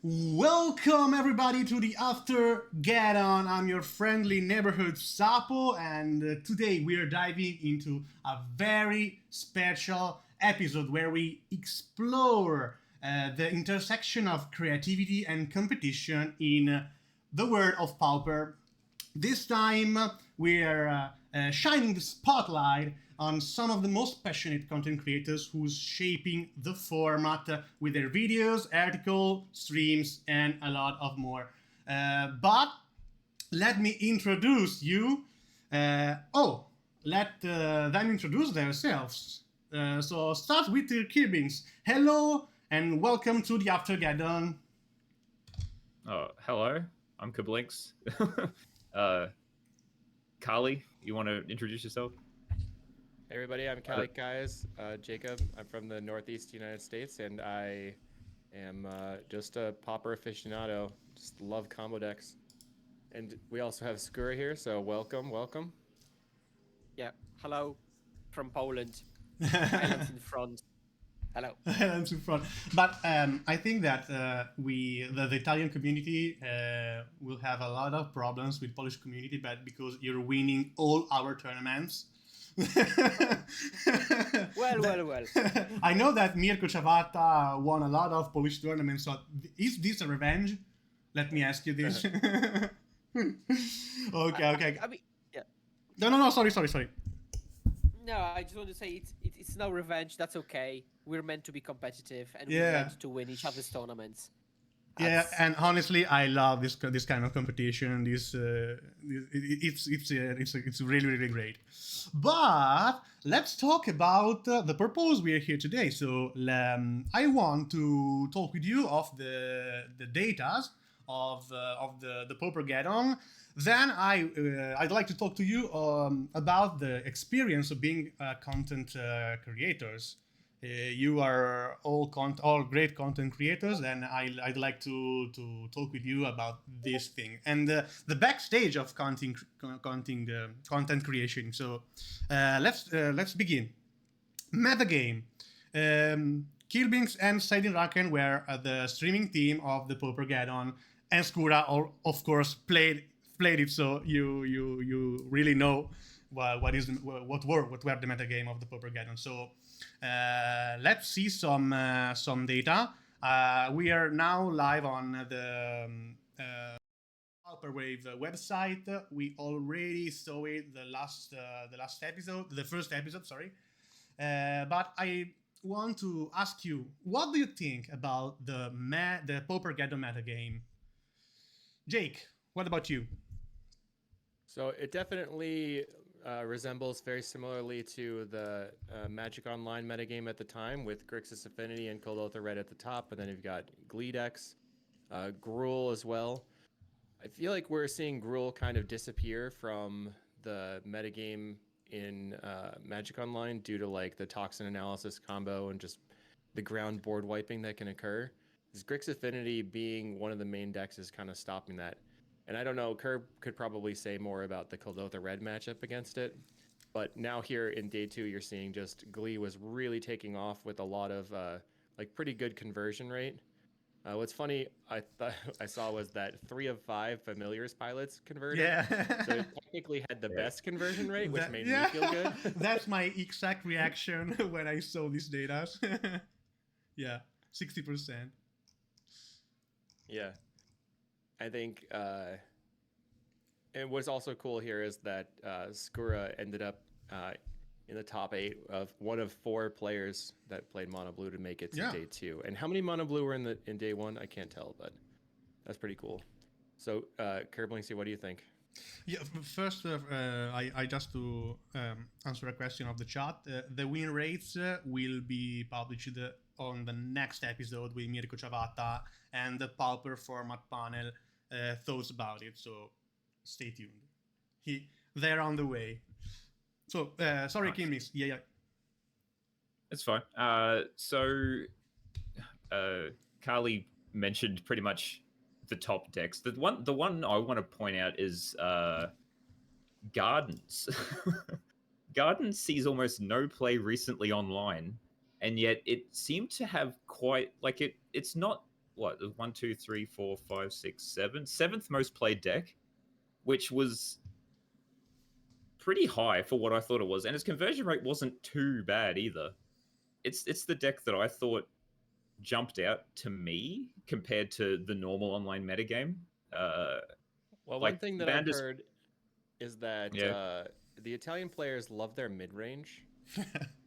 Welcome everybody to the Aftergeddon. I'm your friendly neighborhood Sapo, and today we are diving into a very special episode where we explore the intersection of creativity and competition in the world of Pauper. This time, we are shining the spotlight on some of the most passionate content creators who's shaping the format with their videos, articles, streams, and a lot of more. But let me introduce you. Let them introduce themselves. So start with Kirblinx. Hello and welcome to the Aftergeddon. Oh, hello. I'm Kirblinx. uh, Carly, you want to introduce yourself? Hey everybody, I'm Cali Guys, Jacob. I'm from the Northeast United States, and I am just a Pauper aficionado. Just love combo decks. And we also have Skura here, so welcome. Yeah, hello from Poland. Islands in front. Hello. Islands in front. But I think that the Italian community will have a lot of problems with Polish community, but because you're winning all our tournaments. Well. I know that Mirko Chavata won a lot of Polish tournaments, so is this a revenge? Let me ask you this. Okay. I mean, yeah. No, sorry. No, I just want to say it's no revenge. That's okay. We're meant to be competitive, and Yeah. we're meant to win each other's tournaments. Yeah, and honestly, I love this kind of competition. It's really great. But let's talk about the purpose we are here today. So I want to talk with you of the datas of the Paupergeddon. Then I'd like to talk to you about the experience of being content creators. You are all great content creators, and I'd like to talk with you about this thing and the backstage of content creation. So let's begin. Metagame. Kirblinx and Saidin.Raken were the streaming team of the Paupergeddon, and Skura, of course, played it. So you really know what were the metagame of the Paupergeddon. So let's see some data. We are now live on the Pauperwave website. We already saw it the first episode. Sorry, but I want to ask you, what do you think about the Paupergeddon metagame? Jake, what about you? So it definitely resembles very similarly to the Magic Online metagame at the time, with Grixis Affinity and Cold Red at the top, and then you've got Glee decks, Gruul as well. I feel like we're seeing Gruul kind of disappear from the metagame in Magic Online due to like the toxin analysis combo and just the ground board wiping that can occur. Grixis Affinity being one of the main decks is kind of stopping that. And I don't know, Curb could probably say more about the Coldotha Red matchup against it. But now here in day 2, you're seeing just Glee was really taking off with a lot of like pretty good conversion rate. What's funny, I saw was that 3 of 5 Familiars pilots converted. Yeah. So it technically had the best conversion rate, which made me feel good. That's my exact reaction when I saw these data. Yeah, 60%. Yeah. I think, and what's also cool here is that Skura ended up in the top 8 of one of 4 players that played Mono Blue to make it to day 2. And how many Mono Blue were in day 1? I can't tell, but that's pretty cool. So, Kirblinxy, what do you think? Yeah, first, I just to answer a question of the chat. The win rates will be published on the next episode with Mirko Chavata and the Pauper format panel thoughts about it. So stay tuned. They're on the way. So sorry, Kirblinx. Yeah. It's fine. Carly mentioned pretty much the top decks. The one I want to point out is Gardens. Gardens sees almost no play recently online, and yet it seemed to have quite like it's not what, 1, 2, 3, 4, 5, 6, 7, seventh most played deck, which was pretty high for what I thought it was, and its conversion rate wasn't too bad either. It's the deck that I thought jumped out to me compared to the normal online metagame. Well, one Like thing that I've Bandus, heard is that yeah, the Italian players love their mid range,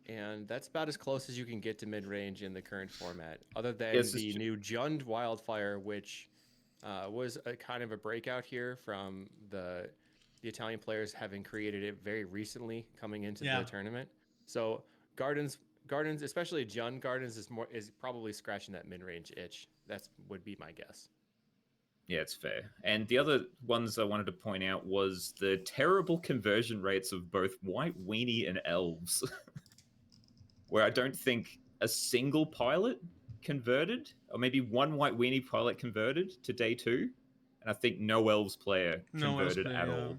and that's about as close as you can get to mid range in the current format, other than Yes, the new Jund Wildfire, which was a kind of a breakout here from the Italian players having created it very recently coming into Yeah. the tournament. So Gardens, especially Jund Gardens, is probably scratching that mid range itch. That would be my guess. yeah, it's fair. And the other ones I wanted to point out was the terrible conversion rates of both White Weenie and Elves, where I don't think a single pilot converted, or maybe one White Weenie pilot converted to day 2, and I think no Elves player No Elves converted at player. all.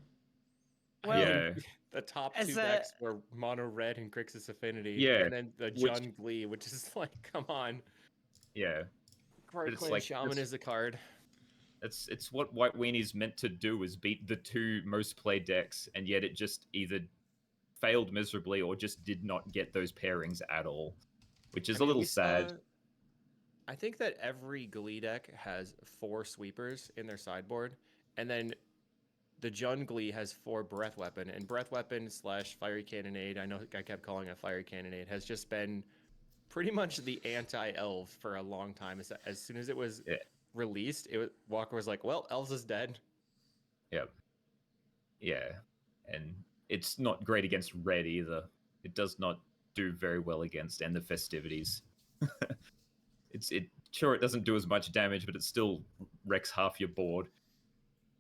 Well, Yeah. The top As two a- decks were Mono Red and Grixis Affinity, Yeah, and then the which- Jund Glee, which is like, come on. Yeah, great it's Queen like- Shaman it's- is a card. it's what White Weenie's meant to do, is beat the 2 most played decks, and yet it just either failed miserably or just did not get those pairings at all, which is I mean, a little we sad. saw- I think that every Glee deck has 4 sweepers in their sideboard, and then the Jund Glee has 4 Breath Weapon, and Breath Weapon / Fiery Cannonade, I know I kept calling it Fiery Cannonade, has just been pretty much the anti-elf for a long time. As soon as it was Yeah. released, Walker was like, well, Elves is dead. Yep. Yeah, and it's not great against red either. It does not do very well against and the festivities. Sure, it doesn't do as much damage, but it still wrecks half your board.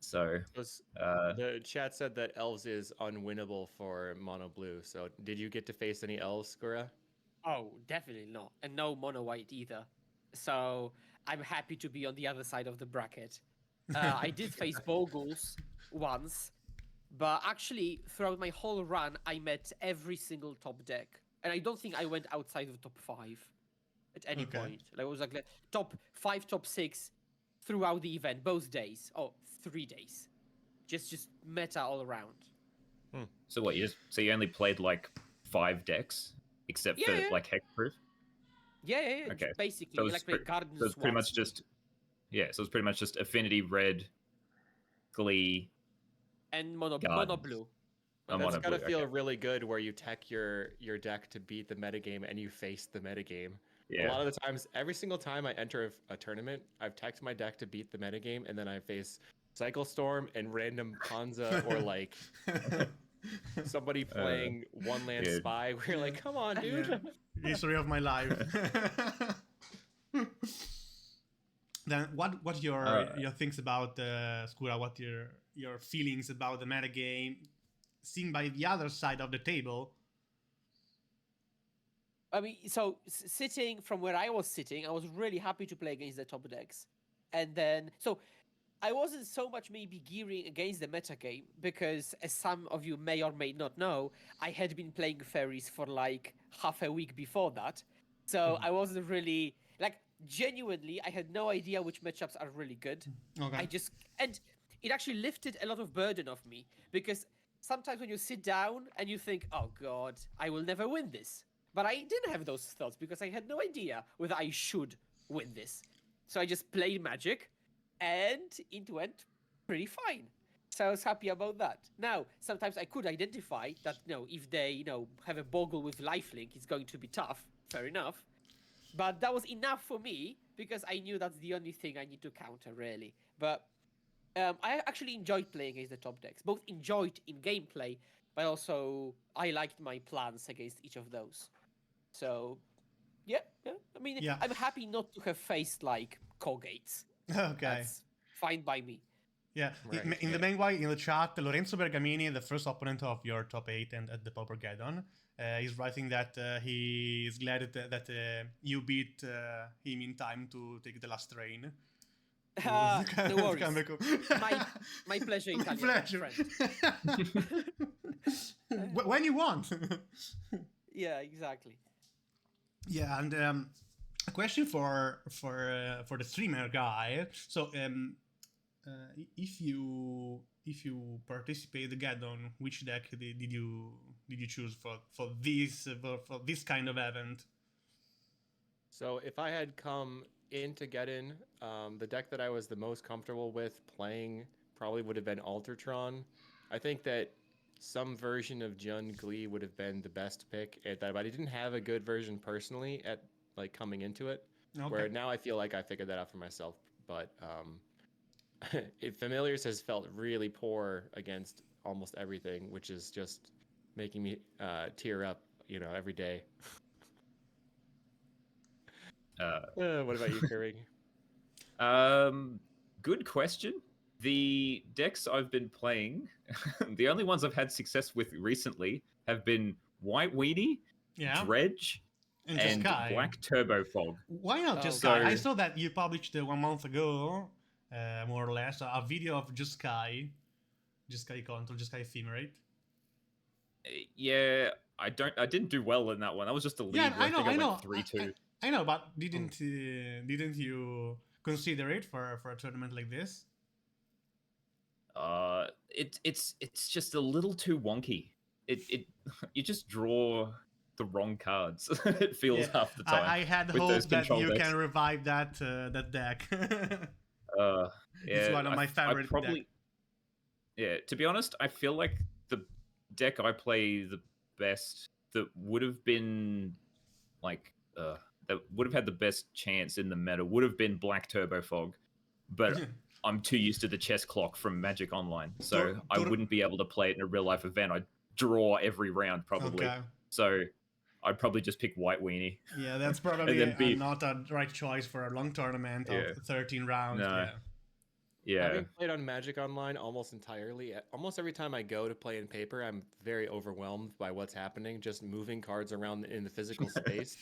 So The chat said that Elves is unwinnable for Mono Blue, so did you get to face any Elves, Skura? Oh, definitely not. And no mono white either. So I'm happy to be on the other side of the bracket. I did face Boggles once, but actually throughout my whole run, I met every single top deck. And I don't think I went outside of top 5 at any Okay. point. Like, it was like top 5, top 6 throughout the event, both days. Oh, 3 days. Just meta all around. so what? You only played like 5 decks, except Yeah, for yeah. like Hexproof. Yeah. Okay. Basically, So it's like pre- my gardens. So it's pretty once. much just So it's pretty much just Affinity Red, Glee. And mono Gardens. blue. I'm That's on a gotta blue, feel okay. really good where you tech your deck to beat the metagame and you face the metagame. A Yeah. lot of the times, every single time I enter a tournament, I've teched my deck to beat the metagame, and then I face Cycle Storm and random Panza or like somebody playing one land dude. spy. We're like, come on, dude. Yeah. History of my life. Then what your things about Skura? What your feelings about the metagame, seen by the other side of the table? I mean, so sitting from where I was sitting, I was really happy to play against the top decks. And then, so I wasn't so much maybe gearing against the metagame because, as some of you may or may not know, I had been playing fairies for like half a week before that. So I wasn't really, like, genuinely, I had no idea which matchups are really good. Okay. And it actually lifted a lot of burden off me because sometimes when you sit down and you think, oh God, I will never win this. But I didn't have those thoughts because I had no idea whether I should win this. So I just played Magic and it went pretty fine. So I was happy about that. Now, sometimes I could identify that, if they, have a Boggle with lifelink, it's going to be tough. Fair enough. But that was enough for me because I knew that's the only thing I need to counter, really. But I actually enjoyed playing against the top decks. Both enjoyed in gameplay, but also I liked my plans against each of those. So, yeah. I mean, Yeah. I'm happy not to have faced, like, Colgates. Okay. That's fine by me. Yeah. Right, In the meanwhile, in the chat, Lorenzo Bergamini, the first opponent of your top 8 and at the Paupergeddon, is writing that he is glad that you beat him in time to take the last train. No worries. Kind of cool. My pleasure, My Italian pleasure. friend. When you want. Yeah, exactly. Yeah, and a question for the streamer guy. So if you participate the Geddon, which deck did you choose for this kind of event? So if I had come into Geddon, the deck that I was the most comfortable with playing probably would have been Altertron. I think that some version of Jund Glee would have been the best pick at that, but I didn't have a good version personally at like coming into it. Okay. Where now I feel like I figured that out for myself. But Familiars has felt really poor against almost everything, which is just making me tear up, every day. What about you, Kirby? Good question. The decks I've been playing, the only ones I've had success with recently have been White Weenie, Dredge, and Black Turbo Fog. Why not Just Sky? I saw that you published 1 month ago, more or less, a video of Just Sky control, Just Sky Ephemerate. Yeah, I didn't do well in that one. That was just a lead. Yeah, I know. I went 3-2. I know, but didn't you consider it for a tournament like this? It's just a little too wonky. It you just draw the wrong cards. It feels half the time. I had hope that you can revive that deck. It's one of my favorite decks. Yeah, to be honest, I feel like the deck I play the best that would have been like that would have had the best chance in the meta would have been Black Turbo Fog, but I'm too used to the chess clock from Magic Online, so I wouldn't be able to play it in a real life event. I'd draw every round probably. Okay. So I'd probably just pick White Weenie. Yeah, that's probably not a right choice for a long tournament of 13 rounds. No. Yeah. Having played on Magic Online almost entirely, almost every time I go to play in paper, I'm very overwhelmed by what's happening, just moving cards around in the physical space.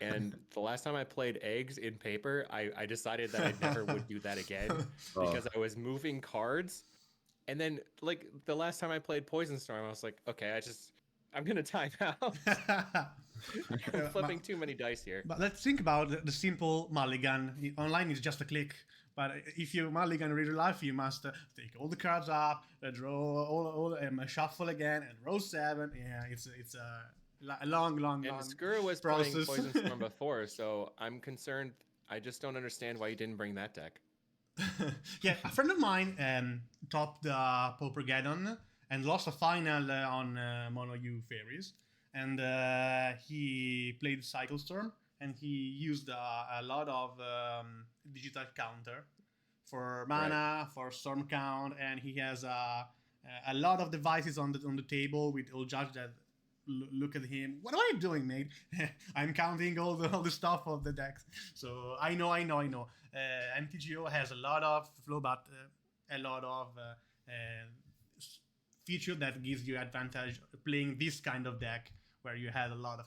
And the last time I played eggs in paper, I decided that I never would do that again because I was moving cards. And then, like, the last time I played Poison Storm, I was like, okay, I'm going to time out. I'm flipping too many dice here. But let's think about the simple mulligan. Online is just a click. But if you mulligan in real life, you must take all the cards up, draw all shuffle again, and roll 7. Yeah, it's a long Skura was process. playing Poison Storm before, so I'm concerned. I just don't understand why you didn't bring that deck. Yeah, a friend of mine topped the Paupergeddon and lost a final on Mono U Fairies. And he played Cycle Storm, and he used a lot of digital counter for mana, for storm count, and he has a lot of devices on the table with all judges that look at him. What are you doing, mate? I'm counting all the stuff of the decks. So I know. MTGO has a lot of flow, but a lot of feature that gives you advantage playing this kind of deck where you had a lot of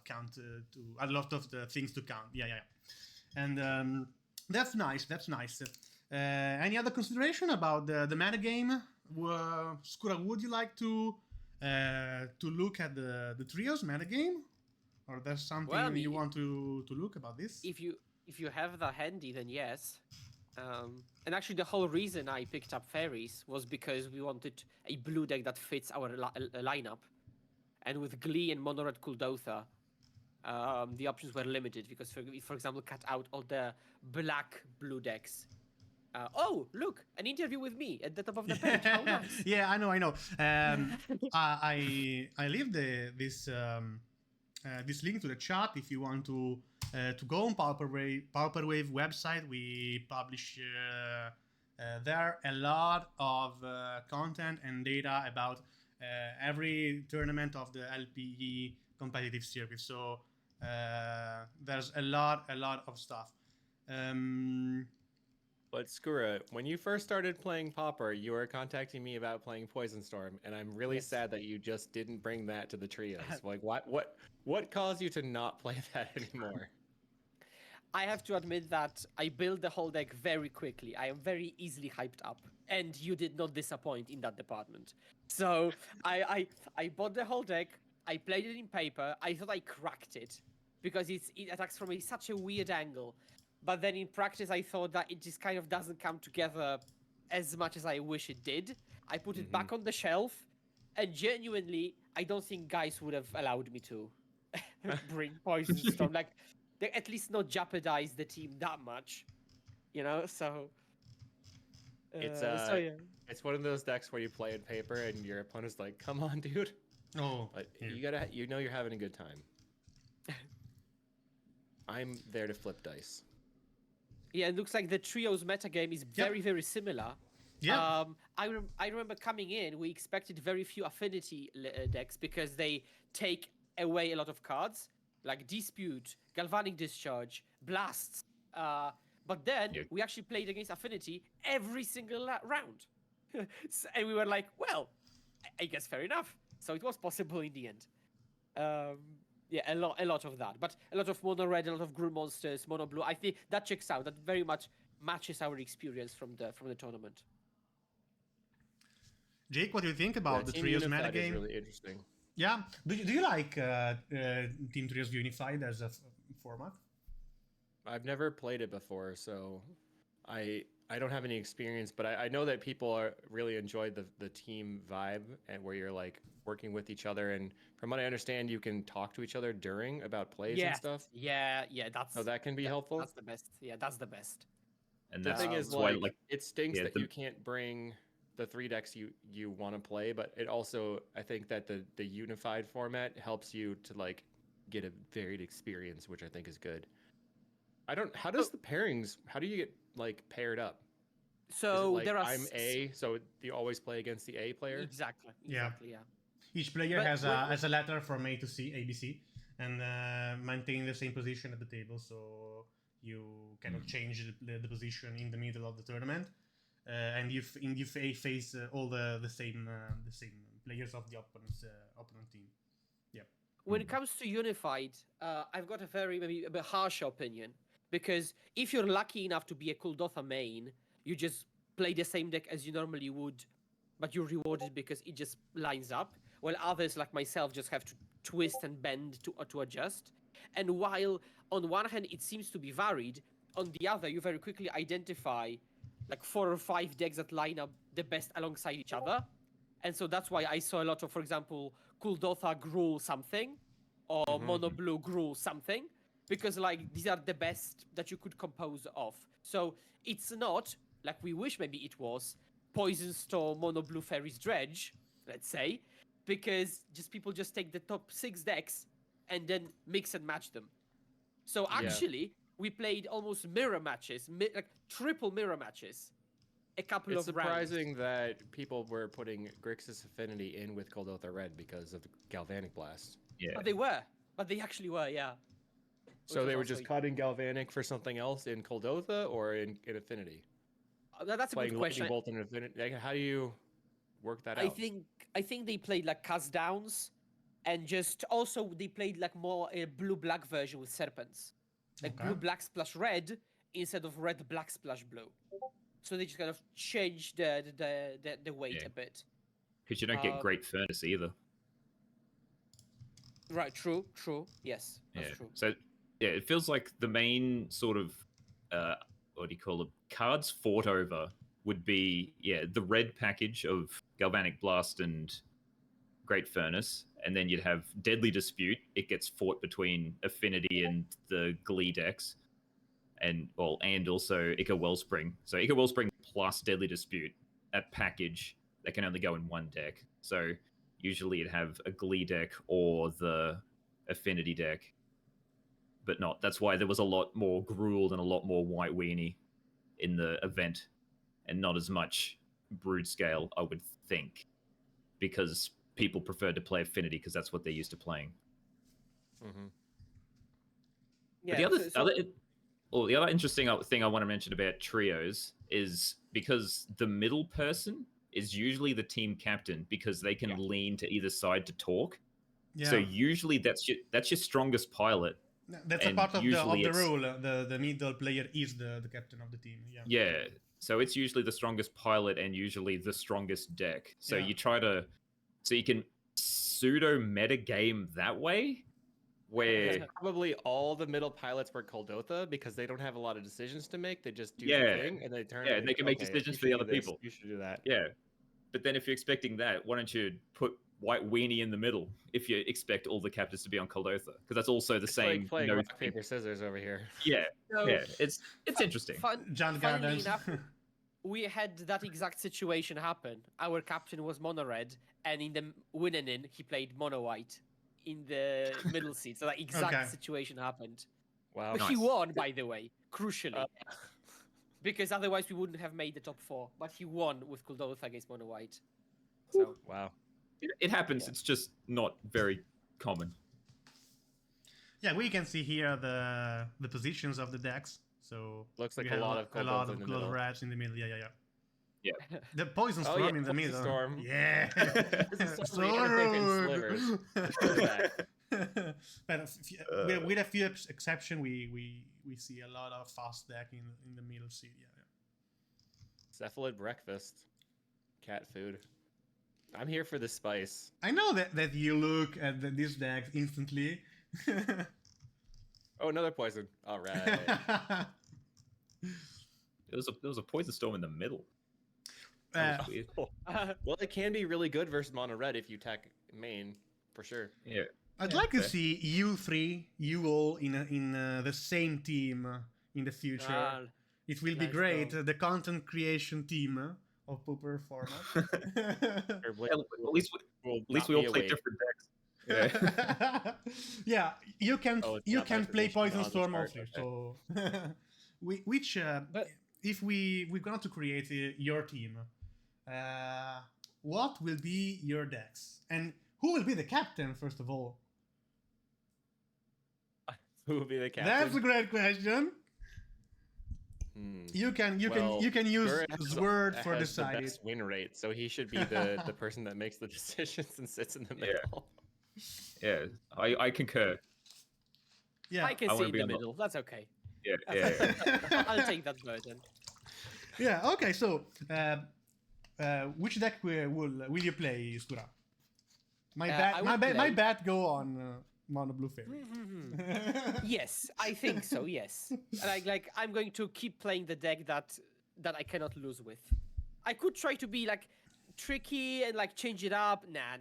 a lot of the things to count. Yeah. And that's nice. Any other consideration about the metagame? Skura, would you like to look at the trios metagame, or there's something you want to look about this? If you have that handy, then yes. And actually, the whole reason I picked up fairies was because we wanted a blue deck that fits our lineup, and with Glee and Mono Red Kuldotha, the options were limited because, for example, cut out all the black blue decks. Oh, look, an interview with me at the top of the page. How nice. Yeah, I know. I leave this link to the chat if you want to go on Pauperwave website. We publish there a lot of content and data about every tournament of the LPE competitive circuit. So there's a lot of stuff. But Skura, when you first started playing Pauper, you were contacting me about playing Poison Storm, and I'm really sad that you just didn't bring that to the trios. Like, what caused you to not play that anymore? I have to admit that I built the whole deck very quickly. I am very easily hyped up, and you did not disappoint in that department. So I bought the whole deck. I played it in paper. I thought I cracked it. because it attacks from such a weird angle. But then in practice, I thought that it just kind of doesn't come together as much as I wish it did. I put it back on the shelf, and genuinely, I don't think guys would have allowed me to bring Poison Storm. Like, they at least not jeopardize the team that much, you know. So It's yeah. it's one of those decks where you play in paper and your opponent's like, "Come on, dude." Oh, But yeah. you know you're having a good time. I'm there to flip dice. Yeah, it looks like the trio's metagame is very, very similar. Yeah. I remember coming in, we expected very few affinity decks because they take away a lot of cards, like Dispute, Galvanic Discharge, Blasts. But then Yeah. we actually played against affinity every single round. And we were like, well, I guess fair enough. So it was possible in the end. Yeah, a lot of that, but a lot of mono red, a lot of Gruul monsters, mono blue. I think that checks out. That very much matches our experience from the tournament. Jake, what do you think about the Team Trios Unified is metagame? really interesting. Yeah. Do you like Team Trios Unified as a format? I've never played it before, so I don't have any experience, but I know that people really enjoy the team vibe and where you're like working with each other, and from what I understand, you can talk to each other during about plays and stuff. Yeah. So that can be helpful. That's the best. Yeah, that's the best. And The thing is, that's why, like, it stinks yeah, that you can't bring the 3 decks you want to play, but it also, I think that the unified format helps you to like get a varied experience, which I think is good. How does the pairings, how do you get like paired up? So Is it like there are I'm A, so you always play against the A player? Exactly. Yeah. Yeah. Each player But has a letter from A to C, A, B, C, and maintain the same position at the table, so you cannot change the position in the middle of the tournament. And you face all the same players of the opponent team. Yeah. When it comes to unified, I've got a very maybe a bit harsh opinion, because if you're lucky enough to be a Kuldotha main, you just play the same deck as you normally would, but you're rewarded because it just lines up. While others like myself just have to twist and bend to adjust. And while on one hand it seems to be varied, on the other you very quickly identify like 4 or 5 decks that line up the best alongside each other. And so that's why I saw a lot of, for example, Kuldotha Gruul something, or Mono Blue Gruul something, because like these are the best that you could compose of. So it's not like we wish maybe it was Poison Storm, Mono Blue Fairies Dredge, let's say, because people just take the top 6 decks and then mix and match them. So actually, we played almost mirror matches, like triple mirror matches, a couple It's of rounds. surprising that people were putting Grixis Affinity in with Kuldotha Red because of the Galvanic Blast. Yeah. But they actually were, yeah. So they were just cutting Galvanic for something else in Kuldotha or in Affinity? That's a Playing good question. Lightning Bolt in Affinity. Like, how do you work that out? I think they played like cast downs, and just also they played like more a blue-black version with serpents, like blue-black splash red instead of red-black splash blue. So they just kind of changed the weight a bit. Because you don't get Great Furnace either. Right, true, yes, that's true. So, yeah, it feels like the main sort of, what do you call it, cards fought over would be, the red package of Galvanic Blast and Great Furnace, and then you'd have Deadly Dispute. It gets fought between Affinity and the Glee decks, and also Ica Wellspring. So Ica Wellspring plus Deadly Dispute, that package, that can only go in one deck. So usually you'd have a Glee deck or the Affinity deck, but not. That's why there was a lot more Gruul and a lot more White Weenie in the event, and not as much Brood Scale, I would think, because people preferred to play Affinity because that's what they're used to playing. Mm-hmm. Yeah. The other interesting thing I want to mention about trios is because the middle person is usually the team captain, because they can lean to either side to talk. Yeah. So usually that's your strongest pilot. That's a part of the rule. The middle player is the captain of the team. Yeah. Yeah. So it's usually the strongest pilot and usually the strongest deck. So you can pseudo metagame that way, where Probably all the middle pilots were Kuldotha because they don't have a lot of decisions to make. They just do Yeah. the thing and they turn. Yeah, and they can make "Okay, decisions you for the should other do this, people. You should do that. yeah, but then if you're expecting that, why don't you put White Weenie in the middle if you expect all the captains to be on Kuldotha? Because that's also the It's same. like playing node rock thing. paper scissors over here. Yeah, So, yeah, it's interesting. Giant Funnily gardens. enough, we had that exact situation happen. Our captain was mono red, and in the winning in, he played mono white in the middle seat. So that exact Okay. situation happened. Wow. But he Nice. won, by the way, crucially. Uh, Because otherwise we wouldn't have made the top 4. But he won with Kuldotha against mono white. So Wow. It happens. Yeah. It's just not very common. Yeah, we can see here the positions of the decks. So Looks like we a have lot of a lot Kuldotha in of the Cold middle. Rats in the middle. Yeah. Yeah. The Poison Oh, Storm yeah, in the Poison middle. Storm. Yeah. Poison So Storm reanimated in rude. slivers. Look at But with a few exception, we see a lot of fast deck in the middle seat. Yeah. Cephalid breakfast. Cat food. I'm here for the spice. I know that you look at this deck instantly. Oh, another poison. All right. There was a Poison Storm in the middle. Uh, That was weird. Well, it can be really good versus mono red if you attack main, for sure. Yeah. I'd Yeah, like to fair. see you three, you all in the same team in the future. Ah, It will be nice great. goal. The content creation team of Pauper format. Well, at least we all play different decks. Yeah. Yeah, you can Oh, it's you not my can play position Poison on the Storm chart, also. okay. So, which But- if we're going to create your team, what will be your decks and who will be the captain first of all? Who will be the captain? That's a great question. Hmm. You can Well, use Gura has- Zword for has the deciding. best win rate, so he should be the person that makes the decisions and sits in the Yeah. middle. Yeah. I concur. Yeah, I can I see wanna in be the on the- middle. That's okay. Yeah. Yeah. I'll take that burden. yeah. Okay, so which deck will you play, Skura? My I will my play- bet go on Mono Blue Fairy. Yes, I think so. Yes, like I'm going to keep playing the deck that I cannot lose with. I could try to be like tricky and like change it up. Nah,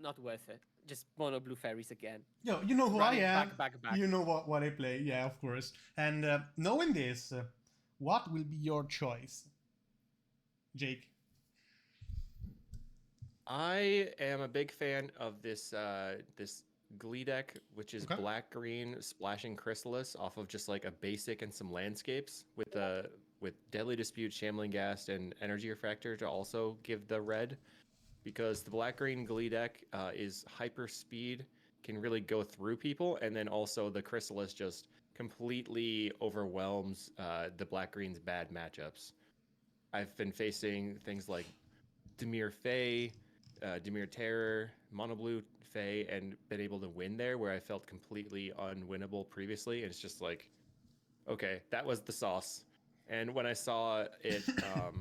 not worth it. Just mono blue fairies again. Yo, you know who I Running am. back. You know what I play. Yeah, of course. And knowing this, what will be your choice, Jake? I am a big fan of this this Glee deck, which is Okay. black green splashing Chrysalis off of just like a basic and some landscapes with Deadly Dispute, Shambling Ghast, and Energy Refractor to also give the red, because the black green Glee deck is hyper speed, can really go through people, and then also the Chrysalis just completely overwhelms the black green's bad matchups. I've been facing things like Dimir Fae, Dimir Terror, Mono Blue Fae, and been able to win there where I felt completely unwinnable previously. And it's just like, okay, that was the sauce. And when I saw it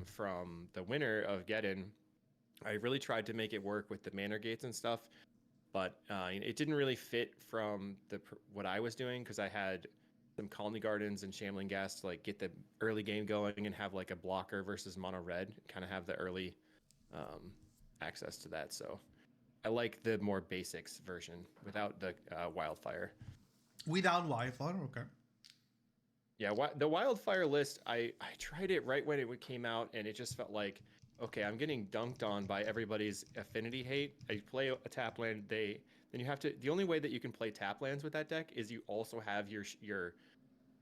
from the winner of Geddon, I really tried to make it work with the manor gates and stuff, but it didn't really fit from what I was doing, because I had some Colony Gardens and Shambling Ghast to like get the early game going and have like a blocker versus mono red, kind of have the early access to that. So I like the more basics version without the wildfire. Without Wildfire, okay. Yeah, the wildfire list, I tried it right when it came out, and it just felt like, okay, I'm getting dunked on by everybody's affinity hate. I play a tap land, then you have to. The only way that you can play tap lands with that deck is you also have your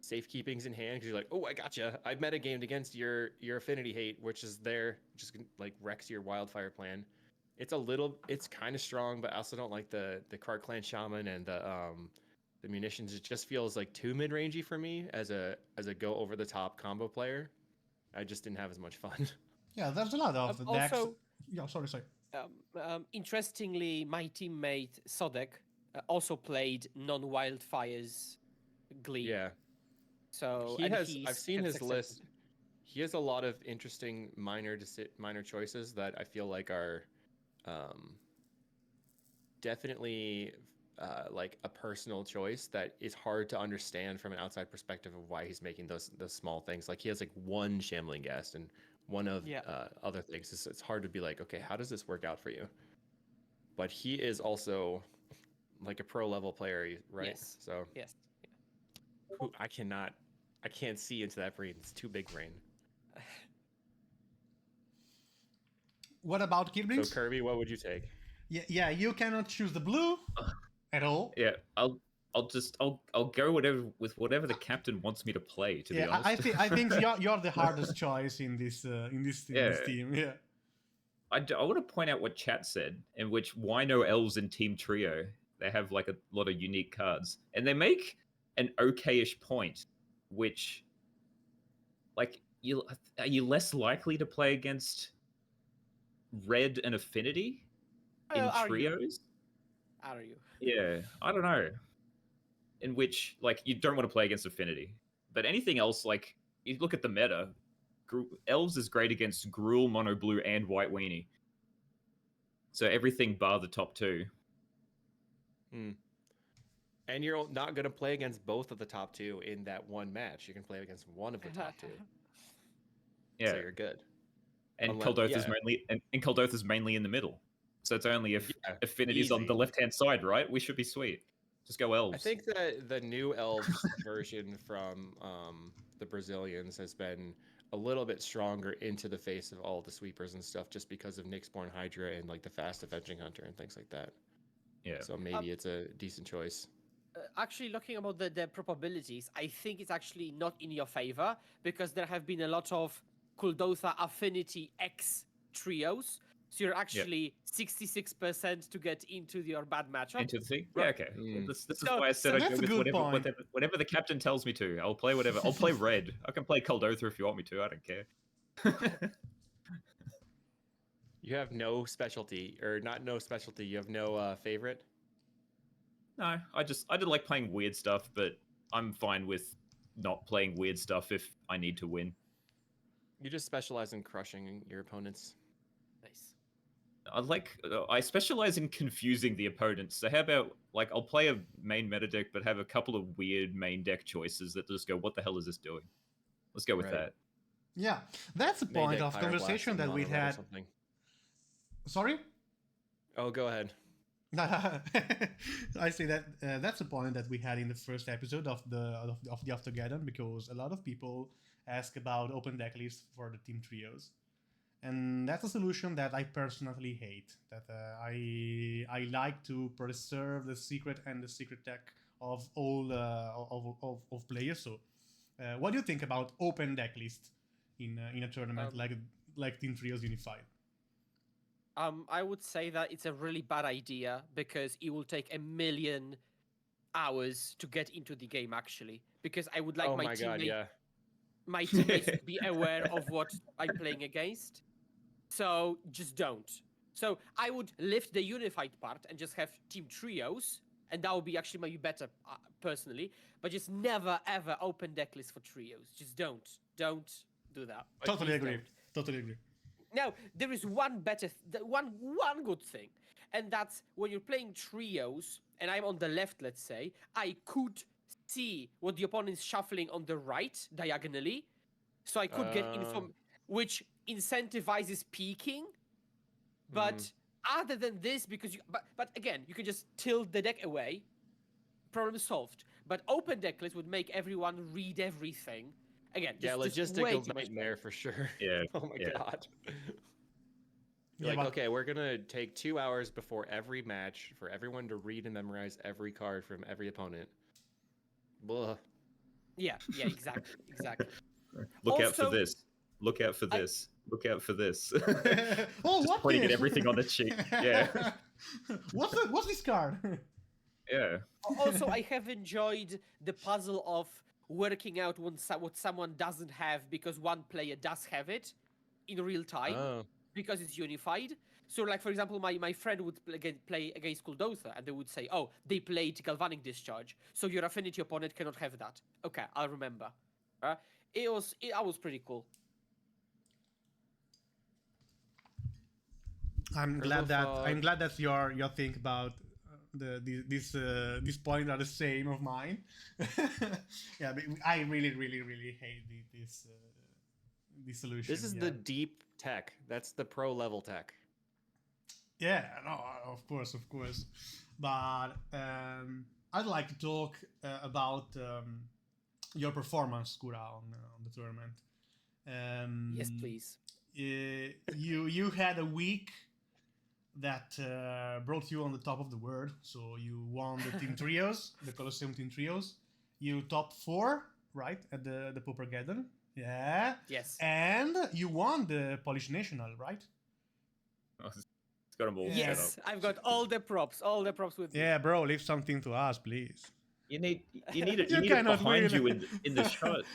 safekeepings in hand, because you're like, oh, I gotcha. I've metagamed against your affinity hate, which is there, just like wrecks your wildfire plan. It's kind of strong, but I also don't like the Card Clan Shaman and the munitions. It just feels like too mid-rangey for me as a go over the top combo player. I just didn't have as much fun. Yeah, there's a lot of decks. Also, Yeah, sorry. interestingly, my teammate Sodek also played non-wildfires Glee. Yeah. So I've he's seen had his success list. with it. He has a lot of interesting minor choices that I feel like are definitely like a personal choice that is hard to understand from an outside perspective of why he's making those small things. Like he has like one shambling guest and one of Yeah. other things. It's hard to be like, okay, how does this work out for you? But he is also like a pro level player, right? Yes. So Yes. I can't see into that brain. It's too big brain. What about So Kirblinx? Kirby, what would you take? Yeah, you cannot choose the blue at all. Yeah, I'll go with whatever the captain wants me to play. To be Yeah, honest, I think you're the hardest choice in this team. Yeah. I want to point out what chat said, in which why no elves in Team Trio? They have like a lot of unique cards, and they make an okayish point, which, like, are you less likely to play against red and affinity in Are you? trios? Are you? Yeah, I don't know. In which, like, you don't want to play against affinity, but anything else, like, you look at the meta, elves is great against Gruul, Mono Blue, and White Weenie. So everything bar the top two. And you're not going to play against both of the top two in that one match. You can play against one of the top two. Yeah, So you're good. and Unless- Kuldotha's mainly and Kuldotha's mainly in the middle. So it's only if affinity's on easy. the left-hand side, right? We should be sweet. Just go elves. I think that the new elves version from the Brazilians has been a little bit stronger into the face of all the sweepers and stuff, just because of Nyxborn Hydra and like the fast avenging hunter and things like that. Yeah. So maybe it's a decent choice. Actually, looking about the probabilities, I think it's actually not in your favor because there have been a lot of Kuldotha Affinity X trios. So you're actually 66% to get into your bad matchup. Into the thing? Yeah, okay. Mm. This is So- why I said I that's go a with good point. whatever the captain tells me to. I'll play whatever. I'll play red. I can play Kuldotha if you want me to. I don't care. You have no specialty, or not no specialty. You have no favorite. No, I did like playing weird stuff, but I'm fine with not playing weird stuff if I need to win. You just specialize in crushing your opponents. Nice. I specialize in confusing the opponents. So how about, like, I'll play a main meta deck, but have a couple of weird main deck choices that just go, what the hell is this doing? Let's go with Right. that. Yeah, that's the Main point deck of Pyroblast conversation and that we Mono Red or had. something. Sorry? Oh, go ahead. I say that that's the point that we had in the first episode of the Aftergeddon, because a lot of people ask about open deck lists for the team trios, and that's a solution that I personally hate. That I like to preserve the secret and the secret tech of all of players. So, what do you think about open deck lists in a tournament like Team Trios Unified? I would say that it's a really bad idea because it will take 1,000,000 hours to get into the game actually. Because I would like Oh my my god, yeah. my teammates to be aware of what I'm playing against. So just don't. So I would lift the unified part and just have team trios, and that would be actually maybe better personally. But just never ever open deck list for trios. Just don't do that. Totally Please agree. don't. Totally agree. Now, there is one one good thing, and that's when you're playing trios, and I'm on the left, let's say, I could see what the opponent's shuffling on the right, diagonally, so I could get info, which incentivizes peeking. But other than this, because but again, you can just tilt the deck away, problem solved. But open deck list would make everyone read everything. Again, Yeah, just way logistical too much nightmare for sure. Yeah. Oh my yeah. god. Yeah, Like, but- okay, we're gonna take 2 hours before every match for everyone to read and memorize every card from every opponent. Blah. Yeah, exactly. Look out for Also, this. Look out for this. Look out for this. Oh, Just what pointing at this? everything on the sheet. Yeah. What's this card? Yeah. Also, I have enjoyed the puzzle of working out what someone doesn't have because one player does have it in real time Oh. because it's unified. So, like, for example, my friend would play against Kuldotha, and they would say, oh, they played Galvanic Discharge, so your affinity opponent cannot have that. Okay, I'll remember. It was pretty cool. I'm glad that's your think about These points are the same of mine. Yeah, but I really hate this solution. This is yeah. the deep tech. That's the pro level tech. Yeah, no, of course. But I'd like to talk about your performance, Skura, on the tournament. Yes, please. You had a week that brought you on the top of the world. So you won the team trios, the Colosseum team trios. You top 4, right, at the Paupergeddon. Yeah. Yes. And you won the Polish National, right? It's got them all set Yes, up. I've got all the props with me. Yeah, bro, leave something to us, please. You need it. You You need it cannot behind win. you in the shot.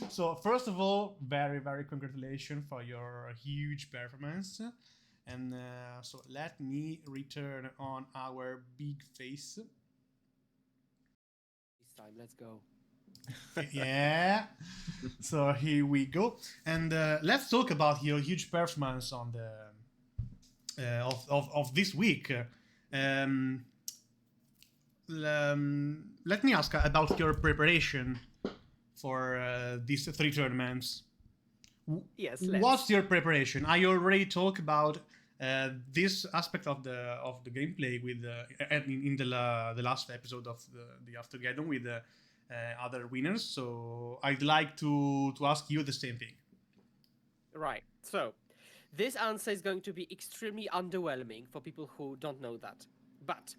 So first of all, very congratulations for your huge performance. And so let me return on our big face. This time, let's go. Yeah. So here we go, and let's talk about your huge performance on the of this week. Let me ask about your preparation for these 3 tournaments. Yes. What's your preparation? I already talked about this aspect of the gameplay with in the last episode of the Aftergeddon with the other winners. So I'd like to ask you the same thing. Right. So, this answer is going to be extremely underwhelming for people who don't know that. But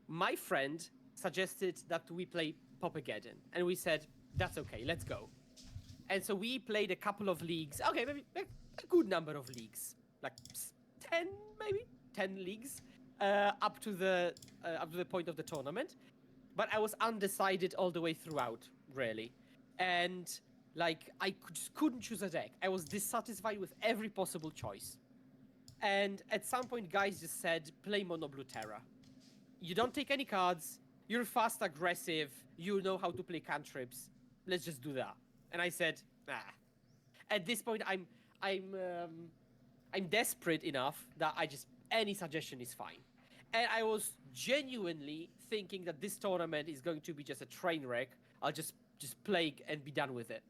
my friend suggested that we play Paupergeddon, and we said that's okay. Let's go. And so we played a couple of leagues. Okay, maybe a good number of leagues, like 10, maybe 10 leagues, up to the point of the tournament. But I was undecided all the way throughout, really, and like I just couldn't choose a deck. I was dissatisfied with every possible choice. And at some point, guys just said, "Play Mono Blue Terra. You don't take any cards. You're fast, aggressive. You know how to play cantrips. Let's just do that." And I said, "Nah." At this point, I'm desperate enough that any suggestion is fine. And I was genuinely thinking that this tournament is going to be just a train wreck. I'll just play and be done with it.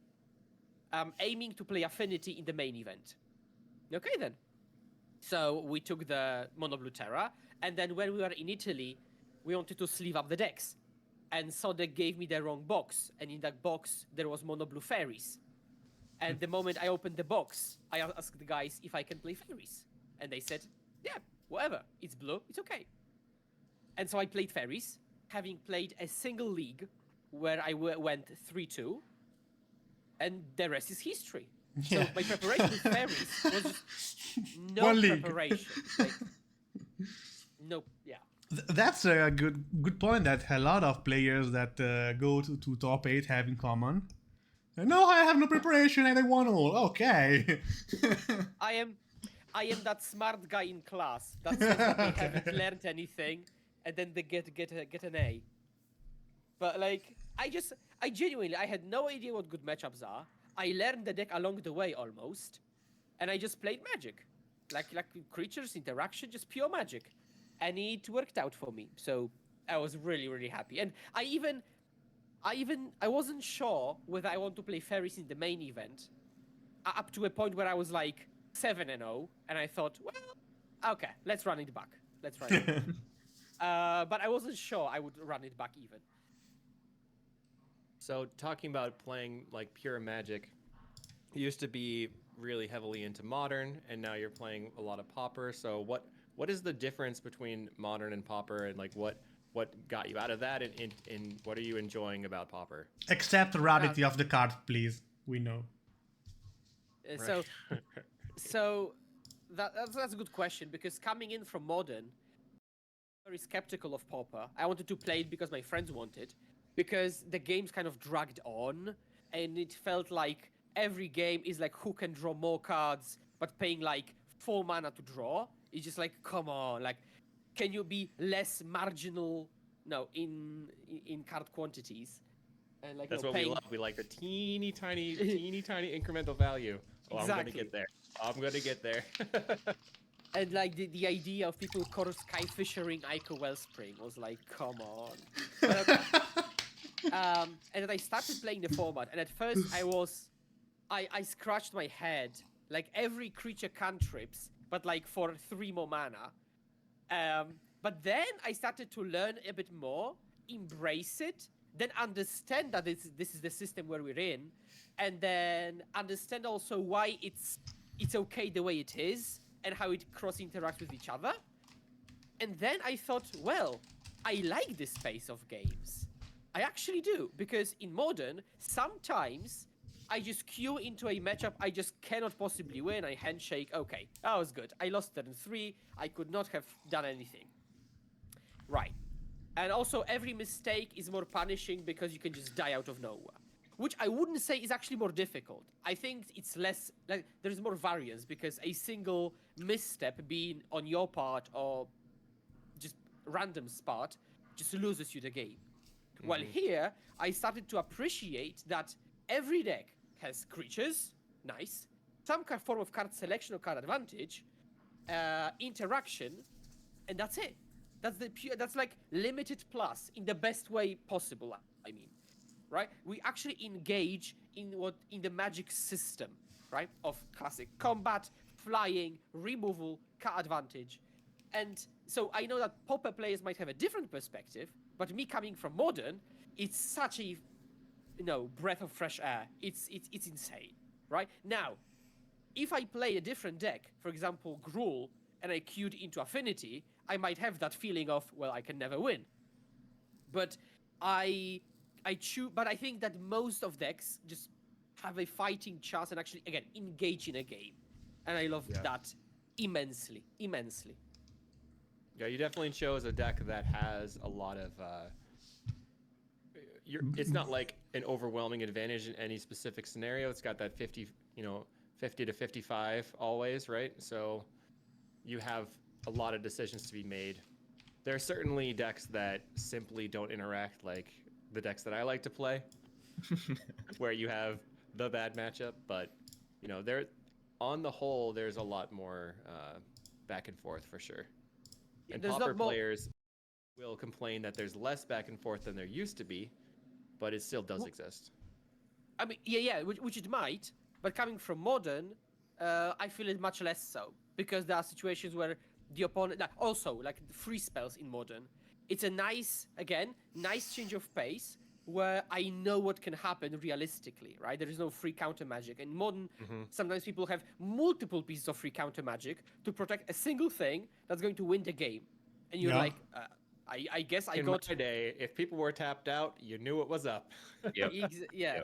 I'm aiming to play Affinity in the main event. Okay then. So we took the Mono Blue Terra, and then when we were in Italy, we wanted to sleeve up the decks. And so they gave me the wrong box, and in that box there was Mono Blue Fairies. And the moment I opened the box, I asked the guys if I can play Fairies. And they said, "Yeah, whatever. It's blue, it's okay." And so I played Fairies, having played a single league where I went 3-2, and the rest is history. Yeah. So my preparation with Fairies was just no One league. preparation. Like, no, yeah. That's a good point that a lot of players that go to top 8 have in common. No, I have no preparation and I won all. Okay. I am that smart guy in class that says that they haven't learned anything, and then they get an A. But like, I genuinely had no idea what good matchups are. I learned the deck along the way almost, and I just played Magic, like creatures interaction, just pure Magic, and it worked out for me. So I was really happy, and I wasn't sure whether I want to play Fairies in the main event, up to a point where I was like 7-0, and I thought, well, okay, let's run it back. But I wasn't sure I would run it back even. So talking about playing like pure Magic, you used to be really heavily into Modern, and now you're playing a lot of Pauper. So what is the difference between Modern and Pauper, and like what got you out of that, and what are you enjoying about Pauper? Accept the rarity of the card, please. We know. So that's a good question, because coming in from Modern, I'm very skeptical of Pauper. I wanted to play it because my friends wanted, because the game's kind of dragged on, and it felt like every game is like who can draw more cards, but paying like 4 mana to draw. It's just like, come on, like, can you be less marginal? No, in card quantities. And like, That's no, what we love. We like the teeny tiny incremental value. Oh, exactly. I'm gonna get there. And like the idea of people sky fishing Ico Wellspring was like, come on. But okay. And then I started playing the format, and at first I scratched my head. Like every creature cantrips, but like for 3 more mana. But then I started to learn a bit more, embrace it, then understand that this is the system where we're in, and then understand also why it's okay the way it is, and how it cross-interacts with each other. And then I thought, well, I like this space of games. I actually do, because in Modern, sometimes I just queue into a matchup I just cannot possibly win. I handshake, okay, that was good. I lost turn 3, I could not have done anything. Right. And also, every mistake is more punishing because you can just die out of nowhere. Which I wouldn't say is actually more difficult. I think it's less, like, there's more variance because a single misstep being on your part or just random spot just loses you the game. While here, I started to appreciate that every deck has creatures, nice, some form of card selection or card advantage, interaction, and that's it. That's like limited plus in the best way possible, I mean. Right? We actually engage in the magic system, right? Of classic combat, flying, removal, card advantage. And so I know that Pauper players might have a different perspective, but me coming from Modern, it's such a breath of fresh air. It's insane, right? Now, if I play a different deck, for example, Gruul, and I queued into Affinity, I might have that feeling of, well, I can never win. But I think that most of decks just have a fighting chance and actually, again, engage in a game. And I love that immensely. Yeah, you definitely chose a deck that has a lot of it's not like an overwhelming advantage in any specific scenario. It's got that 50 to 55 always, right? So you have a lot of decisions to be made. There are certainly decks that simply don't interact like the decks that I like to play, where you have the bad matchup, but there, on the whole, there's a lot more back and forth for sure. And Pauper players will complain that there's less back and forth than there used to be, but it still does exist. I mean, yeah, which it might, but coming from Modern, I feel it much less so, because there are situations where the opponent, also like the free spells in Modern, it's a nice change of pace where I know what can happen realistically, right? There is no free counter magic. In Modern, sometimes people have multiple pieces of free counter magic to protect a single thing that's going to win the game, and you're like, I guess I got. In my day, if people were tapped out, you knew what was up. Yep. Yeah.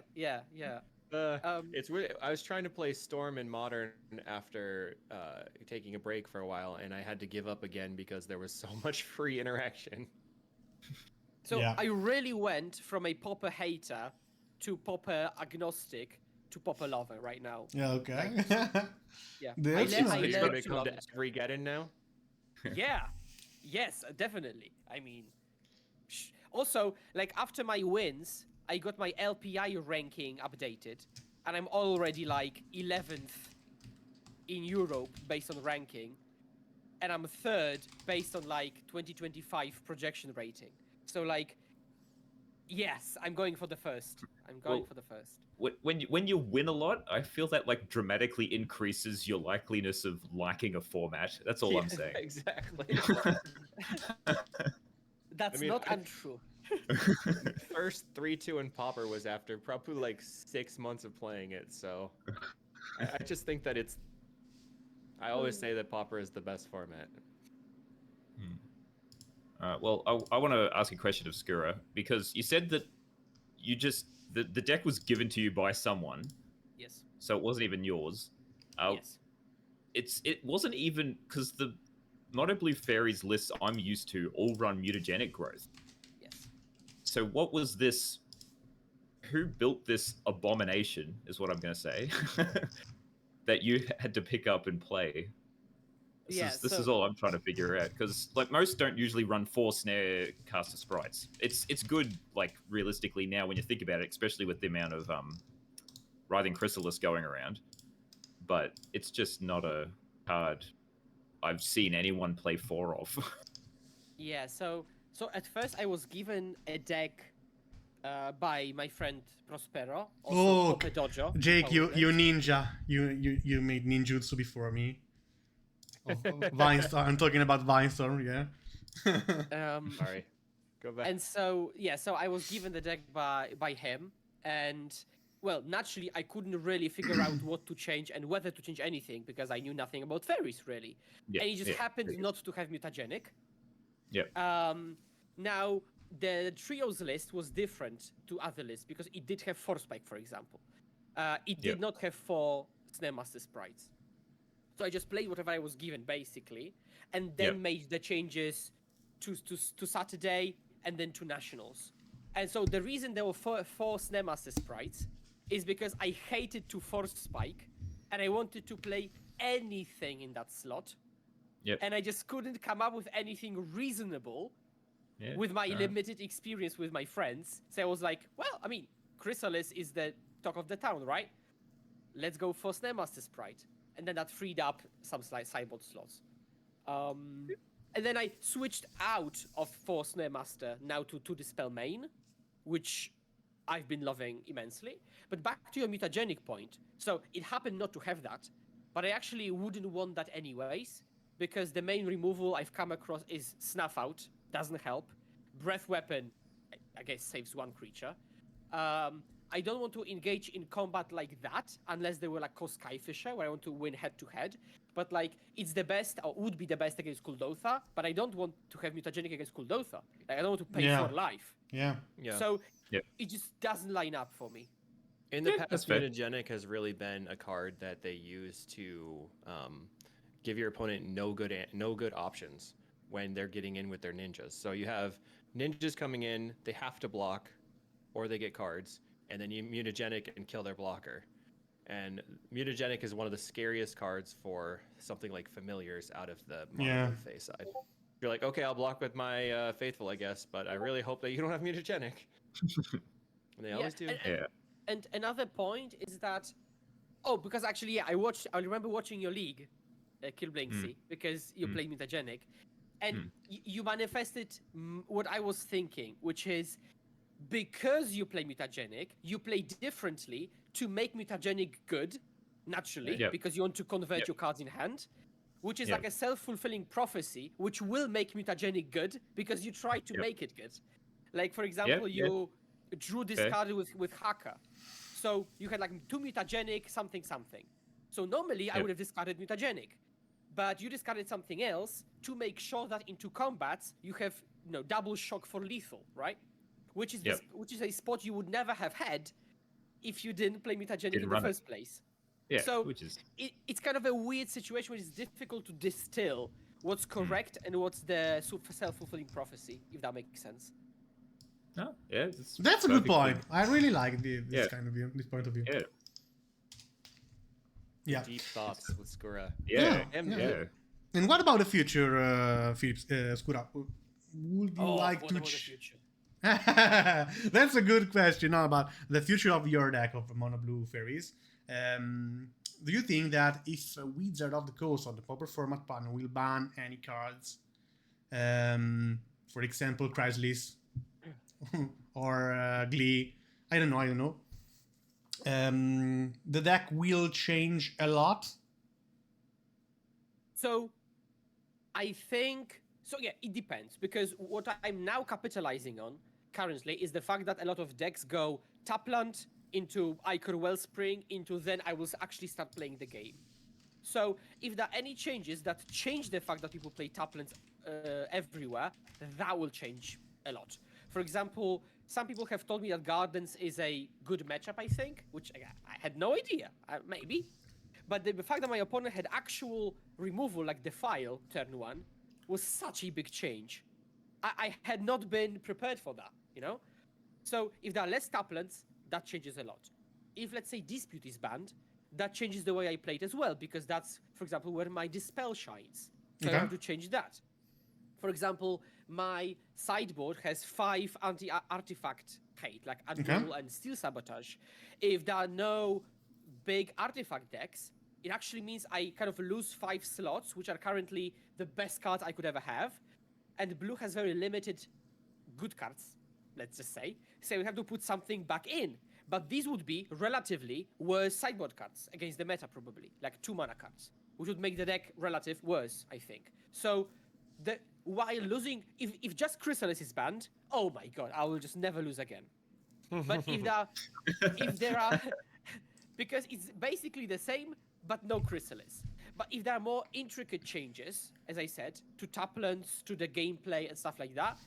It's really. I was trying to play Storm in Modern after taking a break for a while, and I had to give up again because there was so much free interaction. So I really went from a Pauper hater to Pauper agnostic to Pauper lover right now. Yeah, okay. Yeah. That's Are you nice. going to come to Aftergeddon now? Yeah. Yes, definitely. I mean, also, like after my wins, I got my LPI ranking updated, and I'm already like 11th in Europe based on ranking, and I'm 3rd based on like 2025 projection rating. So like, yes, I'm going for the first. For the first. When you win a lot, I feel that like dramatically increases your likeliness of liking a format. That's all I'm saying. Exactly. That's not untrue. First 3-2 in Pauper was after probably like 6 months of playing it, so I just think that I always say that Pauper is the best format. Well, I want to ask a question of Skura, because you said that the deck was given to you by someone. Yes. So it wasn't even yours. Yes. It wasn't even, because the Mono Blue Fairies lists I'm used to all run mutagenic growth. Yes. So what was this? Who built this abomination, is what I'm going to say, that you had to pick up and play? This is all I'm trying to figure out, because like most don't usually run 4 snare caster sprites. It's good, like realistically now when you think about it, especially with the amount of Writhing Chrysalis going around. But it's just not a card I've seen anyone play 4 of. Yeah, so at first I was given a deck by my friend Prospero, also Oh, Pauper Dojo. Jake, you Paupergeddon. ninja. You made ninjutsu before me. Of Vinestorm. I'm talking about Vinestorm, yeah. Sorry. Go back. And so I was given the deck by him, and well, naturally I couldn't really figure out what to change and whether to change anything because I knew nothing about fairies really. Yeah, And it just yeah, happened yeah. not to have mutagenic. Yep. Now the trios list was different to other lists because it did have 4 spike, for example. It did not have 4 Snare Master sprites. So I just played whatever I was given basically, and then made the changes to Saturday and then to Nationals. And so the reason there were 4 Snare Master sprites is because I hated to force spike, and I wanted to play anything in that slot. Yep. And I just couldn't come up with anything reasonable Yeah, with my fair. limited experience with my friends. So I was like, well, I mean, Chrysalis is the talk of the town, right? Let's go for Snare Master Sprite. And then that freed up some sideboard slots. And then I switched out of 4 Snare Master now to Dispel main, which I've been loving immensely. But back to your mutagenic point. So it happened not to have that, but I actually wouldn't want that anyways, because the main removal I've come across is Snuff Out, doesn't help. Breath Weapon, I guess, saves 1 creature. I don't want to engage in combat like that unless they were like Skyfisher, where I want to win head-to-head. But like, it's the best, or would be the best against Kuldotha, but I don't want to have mutagenic against Kuldotha. Like, I don't want to pay for life. Yeah. So it just doesn't line up for me. In the that's past, fair. Mutagenic has really been a card that they use to give your opponent no good options when they're getting in with their ninjas. So you have ninjas coming in, they have to block, or they get cards, and then you mutagenic and kill their blocker. And mutagenic is one of the scariest cards for something like familiars out of the mono face side. You're like, okay, I'll block with my faithful, I guess, but I really hope that you don't have mutagenic. And they always do. And another point is that, because actually, I remember watching your league, Kirblinxy, because you play mutagenic, and you manifested what I was thinking, which is because you play mutagenic, you play differently to make mutagenic good, naturally, because you want to convert your cards in hand, which is like a self-fulfilling prophecy, which will make mutagenic good because you try to make it good. Like, for example, you drew this card with Haka. So you had like 2 mutagenic, something. So normally I would have discarded mutagenic, but you discarded something else to make sure that into combats you have double shock for lethal, right? Which is which is a spot you would never have had if you didn't play mutagenic in the first place. Yeah, so it's kind of a weird situation where it's difficult to distill what's correct and what's the self-fulfilling prophecy, if that makes sense. Oh, yeah, that's a good point. I really like this kind of view, this point of view. Yeah. Deep thoughts with Skura. Yeah. And what about the future, Philips Skura? Would you like to? The future? That's a good question about the future of your deck of mono blue fairies. Do you think that if Wizard of the Coast on the Pauper format panel will ban any cards, for example, Chrysalis or Glee, I don't know. The deck will change a lot. So, I think it depends, because what I'm now capitalizing on currently is the fact that a lot of decks go Tapland into Ichor Wellspring into then I will actually start playing the game. So if there are any changes that change the fact that people play Taplands everywhere, that will change a lot. For example, some people have told me that Gardens is a good matchup, I think, which I had no idea, maybe. But the fact that my opponent had actual removal, like Defile, turn 1, was such a big change. I had not been prepared for that, So if there are less Taplands, that changes a lot. If, let's say, Dispute is banned, that changes the way I play it as well, because that's, for example, where my Dispel shines. So I have to change that. For example, my sideboard has 5 anti-artifact hate, like Unduel and Steel Sabotage. If there are no big artifact decks, it actually means I kind of lose 5 slots, which are currently the best cards I could ever have. And blue has very limited good cards, let's just say. So we have to put something back in. But these would be relatively worse sideboard cards against the meta, probably. Like 2 mana cards, which would make the deck relative worse, I think. So while losing, if just Chrysalis is banned, oh my god, I will just never lose again. But if there are, because it's basically the same, but no Chrysalis. But if there are more intricate changes, as I said, to Taplands, to the gameplay and stuff like that,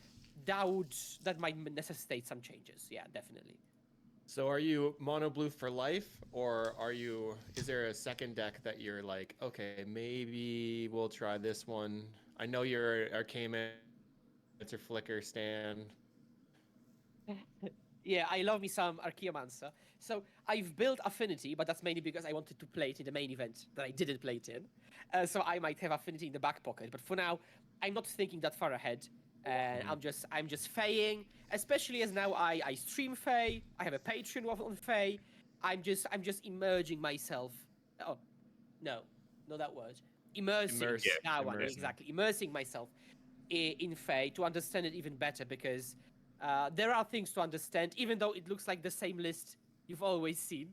that might necessitate some changes. Yeah, definitely. So are you mono blue for life, or is there a second deck that you're like, okay, maybe we'll try this one? I know you're Arcane, it's your Flicker stand. Yeah, I love me some Archaeomancer. So I've built Affinity, but that's mainly because I wanted to play it in the main event that I didn't play it in. So I might have Affinity in the back pocket. But for now, I'm not thinking that far ahead. And I'm just Feying, especially as now I stream Fey. I have a Patreon on Fey. I'm just immersing myself. Oh, no, not that word. Immersing. That one, exactly. Immersing myself in Fey to understand it even better, because there are things to understand, even though it looks like the same list you've always seen.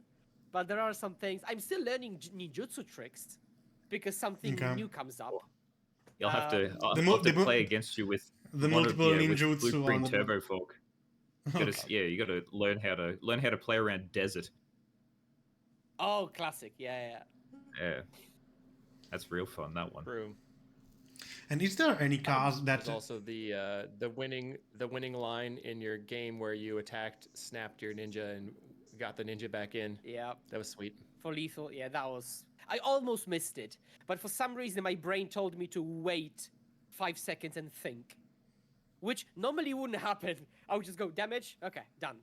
But there are some things. I'm still learning ninjutsu tricks because something new comes up. I'll have to play against you with the multiple ninjutsu with Blue-Green on the Turbo Folk. You got to learn how to play around desert. Oh, classic! Yeah. That's real fun. That one. True. And is there any cards that There's also the winning line in your game where you attacked, snapped your ninja, and got the ninja back in? Yeah, that was sweet. For lethal, yeah, that was. I almost missed it, but for some reason my brain told me to wait 5 seconds and think, which normally wouldn't happen. I would just go damage, okay, done.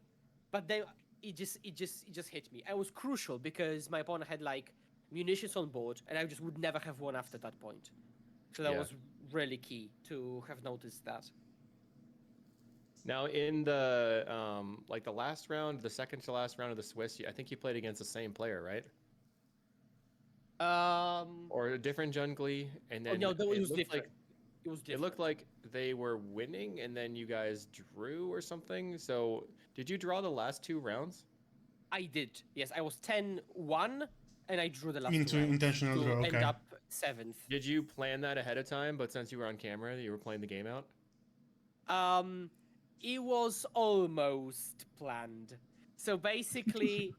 But then it just hit me. It was crucial because my opponent had like munitions on board, and I just would never have won after that point. So that was really key to have noticed that. Now in the like the last round, the second to last round of the Swiss, I think you played against the same player, right? Or a different Jungly, and then it was different. It was different. It looked like they were winning, and then you guys drew or something. So did you draw the last 2 rounds? I did. Yes, I was 10-1, and I drew the last into 2 rounds intentional to draw. Okay. end up 7th. Did you plan that ahead of time? But since you were on camera, you were playing the game out. It was almost planned. So basically,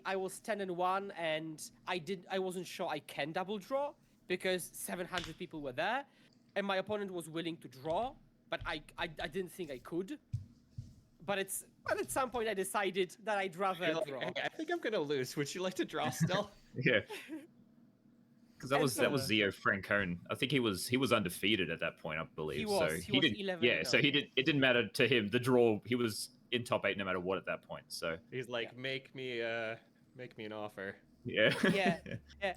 I was 10-1, and I wasn't sure I can double draw because 700 people were there, and my opponent was willing to draw, but I didn't think I could. But at some point I decided that I'd rather draw. Hey, I think I'm gonna lose. Would you like to draw still? Yeah. Because that was Zio Francone. I think he was undefeated at that point, I believe. He was 11. Yeah, so he did. It didn't matter to him. The draw, he was in top 8 no matter what at that point. So he's like, make me an offer. Yeah. Yeah,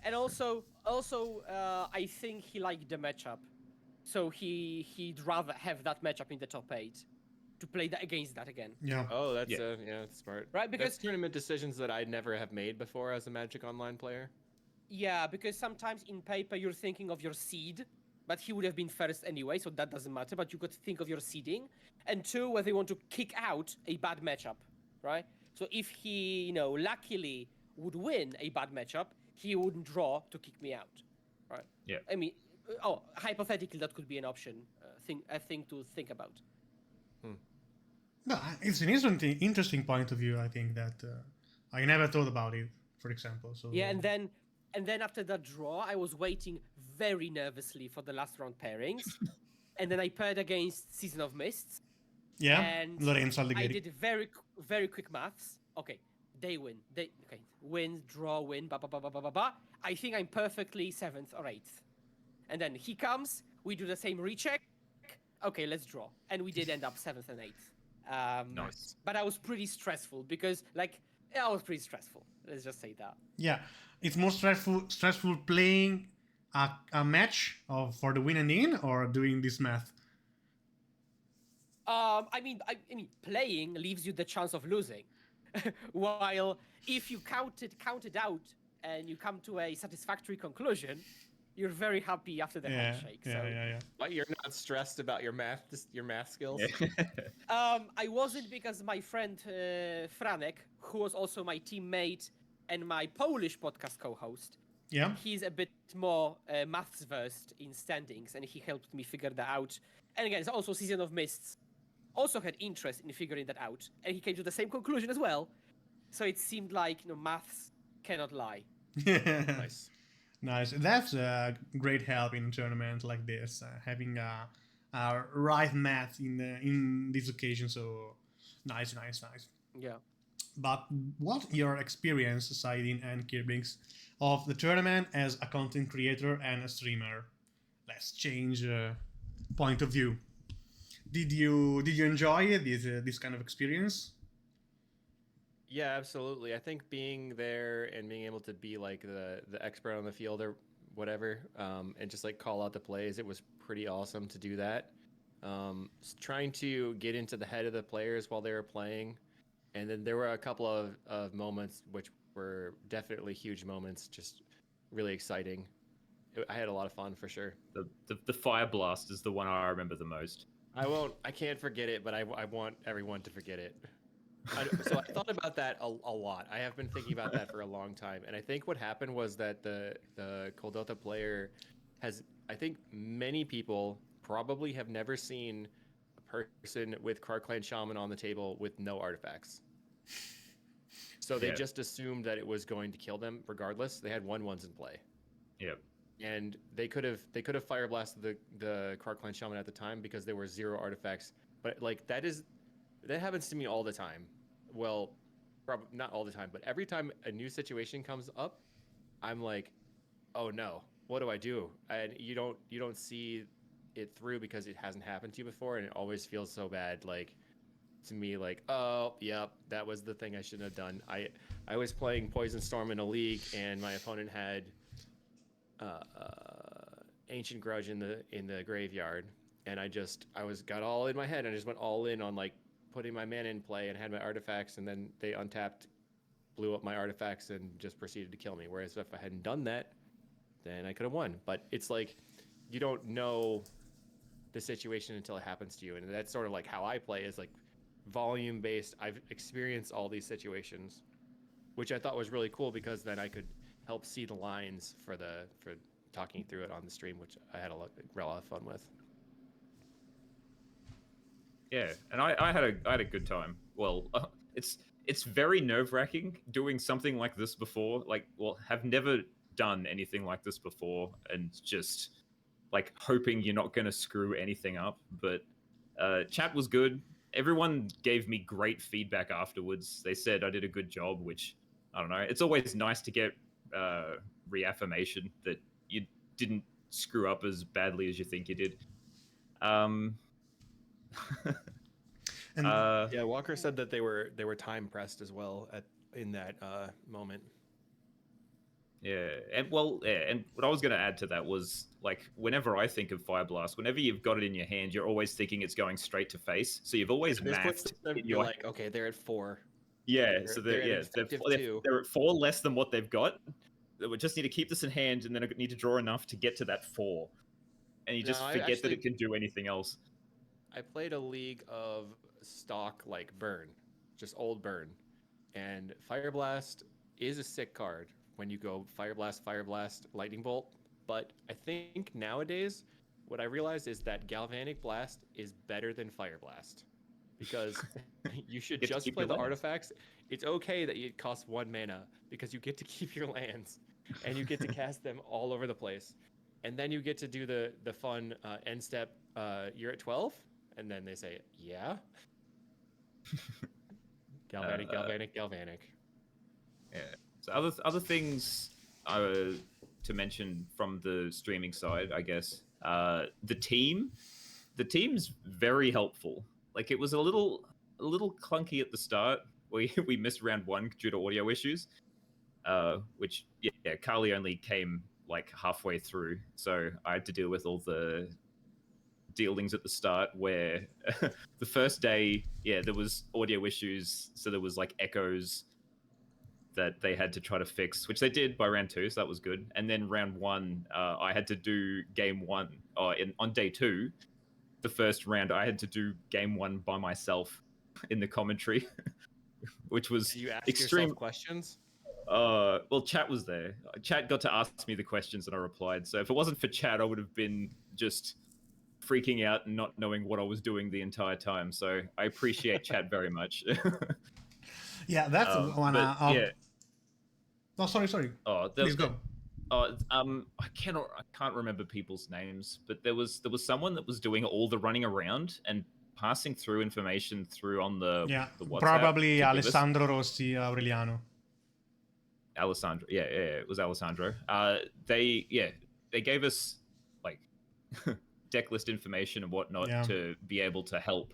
and also, I think he liked the matchup, so he'd rather have that matchup in the top 8 to play that against that again. Yeah. Oh, that's that's smart. Right, because that's tournament decisions that I'd never have made before as a Magic Online player. Yeah, because sometimes in paper you're thinking of your seed, but he would have been first anyway, so that doesn't matter. But you got to think of your seeding, and 2, whether you want to kick out a bad matchup, right? So if he, luckily would win a bad matchup, he wouldn't draw to kick me out, right? Yeah. I mean, hypothetically, that could be an option, a thing to think about. No, it's an interesting point of view. I think that I never thought about it, for example. So yeah, and then after that draw, I was waiting very nervously for the last round pairings, and then I paired against Season of Mists. Yeah, and Lorenzo Allegri. I did very quick maths. Okay, they win. Win, draw, win. I think I'm perfectly 7th or 8th, and then he comes. We do the same recheck. Okay, let's draw, and we did end up 7th and 8th. Nice. But I was pretty stressful because, I was pretty stressful. Let's just say that. Yeah, it's more stressful playing a match for the win and in, or doing this math. I mean, playing leaves you the chance of losing, while if you counted out and you come to a satisfactory conclusion, you're very happy after the handshake. So But you're not stressed about your math skills. I wasn't, because my friend Franek, who was also my teammate and my Polish podcast co-host, Yeah. he's a bit more maths versed in standings, and he helped me figure that out. And again, it's also Season of Mists also had interest in figuring that out, and he came to the same conclusion as well. So it seemed like, maths cannot lie. Nice. Nice. That's a great help in a tournament like this, having a right math in this occasion. So nice. Yeah. But what your experience, Saidin and Kirblinx, of the tournament as a content creator and a streamer? Let's change point of view. Did you enjoy this kind of experience? Yeah, absolutely. I think being there and being able to be like the expert on the field or whatever, and just like call out the plays, it was pretty awesome to do that. Trying to get into the head of the players while they were playing, and then there were a couple of moments which were definitely huge moments, just really exciting. I had a lot of fun for sure. The fire blast is the one I remember the most. I can't forget it, but I want everyone to forget it. So I thought about that a lot. I have been thinking about that for a long time, and I think what happened was that the Coldota player has. I think many people probably have never seen a person with Clan Shaman on the table with no artifacts. So they just assumed that it was going to kill them regardless. They had 1/1s in play. Yep. And they could have fire blasted the Clan Shaman at the time because there were 0 artifacts. But like that happens to me all the time. Well, probably not all the time, but every time a new situation comes up, I'm like, oh no, what do I do? And you don't see it through because it hasn't happened to you before, and it always feels so bad. Like to me, like, oh yep, that was the thing I shouldn't have done. I was playing Poison Storm in a league, and my opponent had Ancient Grudge in the graveyard, and I got all in my head, and I just went all in on like putting my mana in play and had my artifacts, and then they untapped, blew up my artifacts, and just proceeded to kill me. Whereas if I hadn't done that, then I could have won. But it's like you don't know the situation until it happens to you, and that's sort of like how I play, is like volume based. I've experienced all these situations, which I thought was really cool, because then I could help see the lines for talking through it on the stream, which I had a lot of fun with. Yeah, and I had a good time. Well, it's very nerve-wracking doing something like this before. Have never done anything like this before, and just like hoping you're not gonna screw anything up. But chat was good. Everyone gave me great feedback afterwards. They said I did a good job, which I don't know. It's always nice to get reaffirmation that you didn't screw up as badly as you think you did. Yeah, Walker said that they were time pressed as well in that moment. Yeah, and what I was going to add to that was, like, whenever I think of Fire Blast, whenever you've got it in your hand, you're always thinking it's going straight to face. So you've always mathed. You're like, okay, they're at 4. Yeah, so they're at 4 less than what they've got. We just need to keep this in hand, and then I need to draw enough to get to that 4. And you just forget that it can do anything else. I played a league of stock like Burn, just old Burn, and Fire Blast is a sick card when you go Fire Blast, Lightning Bolt. But I think nowadays, what I realized is that Galvanic Blast is better than Fire Blast, because you should just play the artifacts. It's okay that it costs 1 mana, because you get to keep your lands, and you get to cast them all over the place. And then you get to do the fun end step, you're at 12? And then they say, yeah. Galvanic. Yeah. So other things to mention from the streaming side, I guess. The team's very helpful. Like, it was a little clunky at the start. We missed round 1 due to audio issues. Which Carly only came like halfway through, so I had to deal with all the dealings at the start, where the first day, there was audio issues, so there was like echoes. that they had to try to fix, which they did by round 2, so that was good. And then round 1, I had to do game 1 on day 2. The first round, I had to do game 1 by myself in the commentary, which was You ask extreme. yourself questions. Well, chat was there. Chat got to ask me the questions, and I replied. So if it wasn't for chat, I would have been just freaking out and not knowing what I was doing the entire time. So I appreciate chat very much. Yeah, that's one but, of... yeah. Oh, sorry. Oh, Please go. I can't remember people's names, but there was someone that was doing all the running around and passing through information through on the WhatsApp. Probably Alessandro Rossi Aureliano. Alessandro, yeah, it was Alessandro. They gave us like deck list information and whatnot to be able to help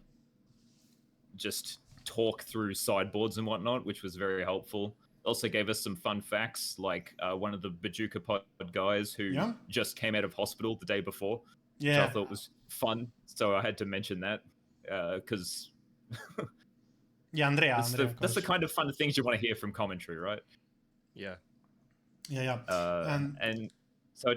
just talk through sideboards and whatnot, which was very helpful. Also gave us some fun facts, like one of the Bajuka Pod guys who just came out of hospital the day before, which I thought was fun. So I had to mention that because Andrea. That's the kind of fun things you want to hear from commentary, right? Yeah. And so,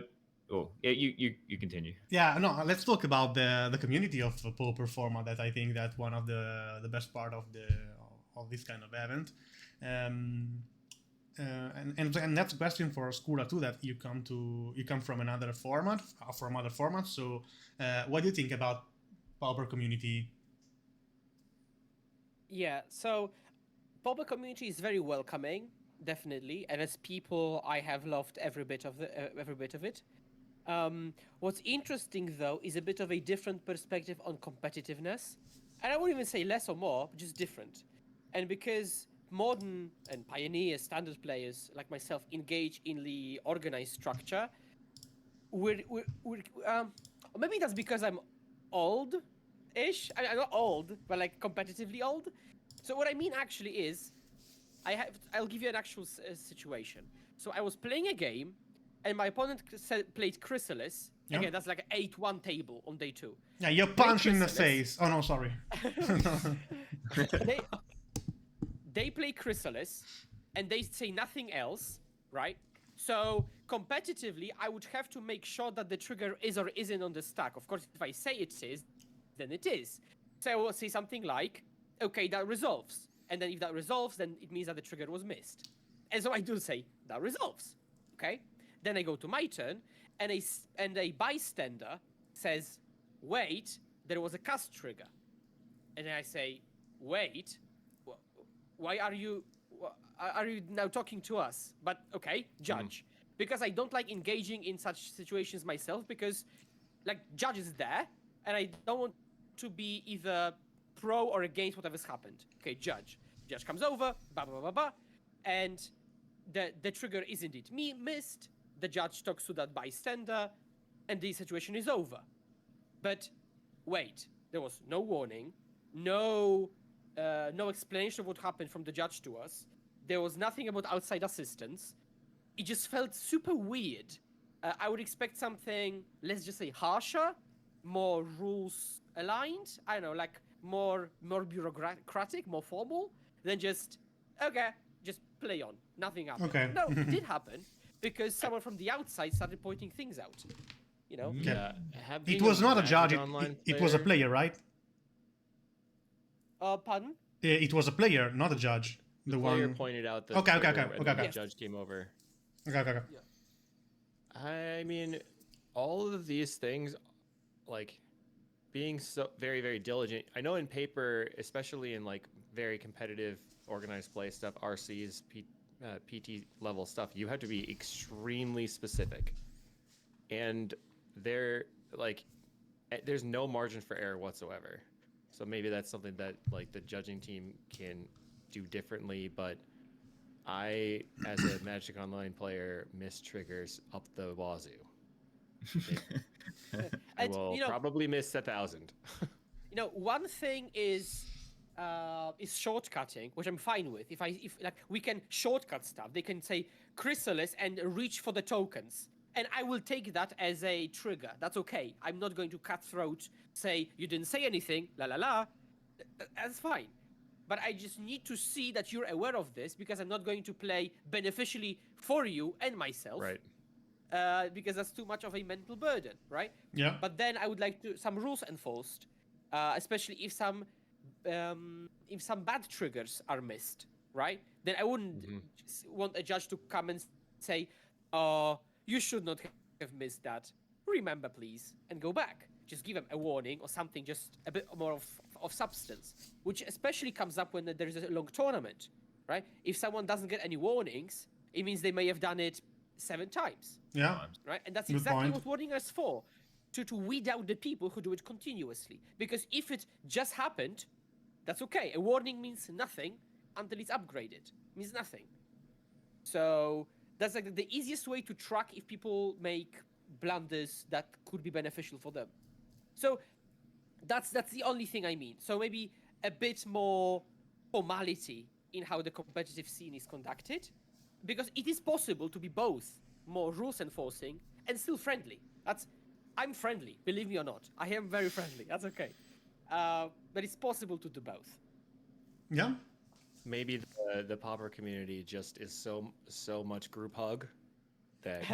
you continue. Yeah, no, let's talk about the community of Pauper format. That I think that one of the best part of this kind of event. And that's a question for Skura too. That you come from another format, from other formats. So, what do you think about Pauper community? Yeah, so Pauper community is very welcoming, definitely, and as people, I have loved every bit of it. What's interesting though is a bit of a different perspective on competitiveness, and I wouldn't even say less or more, but just different. And because modern and pioneer standard players like myself engage in the organized structure, or maybe that's because I'm old-ish. I'm not old, but like competitively old. So what I mean actually is, I'll give you an actual situation. So I was playing a game, and my opponent played Chrysalis. Yeah. Again, that's like an 8-1 table on day 2. Yeah, you're punching in the face. Oh no, sorry. They play Chrysalis, and they say nothing else, right? So competitively, I would have to make sure that the trigger is or isn't on the stack. Of course, if I say it is, then it is. So I will say something like, okay, that resolves. And then if that resolves, then it means that the trigger was missed. And so I do say, that resolves, okay? Then I go to my turn, and a bystander says, wait, there was a cast trigger. And then I say, wait, why are you now talking to us? But okay, judge. Because I don't like engaging in such situations myself, because like judge is there, and I don't want to be either pro or against whatever's happened. Okay, judge. Judge comes over, and the trigger is indeed missed. The judge talks to that bystander, and the situation is over. But wait, there was no warning, no explanation of what happened from the judge to us. There was nothing about outside assistance. It just felt super weird. I would expect something, let's just say, harsher, more rules aligned. I don't know, like more bureaucratic, more formal than just, okay, just play on. Nothing happened. Okay. No, it did happen because someone from the outside started pointing things out. You know? Yeah. It was not a judge. It was a player, right? Pardon? It was a player, not a judge. The player pointed out that Okay. the judge came over. Okay. Yeah. I mean, all of these things, like being so very, very diligent. I know in paper, especially in like very competitive organized play stuff, RCs, PT level stuff, you have to be extremely specific. And there's no margin for error whatsoever. So maybe that's something that like the judging team can do differently, but I, as a Magic Online player, miss triggers up the wazoo. I will probably miss 1,000. One thing is shortcutting, which I'm fine with. If like we can shortcut stuff, they can say Chrysalis and reach for the tokens, and I will take that as a trigger. That's okay. I'm not going to cutthroat say you didn't say anything. La la la. That's fine. but I just need to see that you're aware of this because I'm not going to play beneficially for you and myself. Right. Because that's too much of a mental burden, right? Yeah. But then I would like to some rules enforced, especially if some bad triggers are missed, right? Then I wouldn't want a judge to come and say, "Oh, you should not have missed that. Remember, please," and go back. Just give them a warning or something, just a bit more of substance, which especially comes up when there is a long tournament, right? If someone doesn't get any warnings, it means they may have done it 7 times, Yeah. right? And that's Good exactly point. what warning is for, to weed out the people who do it continuously. Because if it just happened, that's okay. A warning means nothing until it's upgraded. It means nothing. So that's like the easiest way to track if people make blunders that could be beneficial for them. So that's the only thing I mean. So maybe a bit more formality in how the competitive scene is conducted, because it is possible to be both more rules enforcing and still friendly. I'm friendly, believe me or not. I am very friendly. That's okay. But it's possible to do both. Yeah. Maybe the Pauper community just is so much group hug that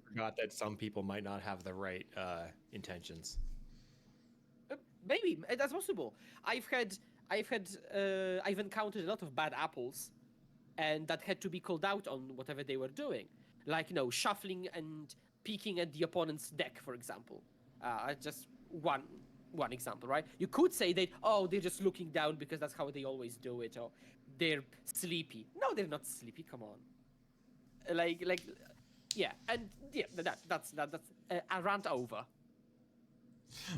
forgot that some people might not have the right intentions. Maybe that's possible. I've encountered a lot of bad apples, and that had to be called out on whatever they were doing, like shuffling and peeking at the opponent's deck, for example. Just one example, right? You could say that they're just looking down because that's how they always do it, or they're sleepy. No, they're not sleepy. Come on. Yeah, and yeah, that's a rant over.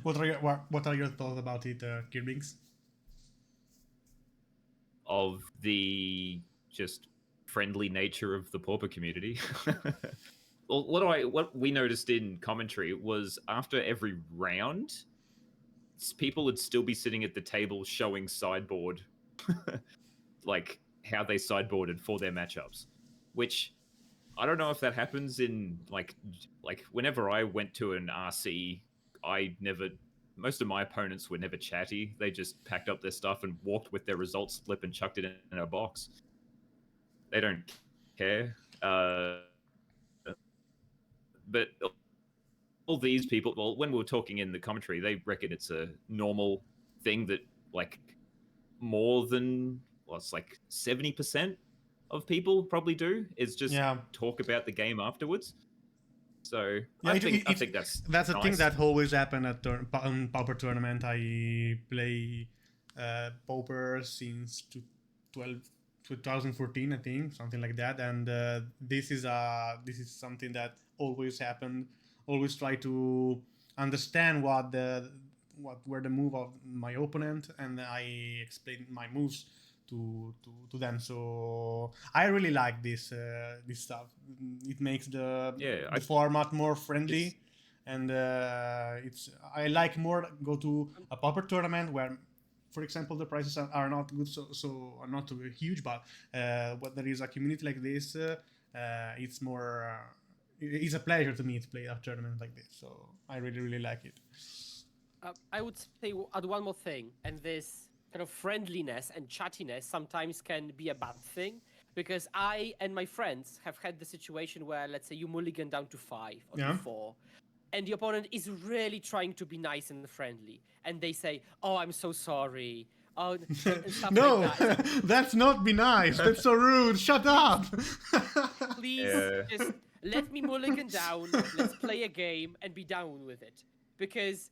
What are your thoughts about it, Kirblinx? Of the just friendly nature of the Pauper community. Well, what we noticed in commentary was after every round, people would still be sitting at the table showing sideboard, like how they sideboarded for their matchups, which I don't know if that happens in like whenever I went to an RC, most of my opponents were never chatty. They just packed up their stuff and walked with their results slip and chucked it in a box. They don't care. But all these people, well, when we were talking in the commentary, they reckon it's a normal thing that like more than it's like 70% of people probably do is just talk about the game afterwards. So yeah, I think that's a nice. thing that always happen at Pauper tournament. I play Pauper since 2014, I think, something like that. And this is something that always happened. Always try to understand what were the move of my opponent, and I explain my moves to them. So I really like this stuff. It makes the format more friendly, and I like more go to a Pauper tournament where, for example, the prices are not good, so are not huge, but when there is a community like this, it's more. It's a pleasure to me to play a tournament like this. So I really, really like it. I would say add one more thing, and this kind of friendliness and chattiness sometimes can be a bad thing, because I and my friends have had the situation where, let's say, you mulligan down to 5 or to 4, and the opponent is really trying to be nice and friendly, and they say, "Oh, I'm so sorry." Oh, and stuff no, like that. That's not be nice. That's so rude. Shut up. Please, just let me mulligan down. Let's play a game and be done with it. Because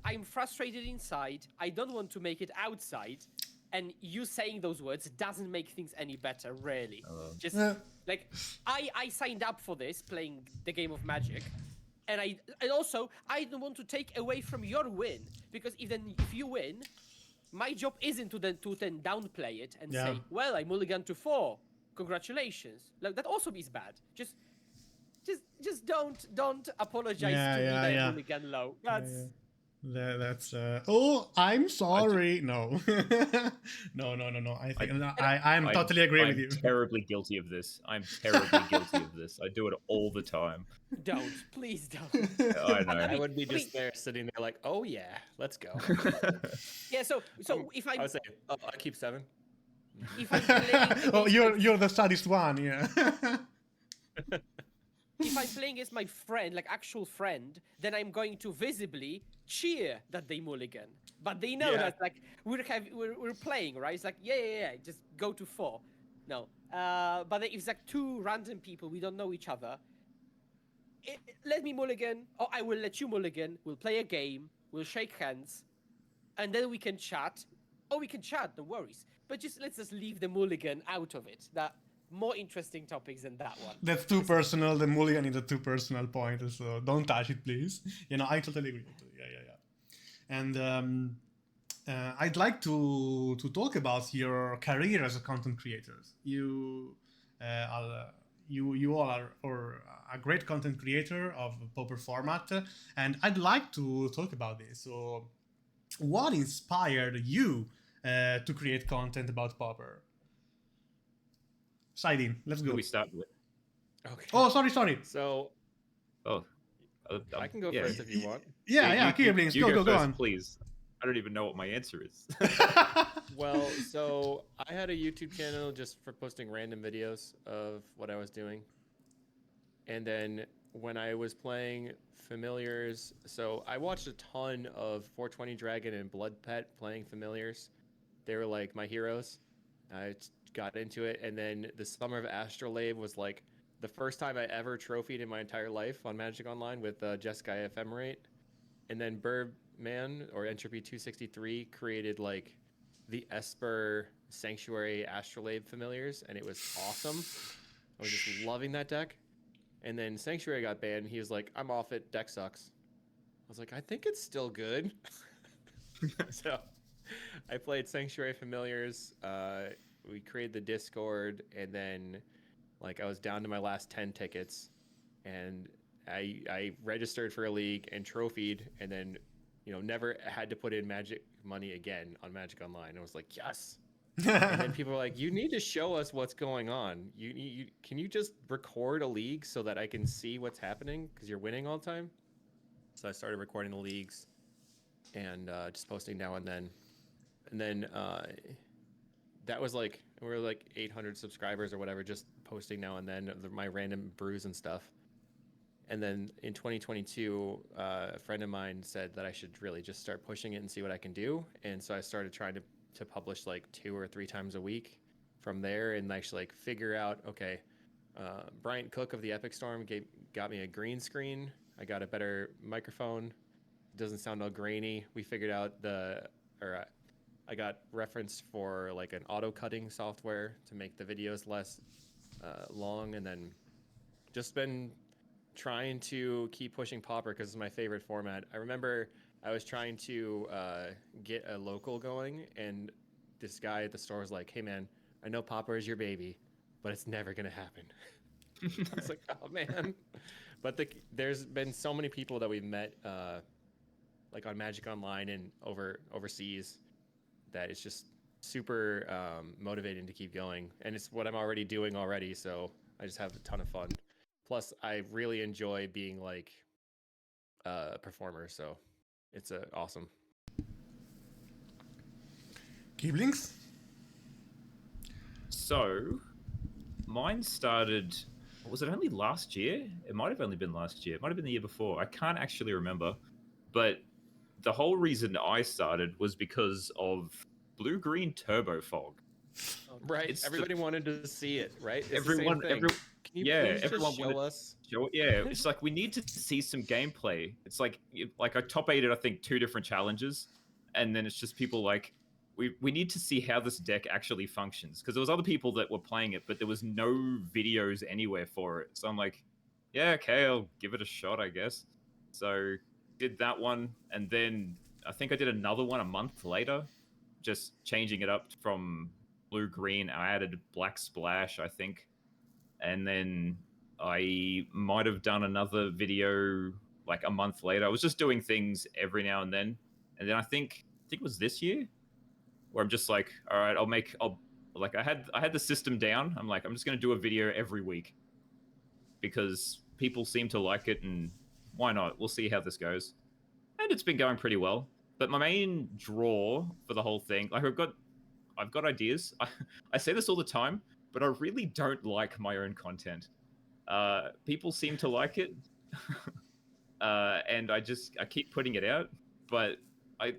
I'm frustrated inside. I don't want to make it outside, and you saying those words doesn't make things any better, really. Just like I signed up for this, playing the game of Magic. And also I don't want to take away from your win, because if you win, my job isn't to then downplay it and say, "Well, I mulliganed to 4. Congratulations." Like that also is bad. Just don't apologize to me that I mulligan low. That's oh, I'm sorry. No. No. I'm totally agree with you. I'm terribly guilty of this. I'm terribly guilty of this. I do it all the time. Don't, please don't. I know. I would be I mean- just there sitting there like, oh yeah, let's go. Yeah, so if I I'm would say, oh, I keep 7. if I'm playing Oh, against you're the saddest one, yeah. if I'm playing as my friend, like actual friend, then I'm going to visibly cheer that they mulligan. But they know Yeah. that like we're playing, right? It's like yeah, just go to 4. No, but if it's like 2 random people we don't know each other, let me mulligan, or I will let you mulligan. We'll play a game. We'll shake hands, and then we can chat. Oh, we can chat. No worries. But let's just leave the mulligan out of it. That more interesting topics than that one. That's too personal. The mulligan is a too personal point, so don't touch it, please. I totally agree. Yeah. And I'd like to talk about your career as a content creator. You all are a great content creator of Pauper format, and I'd like to talk about this. So, what inspired you to create content about Pauper? Saidin, let's Who go. we start with? Okay. Oh, sorry. Oh, I can go yeah. first if you want. Yeah, Kirblinx, you go first, on. please. I don't even know what my answer is. Well, so I had a YouTube channel just for posting random videos of what I was doing. And then when I was playing Familiars, so I watched a ton of 420 Dragon and Blood Pet playing Familiars. They were like my heroes. I got into it, and then the Summer of Astrolabe was like the first time I ever trophied in my entire life on Magic Online with Jeskai Ephemerate. And then Birdman or Entropy 263 created like the Esper Sanctuary Astrolabe Familiars, and it was awesome. I was just loving that deck. And then Sanctuary got banned. He was like, I'm off it. Deck sucks. I was like, I think it's still good. So I played Sanctuary Familiars. We created the Discord, and then like I was down to my last 10 tickets, and I registered for a league and trophied, and then never had to put in Magic money again on Magic Online. I was like, yes. And then people were like, you need to show us what's going on. Can you just record a league so that I can see what's happening, because you're winning all the time? So I started recording the leagues and just posting now and then. And then that was like, we were like 800 subscribers or whatever, just posting now and then my random brews and stuff. And then in 2022, a friend of mine said that I should really just start pushing it and see what I can do. And so I started trying to publish like 2 or 3 times a week from there, and actually like figure out, okay, Bryant Cook of the Epic Storm got me a green screen. I got a better microphone. It doesn't sound all grainy. We figured out I got referenced for like an auto cutting software to make the videos less long, and then just been trying to keep pushing Pauper because it's my favorite format. I remember I was trying to get a local going, and this guy at the store was like, hey man, I know Pauper is your baby, but it's never gonna happen. I was like, oh man. But there's been so many people that we've met like on Magic Online and overseas, that it's just super motivating to keep going. And it's what I'm already doing already, so I just have a ton of fun. Plus, I really enjoy being like a performer, so it's awesome. Kirblinx? So, mine started. Was it only last year? It might have only been last year. It might have been the year before. I can't actually remember. But the whole reason I started was because of Blue-Green Turbo Fog. Right. Everybody wanted to see it, right? It's everyone, the same thing. Can you please everyone just show us? It's like we need to see some gameplay. It's like I top 8'd, I think, 2 different challenges, and then it's just people like, we need to see how this deck actually functions, because there was other people that were playing it, but there was no videos anywhere for it. So I'm like, yeah, okay, I'll give it a shot, I guess. So did that one, and then I think I did another one a month later, just changing it up from blue-green. I added Black Splash, I think. And then I might have done another video like a month later. I was just doing things every now and then I think it was this year where I'm just like, all right, I had the system down. I'm like, I'm just gonna do a video every week because people seem to like it, and why not? We'll see how this goes. And it's been going pretty well. But my main draw for the whole thing, like I've got ideas. I say this all the time, but I really don't like my own content. People seem to like it, and I keep putting it out, but I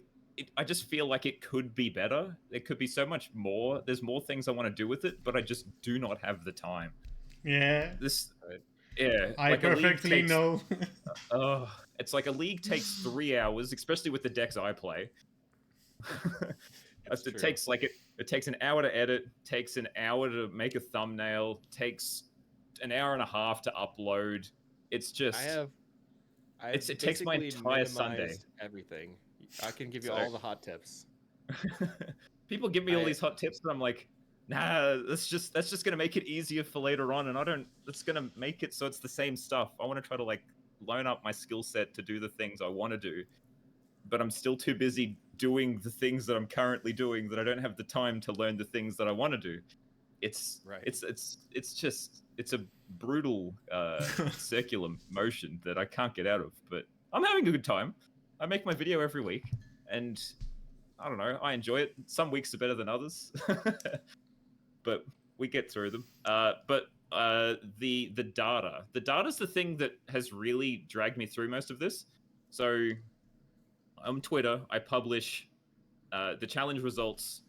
just feel like it could be better. It could be so much more. There's more things I want to do with it, but I just do not have the time. Yeah. Yeah, I like perfectly know. It's like a league takes 3 hours, especially with the decks I play. It takes an hour to edit, takes an hour to make a thumbnail, takes an hour and a half to upload. It's just it takes my entire Sunday. Everything. I can give you all the hot tips. People give me all these hot tips, and I'm like, nah, that's just gonna make it easier for later on, and it's gonna make it so it's the same stuff. I want to try to like loan up my skill set to do the things I want to do, but I'm still too busy doing the things that I'm currently doing that I don't have the time to learn the things that I want to do. It's a brutal circular motion that I can't get out of, but I'm having a good time. I make my video every week, and I don't know, I enjoy it. Some weeks are better than others, but we get through them. The data's the thing that has really dragged me through most of this. So on Twitter, I publish the challenge results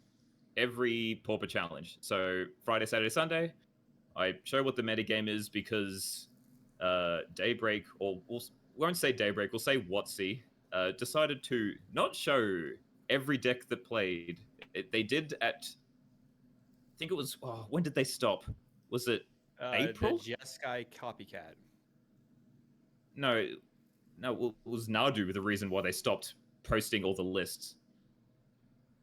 every Pauper challenge. So Friday, Saturday, Sunday, I show what the metagame is because Daybreak, or we won't say Daybreak, we'll say WotC, decided to not show every deck that played. They did at, I think it was, when did they stop? Was it April? The Jeskai copycat. No, it was Nadu the reason why they stopped posting all the lists.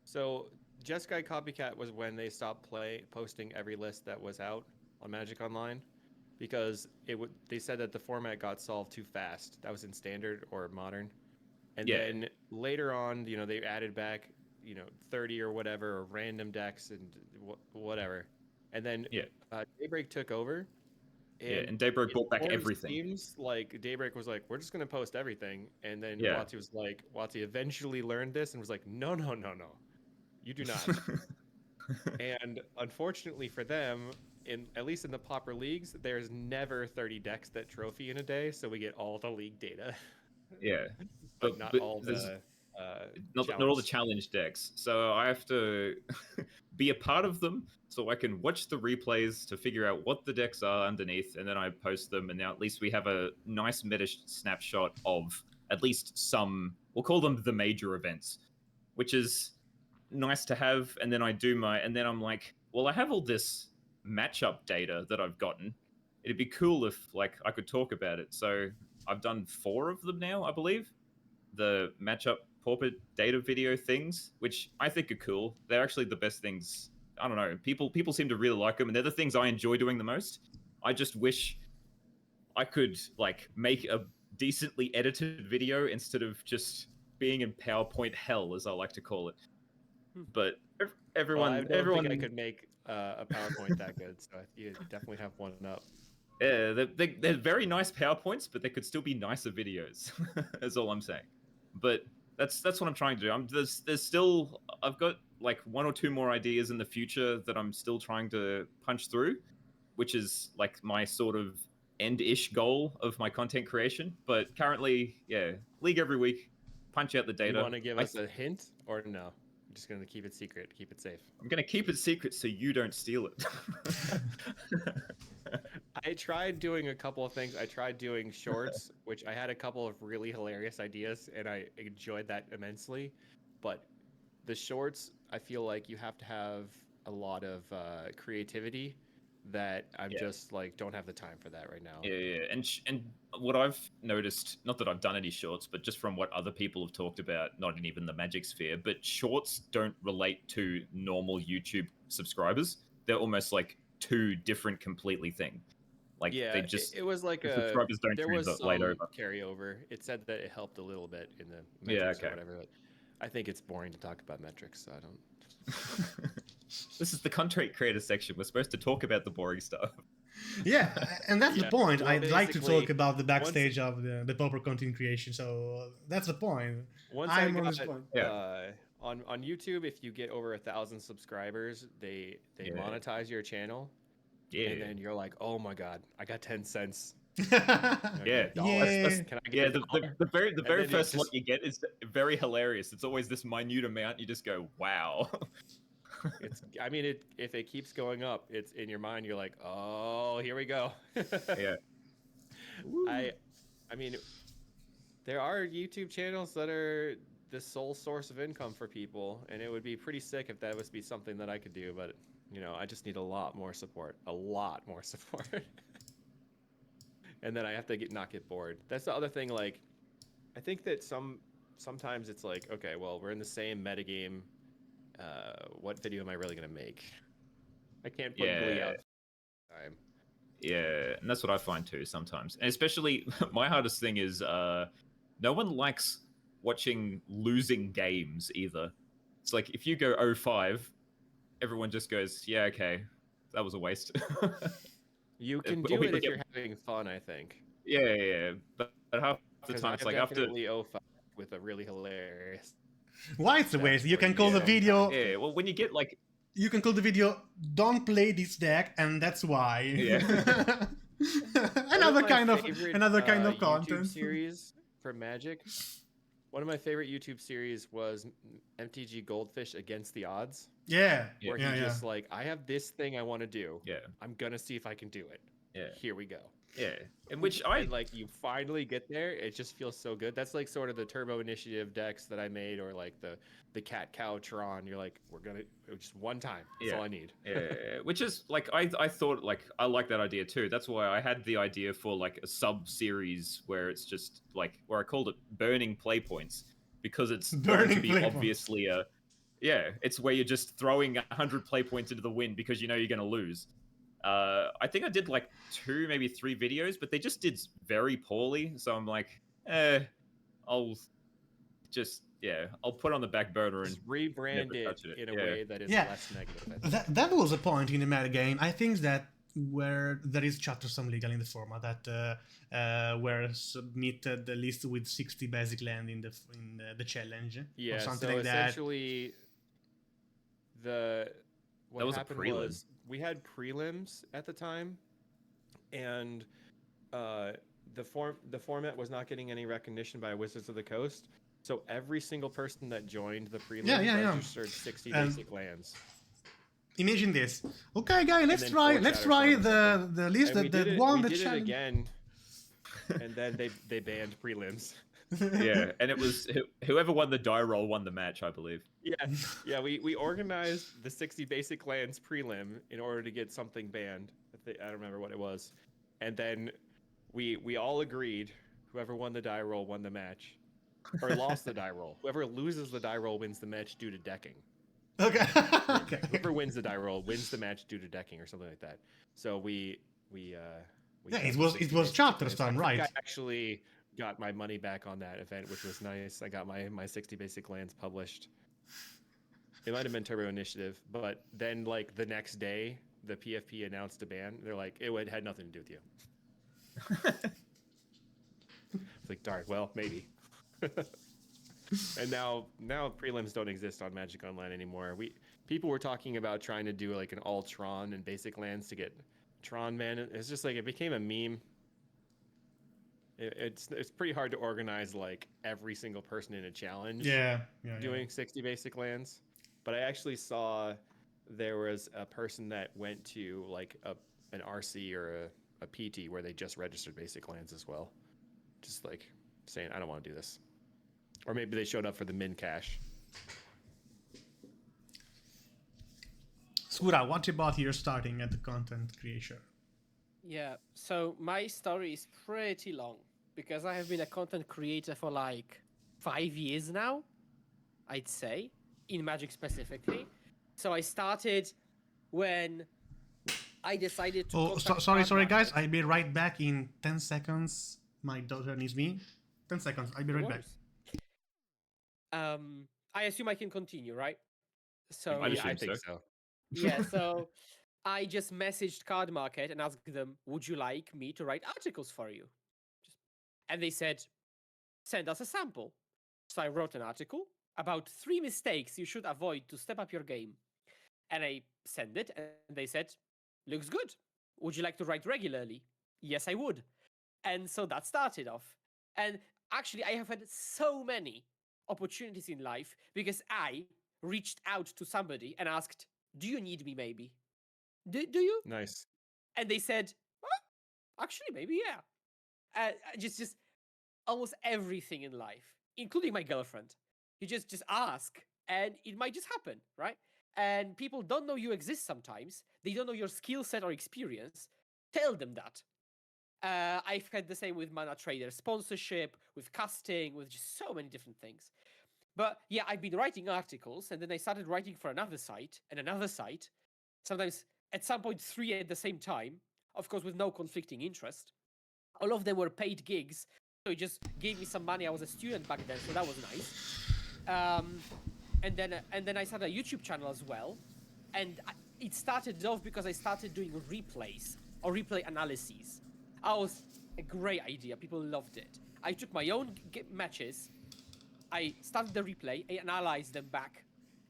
So Jeskai copycat was when they stopped posting every list that was out on Magic Online, because they said that the format got solved too fast. That was in standard or modern. And then later on, they added back, 30 or whatever, or random decks and whatever. And then Daybreak took over. And Daybreak brought back everything. Seems like Daybreak was like, we're just going to post everything. And then WotC eventually learned this and was like, no, you do not. And unfortunately for them, at least in the Pauper leagues, there's never 30 decks that trophy in a day, so we get all the league data. Yeah. but not all the not all the challenge decks. So I have to be a part of them so I can watch the replays to figure out what the decks are underneath, and then I post them, and now at least we have a nice meta snapshot of at least some, we'll call them the major events, which is nice to have. And then and then I'm like, well, I have all this matchup data that I've gotten. It'd be cool if I could talk about it. So I've done 4 of them now, I believe. The matchup Pauper data video things, which I think are cool. They're actually the best things. I don't know. People seem to really like them, and they're the things I enjoy doing the most. I just wish I could make a decently edited video instead of just being in PowerPoint hell, as I like to call it. But everyone, I don't think I could make a PowerPoint that good, so you definitely have one up. Yeah, they're very nice PowerPoints, but they could still be nicer videos. That's all I'm saying. But that's what I'm trying to do. There's still, I've got 1 or 2 more ideas in the future that I'm still trying to punch through, which is my sort of end-ish goal of my content creation. But currently, league every week, punch out the data. You want to give us a hint, or no? I'm just going to keep it secret, keep it safe. I'm going to keep it secret so you don't steal it. I tried doing a couple of things. I tried doing shorts, which I had a couple of really hilarious ideas, and I enjoyed that immensely. But the shorts, I feel like you have to have a lot of creativity that I'm just don't have the time for that right now. Yeah. And what I've noticed, not that I've done any shorts, but just from what other people have talked about, not in even the Magic sphere, but shorts don't relate to normal YouTube subscribers. They're almost 2 different completely thing. Like Yeah, they just it was like the a subscribers don't there was translate some over. carryover. It said that it helped a little bit in the Yeah, metrics or okay. whatever. But I think it's boring to talk about metrics, so I don't. This is the content creator section. We're supposed to talk about the boring stuff. Yeah, and that's the Yeah. point. Well, I'd like to talk basically, about the once- backstage of the Pauper content creation. So that's the point. Once I'm I on got this point. on YouTube, if you get over 1,000 subscribers, they Yeah. monetize your channel, Yeah. and then you're like, oh my god, I got 10 cents. Yeah. Yeah. Can I get Yeah, a dollar? the very then first it's slot just- you get is very hilarious. It's always this minute amount. You just go, wow. It's. I mean, if it keeps going up, it's in your mind. You're like, oh, here we go. Yeah. I mean, there are YouTube channels that are the sole source of income for people, and it would be pretty sick if that was be something that I could do. But I just need a lot more support. A lot more support. And then I have to not get bored. That's the other thing. Like, I think that sometimes it's like, okay, well, we're in the same metagame. What video am I really gonna make? I can't put Glee out time. Yeah, and that's what I find too sometimes. And especially my hardest thing is no one likes watching losing games either. It's like if you go 0-5, everyone just goes, yeah, okay, that was a waste. You can But do we it if get- you're having fun, I think. yeah. But half the 'Cause time I it's like after definitely 0-5 with a really hilarious. Why it's a waste? You can call the Yeah. video. yeah, well when you get like You can call the video "Don't play this deck," and that's why. Yeah. another my kind of favorite, content. YouTube series for Magic. One of my favorite YouTube series was MTG Goldfish Against the Odds, Yeah, where yeah, he yeah. just like, I have this thing I want to do. yeah, I'm gonna see if I can do it. yeah, Here we go. yeah. In which I And, like, you finally get there. It just feels so good. That's like sort of the Turbo Initiative decks that I made, or like the Cat Cow Tron. You're like, we're gonna just one time. That's Yeah. all I need. yeah, which is like I thought like I like that idea too. That's why I had the idea for like a sub series where it's just like where I called it burning play points because it's going Burning to be play points. obviously it's where you're just throwing 100 play points into the wind because you know you're going to lose. I think I did like 2 maybe 3 videos, but they just did very poorly. So I'm like, I'll just I'll put it on the back burner and Just rebrand never it touch it. in a Yeah. way that is Yeah. less negative. I think. That was a point in the metagame. I think that where there is chattersome legal in the format that were submitted the list with 60 basic land in the challenge Yeah, or something so like that. essentially, what That was a happened prelim. was we had prelims at the time, and the format was not getting any recognition by Wizards of the Coast. So every single person that joined the prelims Yeah. registered 60 And- basic lands. Imagine this. Okay, guys, let's then try. four Let's chatter try songs the list And we that did it, won we the did it challenge. again, and then they banned prelims. yeah, and it was whoever won the die roll won the match, I believe. Yeah, we organized the 60 basic lands prelim in order to get something banned. I don't remember what it was. And then we all agreed whoever won the die roll won the match. Or lost the die roll. Whoever loses the die roll wins the match due to decking. Okay. Okay. Whoever wins the die roll wins the match due to decking or something like that. So we Yeah, got it the was 60 Chattersome, basic lands. I right? think I actually got my money back on that event, which was nice. I got my 60 basic lands published. It might have been Turbo Initiative, but then like the next day, the PFP announced a ban. They're like, it had nothing to do with you. It's like, darn, well, maybe. And now prelims don't exist on Magic Online anymore. People were talking about trying to do like an all Tron and basic lands to get Tron man. It's just like it became a meme. It's pretty hard to organize like every single person in a challenge. Yeah. Doing 60 basic lands. But I actually saw there was a person that went to like an RC or a PT where they just registered basic lands as well. Just like saying, I don't want to do this. Or maybe they showed up for the min cash. Skura, what about your starting at the content creation? Yeah, so my story is pretty long because I have been a content creator for like 5 years now, I'd say, in Magic specifically. So I started when I decided to Oh, contact sorry, card guys. markets. I'll be right back in 10 seconds. My daughter needs me. 10 seconds. I'll be No right back. worries. I assume I can continue, right? So I'd Yeah, I assume think so. so. yeah, so I just messaged Card Market and asked them, "Would you like me to write articles for you?" Just, and they said, "Send us a sample." So I wrote an article about 3 mistakes you should avoid to step up your game, and I sent it, and they said, "Looks good. Would you like to write regularly?" Yes, I would. And so that started off. And actually, I have had so many opportunities in life because I reached out to somebody and asked, "Do you need me, maybe? Do you?" Nice. And they said, "Actually, maybe, yeah." Just almost everything in life, including my girlfriend. You just ask, and it might just happen, right? And people don't know you exist sometimes. They don't know your skill set or experience. Tell them that. I've had the same with Mana Trader sponsorship, with casting, with just so many different things. But yeah, I've been writing articles, and then I started writing for another site and another site. Sometimes at some point 3 at the same time, of course with no conflicting interest. All of them were paid gigs, so it just gave me some money. I was a student back then, so that was nice. And then I started a YouTube channel as well, and it started off because I started doing replays or replay analyses. I was a great idea. People loved it. I took my own matches. I started the replay. I analyzed them back.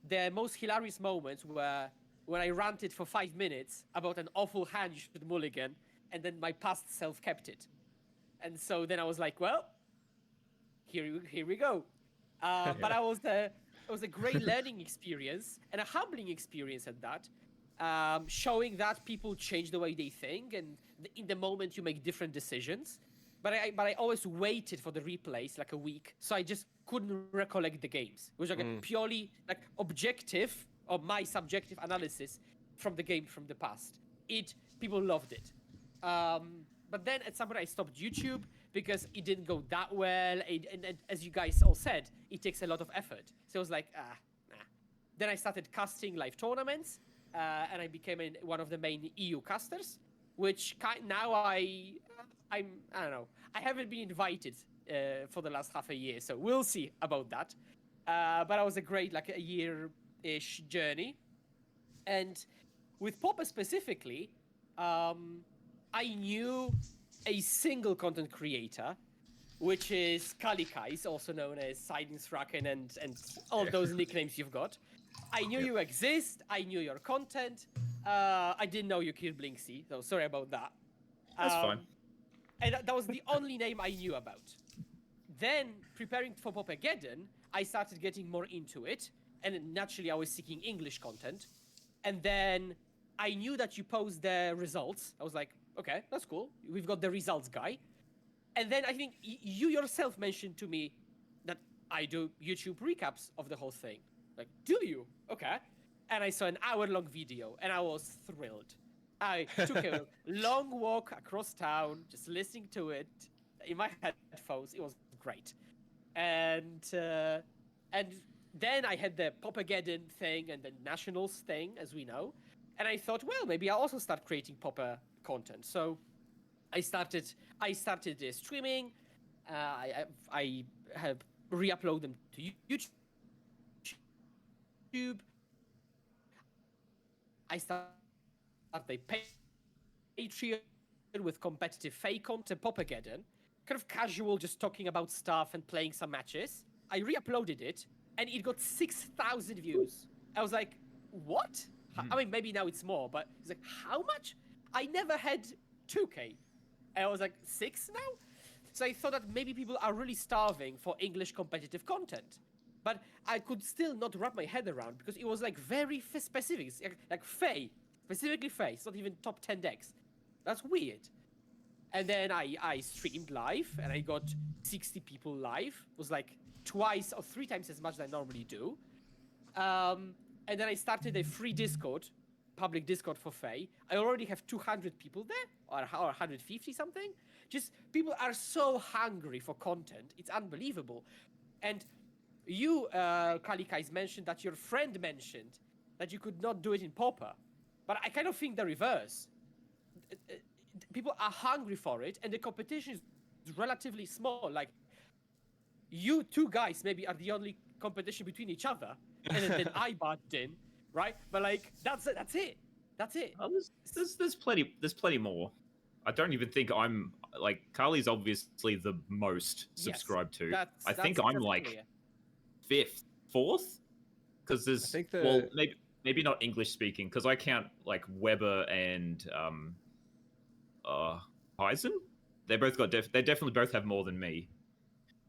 The most hilarious moments were when I ranted for 5 minutes about an awful hand you should mulligan, and then my past self kept it. And so then I was like, well, here we go. But it was a great learning experience and a humbling experience at that, showing that people change the way they think, and in the moment you make different decisions. But I always waited for the replays like a week, so I just couldn't recollect the games. It was like a purely like objective or my subjective analysis from the game from the past. People loved it. But then at some point I stopped YouTube because it didn't go that well. And as you guys all said, it takes a lot of effort. So I was like, nah. Then I started casting live tournaments, and I became one of the main EU casters, which now I don't know. I haven't been invited for the last half a year, so we'll see about that. But it was a great like a year-ish journey, and with Pauper specifically, I knew a single content creator, which is Kalikais, also known as Saidin.Raken and all those nicknames you've got. I knew you exist. I knew your content. I didn't know you Kirblinxy, so sorry about that. That's fine. And that was the only name I knew about. Then, preparing for Paupergeddon, I started getting more into it, and naturally I was seeking English content. And then I knew that you post the results. I was like, okay, that's cool. We've got the results guy. And then I think you yourself mentioned to me that I do YouTube recaps of the whole thing. Like, do you? Okay. And I saw an hour-long video, and I was thrilled. I took a long walk across town, just listening to it in my headphones. It was great. And then I had the Paupergeddon thing and the Nationals thing, as we know. And I thought, well, maybe I'll also start creating Pauper content. So I started streaming. I have re-uploaded them to YouTube. I started a Patreon with competitive fake content, Paupergeddon, kind of casual, just talking about stuff and playing some matches. I re-uploaded it, and it got 6,000 views. I was like, what? I mean, maybe now it's more, but it's like, how much? I never had 2K. And I was like, 6 now? So I thought that maybe people are really starving for English competitive content. But I could still not wrap my head around because it was like very specific. It's like Faye, specifically Faye. It's not even top 10 decks. That's weird. And then I streamed live, and I got 60 people live. It was like twice or 3 times as much as I normally do. And then I started a free Discord, public Discord for Faye. I already have 200 people there, or 150 something. Just people are so hungry for content. It's unbelievable. And you, Kalikais, mentioned that your friend mentioned that you could not do it in Pauper. But I kind of think the reverse. people are hungry for it, and the competition is relatively small. Like, you two guys maybe are the only competition between each other, and then I barged in, right? But like, that's it. That's it. Oh, there's plenty more. I don't even think I'm like Carly's obviously the most Yes, subscribed to. that's I think that's I'm that's like clear. fifth, fourth, because I there's think well maybe not English speaking because I count like Weber and Heisen. They both got they definitely both have more than me.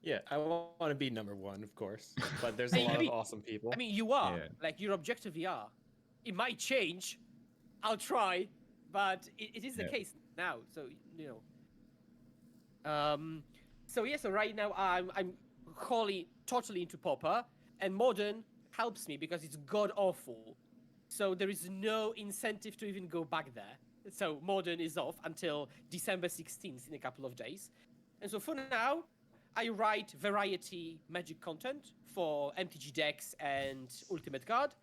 Yeah, I want to be number one, of course, but there's a lot of awesome people. I mean, you are. Yeah. Like, you objectively are. It might change. I'll try, but it is the Yeah. case now. So, you know. So yeah. So right now I'm wholly, totally into Pauper, and Modern helps me because it's god awful. So there is no incentive to even go back there. So Modern is off until December 16th in a couple of days. And so for now, I write variety Magic content for MTG decks and Ultimate Guard,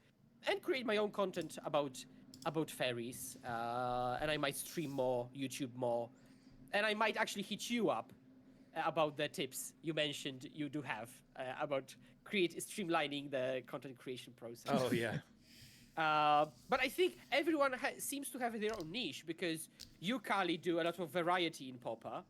and create my own content about fairies. And I might stream more, YouTube more, and I might actually hit you up about the tips you mentioned you do have about streamlining the content creation process. Oh yeah. But I think everyone seems to have their own niche, because you, Carly, do a lot of variety in Pauper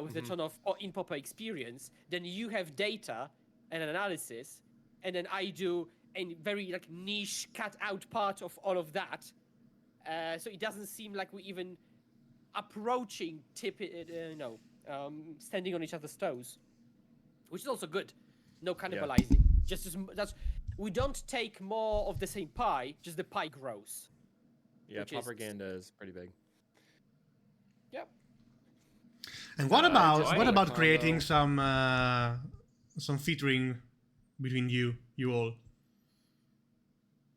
with a ton of in Pauper experience. Then you have data and analysis, and then I do a very like niche cut out part of all of that. So it doesn't seem like we even approaching standing on each other's toes, which is also good. No cannibalizing. That's we don't take more of the same pie, just the pie grows. Yeah, Which is- propaganda is pretty big. Yep. And what just about like a combo. creating some featuring between you all?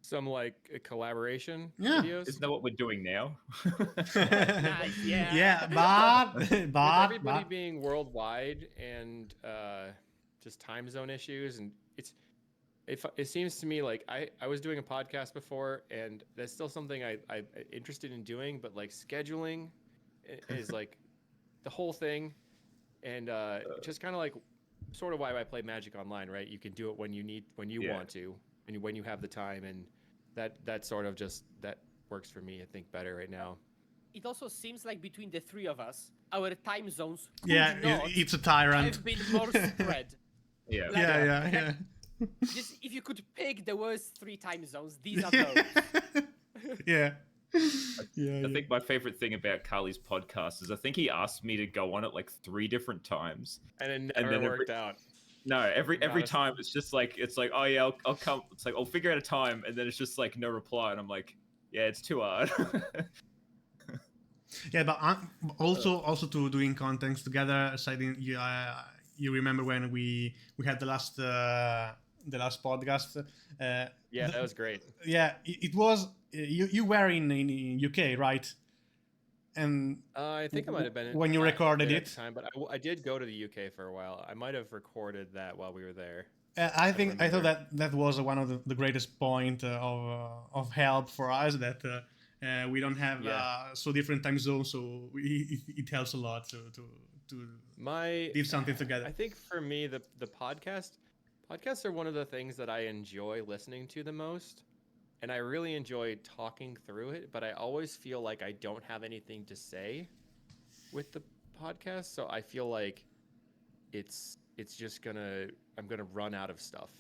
Some like collaboration Yeah. videos. Isn't that what we're doing now? Nice, yeah. Yeah, With everybody but being worldwide and just time zone issues, and it seems to me like I was doing a podcast before, and that's still something I'm interested in doing, but like scheduling is like the whole thing, and just kind of like sort of why I play Magic Online, right? You can do it when you want to, and when you have the time, and that sort of just that works for me, I think, better right now. It also seems like between the three of us, our time zones could yeah, not it's a tyrant. have been more spread. Yeah. Like- Yeah. Just if you could pick the worst 3 time zones, these are those. Yeah. I think my favorite thing about Carly's podcast is I think he asked me to go on it like 3 different times. And it And never then worked out. No, every Gotta- time it's like oh yeah, I'll come. It's like I'll figure out a time, and then it's just like no reply, and I'm like, yeah, it's too hard. Yeah, but also to doing contents together. Saidin, you remember when we had the last podcast? Yeah, that was great. Yeah, it was you were in UK, right? And I think I might have been when you recorded there at it. the time, but I did go to the UK for a while. I might have recorded that while we were there. I thought remember. that was one of the greatest point of help for us, that we don't have so different time zones, so it helps a lot to do something together. I think for me, the podcasts are one of the things that I enjoy listening to the most, and I really enjoy talking through it. But I always feel like I don't have anything to say with the podcast, so I feel like it's just I'm gonna run out of stuff.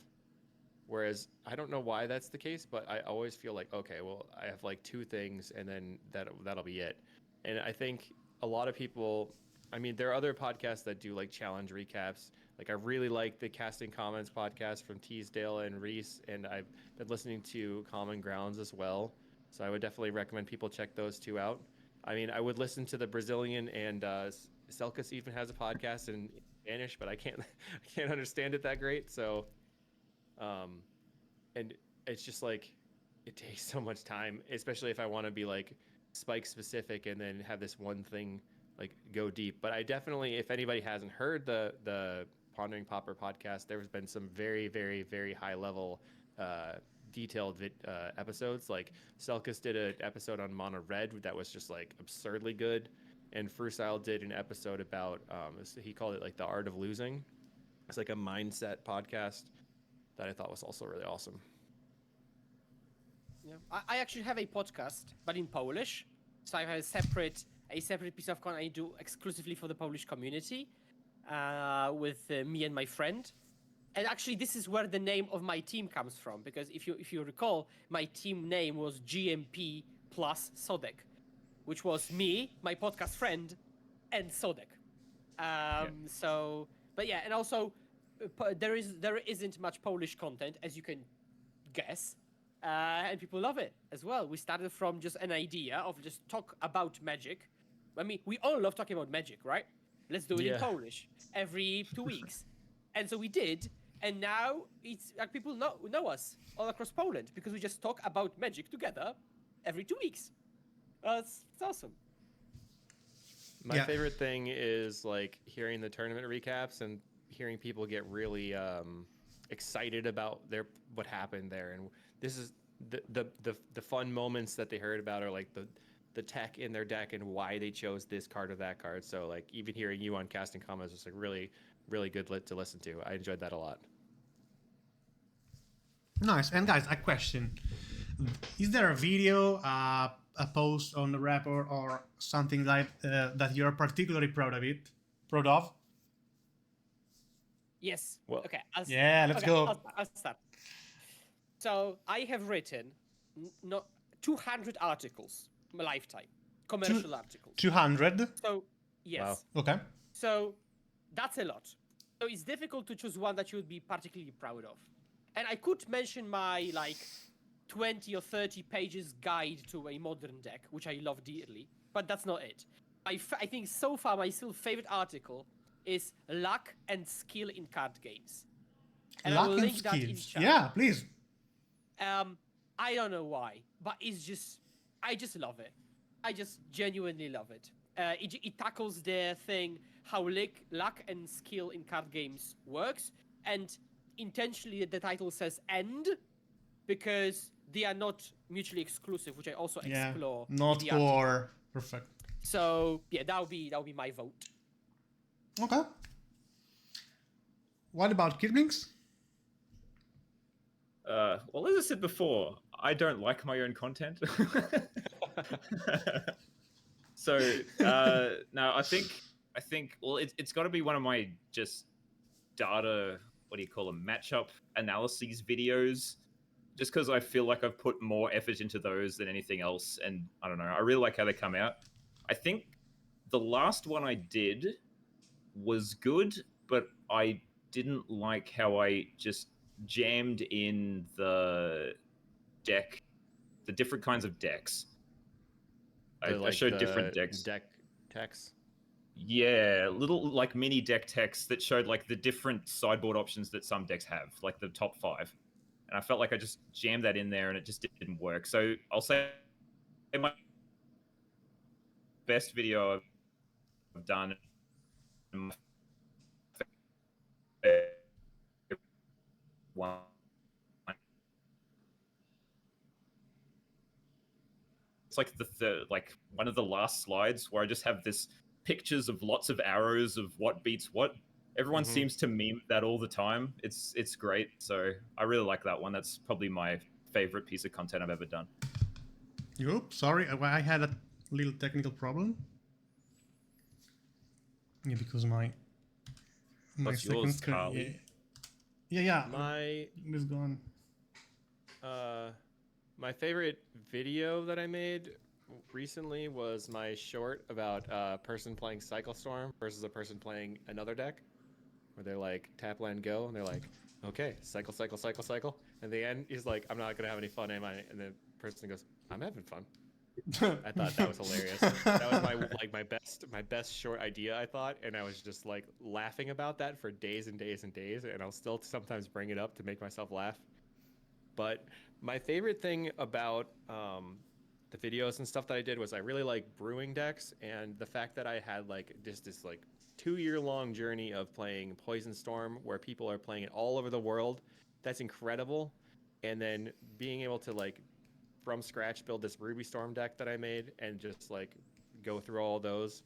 Whereas I don't know why that's the case, but I always feel like, okay, well, I have like 2 things, and then that'll be it. And I think a lot of people, I mean, there are other podcasts that do like challenge recaps. Like, I really like the Casting Comments podcast from Teasdale and Reese, and I've been listening to Common Grounds as well. So I would definitely recommend people check those 2 out. I mean, I would listen to the Brazilian, and Selkas even has a podcast in Spanish, but I can't understand it that great. So, and it's just like, it takes so much time, especially if I want to be like Spike specific and then have this one thing like go deep. But I definitely, if anybody hasn't heard the Pondering Pauper podcast, there's been some very, very, very high level detailed episodes. Like Selkus did an episode on Mono Red that was just like absurdly good, and Freestyle did an episode about he called it like the art of losing. It's like a mindset podcast that I thought was also really awesome. Yeah. I actually have a podcast, but in Polish. So I have a separate piece of content I do exclusively for the Polish community, with me and my friend. And actually, this is where the name of my team comes from, because if you recall, my team name was GMP plus Sodek, which was me, my podcast friend, and Sodek. So, but yeah, and also there isn't much Polish content, as you can guess, and people love it as well. We started from just an idea of just talk about magic. I mean, we all love talking about magic, right? Let's do it in Polish every 2 weeks, and so we did. And now it's like people know us all across Poland because we just talk about magic together every 2 weeks. It's awesome. My favorite thing is like hearing the tournament recaps and hearing people get really excited about what happened there. And this is the fun moments that they heard about are like the tech in their deck and why they chose this card or that card. So like even hearing you on casting comments was like really, really good to listen to. I enjoyed that a lot. Nice. And guys, a question: is there a video, a post on the report, or something like that you're particularly proud of? Yes. Well, okay. Let's go. I'll start. So I have written not 200 articles in my lifetime, commercial articles. 200. So yes. Wow. Okay. So that's a lot. So it's difficult to choose one that you would be particularly proud of. And I could mention my 20 or 30 pages guide to a modern deck, which I love dearly, but that's not it. I think so far my still favorite article is Luck and Skill in Card Games. And Luck I will and link that in skills. chat. Yeah, please. I don't know why, but I just love it. I just genuinely love it. It tackles the thing how luck and skill in card games works, and intentionally the title says "and" because they are not mutually exclusive, which I also explore. Not in the article. for perfect. So yeah, that would be my vote. Okay. What about Kirblinx? Well, as I said before, I don't like my own content. So no, I think well, it's got to be one of my just data. What do you call them? Matchup analyses videos. Just because I feel like I've put more effort into those than anything else, and I don't know. I really like how they come out. I think the last one I did was good, but I didn't like how I just jammed in the deck, the different kinds of decks. I showed different decks. Deck text. Yeah, little like mini deck text that showed like the different sideboard options that some decks have, like the top 5. And I felt like I just jammed that in there and it just didn't work. So I'll say my best video I've done. One. It's like like one of the last slides where I just have this pictures of lots of arrows of what beats what. Everyone seems to meme that all the time. It's great. So I really like that one. That's probably my favorite piece of content I've ever done. Oops, sorry, I had a little technical problem. Yeah, because my What's second yours, screen. Carly? Yeah. My It's gone. my favorite video that I made recently was my short about a person playing Cycle Storm versus a person playing another deck, where they're like tap land go, and they're like, okay, cycle, cycle, cycle, cycle. And the end, he's like, I'm not gonna have any fun, am I? And the person goes, I'm having fun. I thought that was hilarious. That was my best short idea, I thought, and I was just like laughing about that for days and days and days, and I'll still sometimes bring it up to make myself laugh. But my favorite thing about the videos and stuff that I did was I really like brewing decks, and the fact that I had like just this like 2-year-long journey of playing Poison Storm, where people are playing it all over the world. That's incredible. and then being able to like from scratch build this Ruby Storm deck that I made and just like go through all those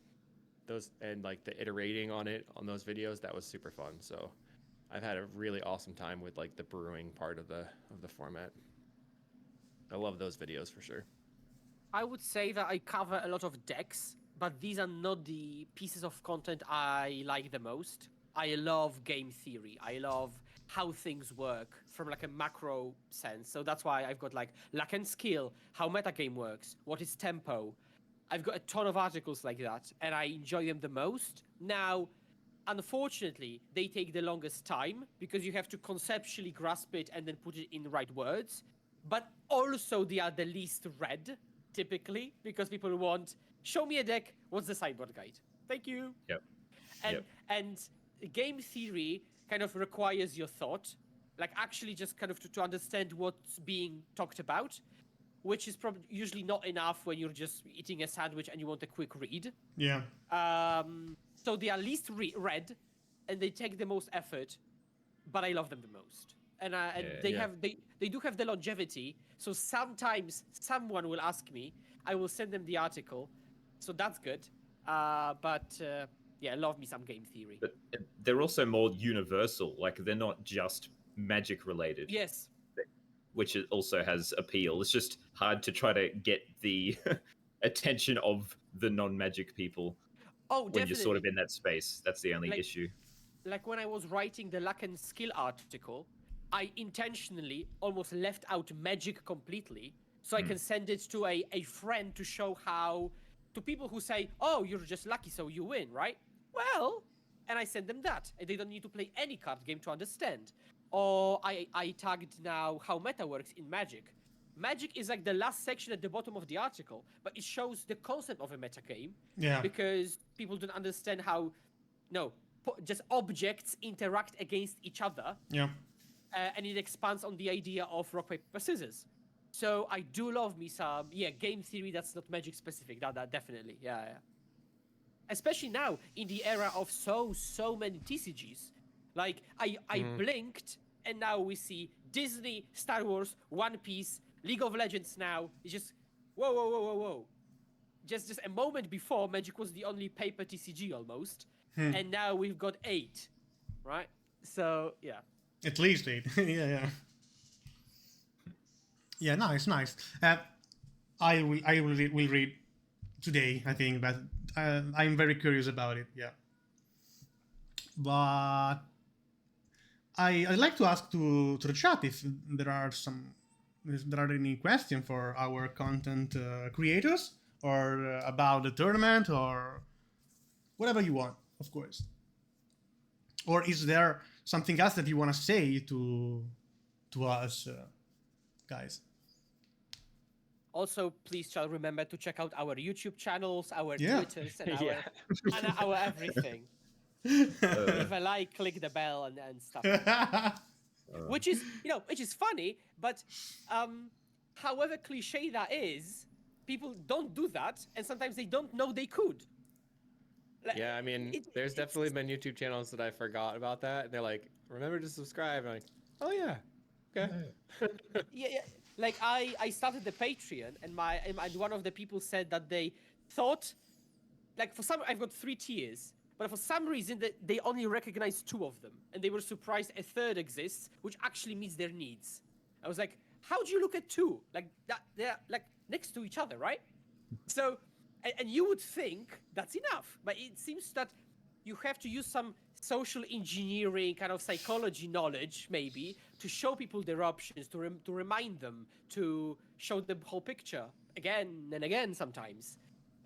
and like the iterating on it on those videos, that was super fun. So I've had a really awesome time with like the brewing part of the format. I love those videos for sure. I would say that I cover a lot of decks, but these are not the pieces of content I like the most. I love game theory. I love how things work from like a macro sense. So that's why I've got like luck and skill, how metagame works, what is tempo. I've got a ton of articles like that, and I enjoy them the most. Now, unfortunately, they take the longest time because you have to conceptually grasp it and then put it in the right words. But also they are the least read, typically, because people want, show me a deck, what's the sideboard guide? Thank you. Yep. And game theory kind of requires your thought, like actually just kind of to understand what's being talked about, which is probably usually not enough when you're just eating a sandwich and you want a quick read. Yeah. So they are least read, and they take the most effort, but I love them the most. And they do have the longevity. So sometimes someone will ask me, I will send them the article, so that's good. But love me some game theory. But they're also more universal. Like they're not just Magic related. Yes. Which also has appeal. It's just hard to try to get the attention of the non-Magic people. Oh, when definitely. you're sort of in that space. That's the only issue. Like when I was writing the luck and skill article, I intentionally almost left out Magic completely, so I can send it to a friend to show how, to people who say, oh, you're just lucky so you win, right? Well, and I send them that, and they don't need to play any card game to understand. Or I tagged now how meta works in Magic. Magic is like the last section at the bottom of the article, but it shows the concept of a meta game. Yeah. Because people don't understand how, just objects interact against each other. Yeah. And it expands on the idea of rock, paper, scissors. So I do love me some, game theory that's not Magic specific. That definitely, yeah. Especially now in the era of so many TCGs. Like I blinked, and now we see Disney, Star Wars, One Piece, League of Legends. Now it's just whoa. Just a moment before, Magic was the only paper TCG almost, and now we've got 8, right? So yeah. At least 8. Yeah. Yeah, nice. I will read today, I think, but I'm very curious about it. Yeah. But I'd like to ask to the chat if there are any questions for our content creators, or about the tournament, or whatever you want, of course. Or is there something else that you want to say to us, guys? Also, please shall remember to check out our YouTube channels, our Twitters, and our everything. Leave a like, click the bell, and stuff. Which is funny, but however cliche that is, people don't do that, and sometimes they don't know they could. Yeah, I mean, there's definitely been YouTube channels that I forgot about that. And they're like, remember to subscribe. And I'm like, oh yeah, okay. Yeah. Like I started the Patreon, and one of the people said that they thought, like I've got 3 tiers, but for some reason they only recognize 2 of them, and they were surprised a third exists, which actually meets their needs. I was like, how do you look at 2 like that? They're like next to each other, right? So. And you would think that's enough, but it seems that you have to use some social engineering kind of psychology knowledge, maybe, to show people their options, to remind them, to show the whole picture again and again sometimes,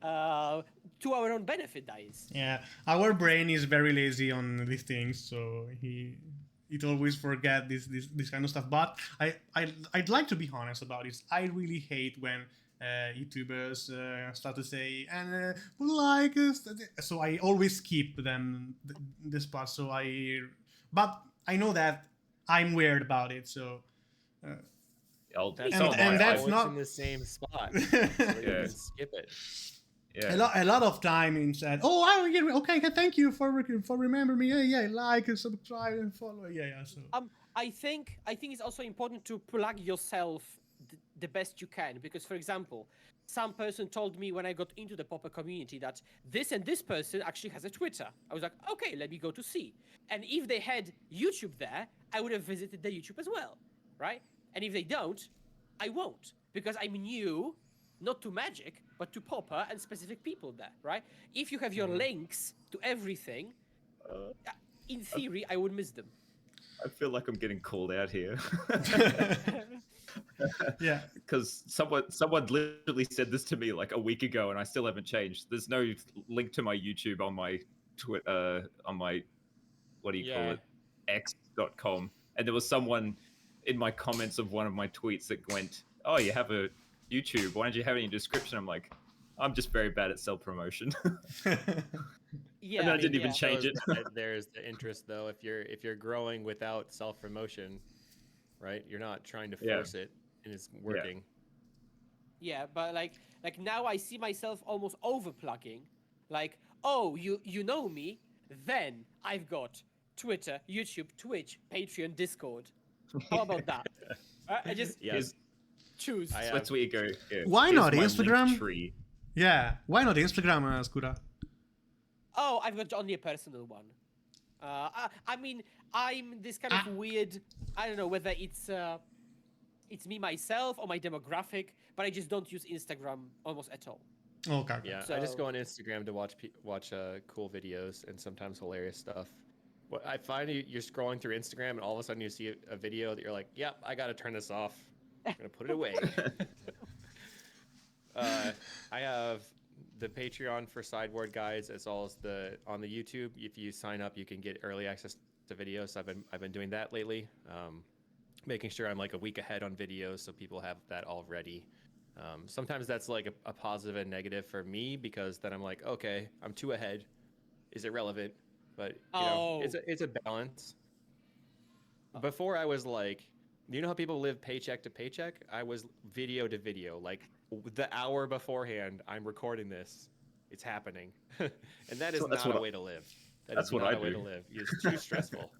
to our own benefit, that is. Yeah, our brain is very lazy on these things, so it always forget this kind of stuff. But I'd like to be honest about this. I really hate when YouTubers start to say and like so I always skip them this part. But I know that I'm weird about it. So that's not in the same spot. So you can skip it. Yeah. A lot of time in said, oh, I will get okay. Thank you for remembering me. Yeah, like and subscribe and follow. Yeah. So I think it's also important to plug yourself the best you can, because for example, some person told me when I got into the Pauper community that this and this person actually has a Twitter. I was like, okay, let me go to see. And if they had YouTube there, I would have visited their YouTube as well, right? And if they don't, I won't, because I'm new, not to Magic, but to Pauper and specific people there, right? If you have your links to everything, in theory, I would miss them. I feel like I'm getting called out here. Yeah. Because someone literally said this to me like a week ago, and I still haven't changed. There's no link to my YouTube on my on my what do you call it, x.com. And there was someone in my comments of one of my tweets that went, "Oh, you have a YouTube? Why don't you have it in your description?" I'm like, I'm just very bad at self promotion. Yeah, And then I didn't even change it. There's the interest though. If you're growing without self promotion, right? You're not trying to force it, and it's working. Yeah, but like now I see myself almost overplugging. Like, oh, you know me, then I've got Twitter, YouTube, Twitch, Patreon, Discord. How about that? I just choose. That's where you go. Yeah. Why Here's not my Instagram? link tree. Yeah, why not Instagram, Skura? Oh, I've got only a personal one. I mean, I'm this kind of weird. I don't know whether it's me myself or my demographic, but I just don't use Instagram almost at all. Okay. Yeah, So- I just go on Instagram to watch cool videos and sometimes hilarious stuff. What I find you're scrolling through Instagram and all of a sudden you see a video that you're like, "Yep, I gotta turn this off. I'm gonna put it away." I have the Patreon for sideboard guides as well as on the YouTube. If you sign up, you can get early access to videos. I've been doing that lately, making sure I'm like a week ahead on videos so people have that all ready. Sometimes that's like a positive and negative for me because then I'm like, okay, I'm too ahead. Is it relevant? But you know, it's a balance. Before I was like, you know how people live paycheck to paycheck? I was video to video. Like the hour beforehand, I'm recording this. It's happening, and that is not a way to live. That's is what not I a way do. to live. It's too stressful.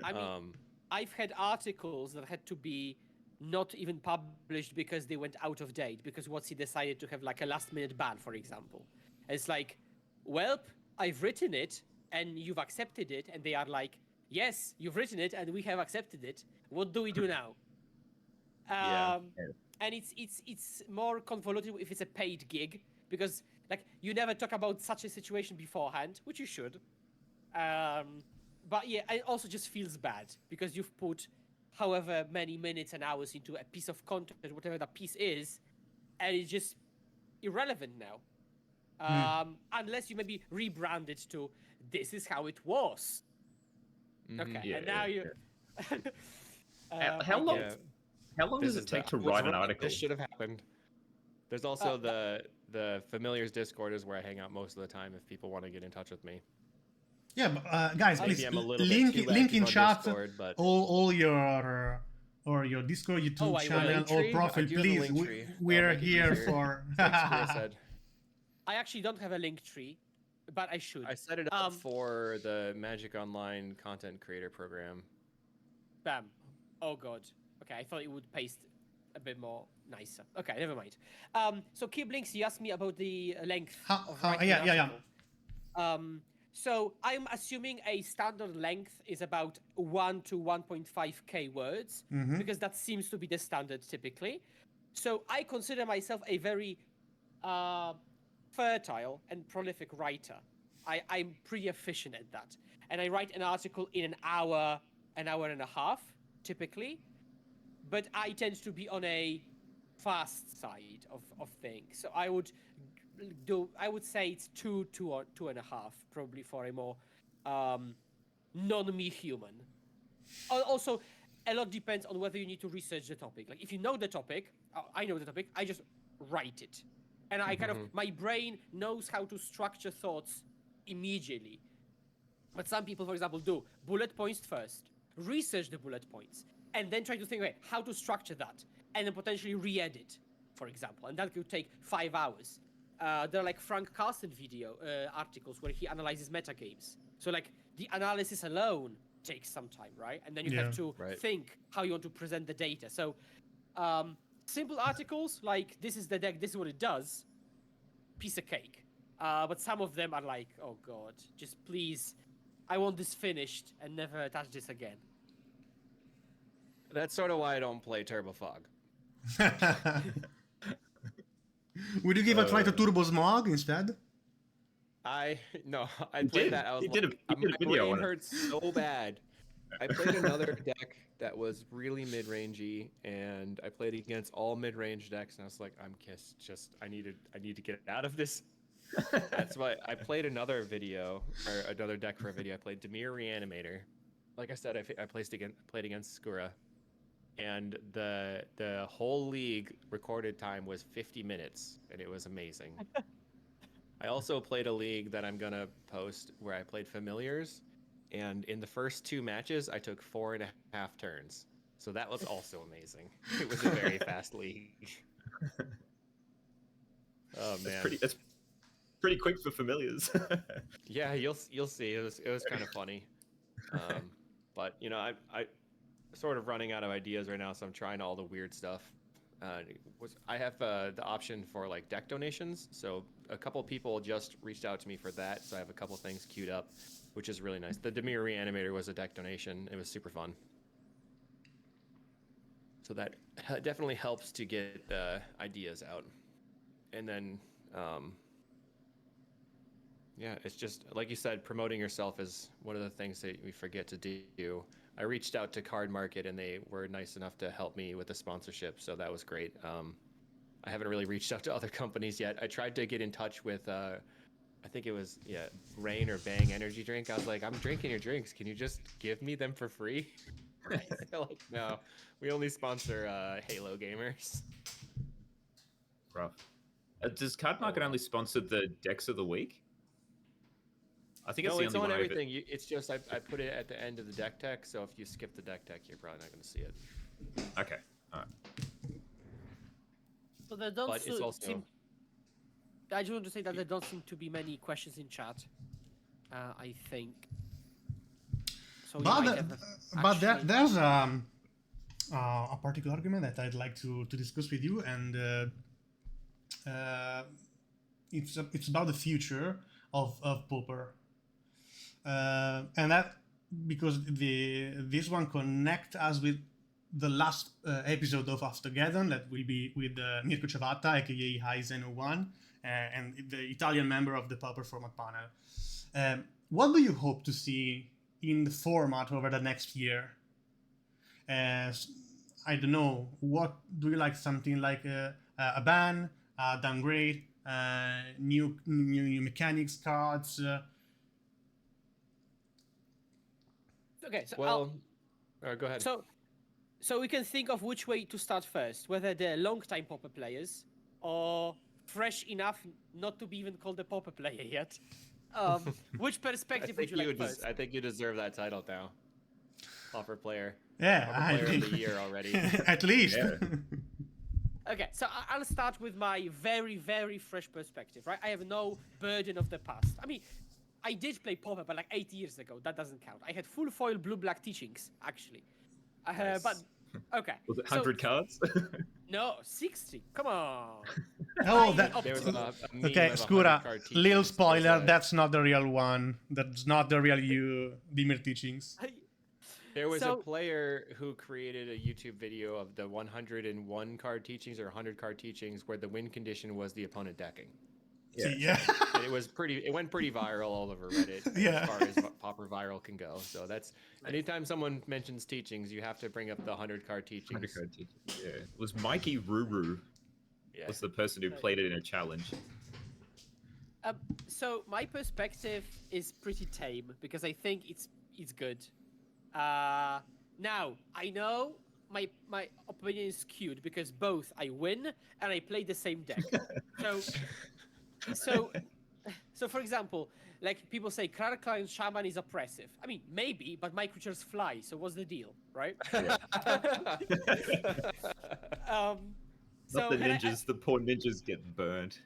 I mean, I've had articles that had to be not even published because they went out of date because WotC decided to have like a last minute ban, for example. It's like, well, I've written it and you've accepted it, and they are like, yes, you've written it and we have accepted it. What do we do now? And it's more convoluted if it's a paid gig because like you never talk about such a situation beforehand, which you should. But yeah, it also just feels bad because you've put however many minutes and hours into a piece of content, whatever that piece is, and it's just irrelevant now. Unless you maybe rebrand it to "This is how it was." Okay, Yeah, and now you. How long? How long does it take to write an article? This should have happened. There's also the Familiars Discord is where I hang out most of the time if people want to get in touch with me. Yeah, but, guys, Maybe please I'm a little link bit too link in active on chat Discord, but- all your or your Discord, YouTube I channel, link or tree? profile, I do have a please. link tree. We're That'll make it here easier. for. Like Skura said. I actually don't have a link tree, but I should. I set it up for the Magic Online content creator program. Bam. Oh god. Okay, I thought it would paste a bit more nicer. Okay, never mind. So Kirblinx, you asked me about the length of writing an article. So I'm assuming a standard length is about 1 to 1.5k words because that seems to be the standard typically. So I consider myself a very fertile and prolific writer. I'm pretty efficient at that, and I write an article in an hour and a half typically. But I tend to be on a fast side of things. So I would say it's two and a half, probably for a more non-me human. Also, a lot depends on whether you need to research the topic. Like if you know the topic, I know the topic, I just write it. And I kind of, my brain knows how to structure thoughts immediately. But some people, for example, do bullet points first, research the bullet points, and then try to think, okay, how to structure that, and then potentially re-edit, for example, and that could take 5 hours. There are like Frank Carson video articles where he analyzes metagames. So like the analysis alone takes some time, right? And then you have to Right. think how you want to present the data. So, simple articles like this is the deck, this is what it does, piece of cake. But some of them are like, oh god, just please, I want this finished and never touch this again. That's sort of why I don't play Turbo Fog. Would you give a try to Turbo Smog instead? I He played did. that. I was He did a- like, he did a my video brain on it. hurts so bad. I played another deck that was really mid-rangey, and I played against all mid-range decks, and I was like, I'm kissed. Just I need to get out of this. That's why I played another video or another deck for a video. I played Dimir Reanimator. Like I said, I played against Skura, and the whole league recorded time was 50 minutes, and it was amazing. I also played a league that I'm gonna post where I played Familiars, and in the first 2 matches I took 4.5 turns. So that was also amazing. It was a very fast league. Oh man, That's pretty quick for familiars. yeah, you'll see. It was kind of funny, but you know I sort of running out of ideas right now, so I'm trying all the weird stuff. I have the option for like deck donations, so a couple people just reached out to me for that, so I have a couple things queued up, which is really nice. The Dimir Reanimator was a deck donation. It was super fun. So that definitely helps to get ideas out. And then, yeah, it's just, like you said, promoting yourself is one of the things that we forget to do. I reached out to Card Market, and they were nice enough to help me with the sponsorship, so that was great. I haven't really reached out to other companies yet. I tried to get in touch with, I think it was, Rain or Bang Energy Drink. I was like, I'm drinking your drinks. Can you just give me them for free? They're like, no, we only sponsor Halo gamers. Rough. Does Card Market only sponsor the decks of the week? I think it's No, the it's only on one. everything. It's just I put it at the end of the deck tech, so if you skip the deck tech, you're probably not going to see it. Okay. All right. So there don't But it's also seem. I just want to say that there don't seem to be many questions in chat. I think. So we might have actually- there's a particular argument that I'd like to discuss with you, and it's about the future of Pauper, and that because this one connect us with the last episode of Aftergeddon that will be with Mirko Ciavatta, aka High01, and the Italian member of the Pauper format panel. What do you hope to see in the format over the next year? I don't know. What do you like? Something like a ban, a downgrade, new mechanics cards. Okay, so well. Go ahead. So we can think of which way to start first, whether they're long-time Pauper players or fresh enough not to be even called a Pauper player yet. Which perspective would you like first? I think you deserve that title now. Pauper player. Yeah, Pauper I player think of the year already. at least. Yeah. Okay, so I'll start with my very, very fresh perspective, right? I have no burden of the past. I mean, I did play Pauper, but like 8 years ago. That doesn't count. I had full foil blue-black teachings, actually. Nice. But, okay. Was it 100 cards? No, 60. Come on. Oh, I that. There was a meme Okay, of 100 Skura, card teachings. little spoiler, There's a- that's not the real one. That's not the real you, Dimir teachings. There was So- a player who created a YouTube video of the 101 card teachings or 100 card teachings where the win condition was the opponent decking. Yeah. And it went pretty viral all over Reddit Yeah. as far as Pauper viral can go. So that's anytime someone mentions teachings, you have to bring up the 100 card teachings. 100 card teaching. Yeah. It was Mikey Ruru Yeah. was the person who played it in a challenge. So my perspective is pretty tame because I think it's good. Now I know my opinion is skewed because both I win and I play the same deck. So for example, like people say Krarkline Shaman is oppressive. I mean, maybe, but my creatures fly, so what's the deal, right? Not the ninjas, the poor ninjas get burned.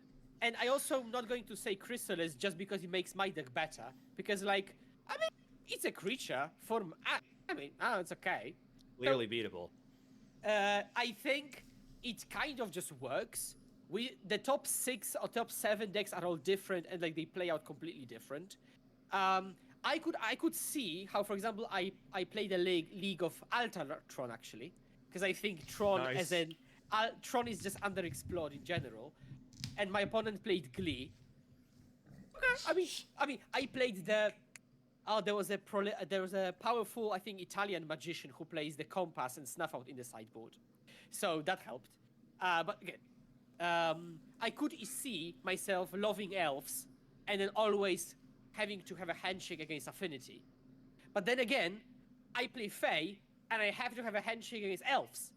And I also am not going to say Chrysalis just because it makes my deck better, because like, I mean, it's a creature from. I mean, it's okay. Clearly beatable. I think it kind of just works. The top 6 or top 7 decks are all different and like they play out completely different. I could see how, for example, I played a league of Tron actually, because I think Tron Nice. Tron is just underexplored in general, and my opponent played Glee. Okay, I played the. Oh, there was a powerful, I think, Italian magician who plays the compass and snuff out in the sideboard, so that helped. But again, I could see myself loving elves and then always having to have a handshake against affinity. But then again, I play Fae and I have to have a handshake against elves.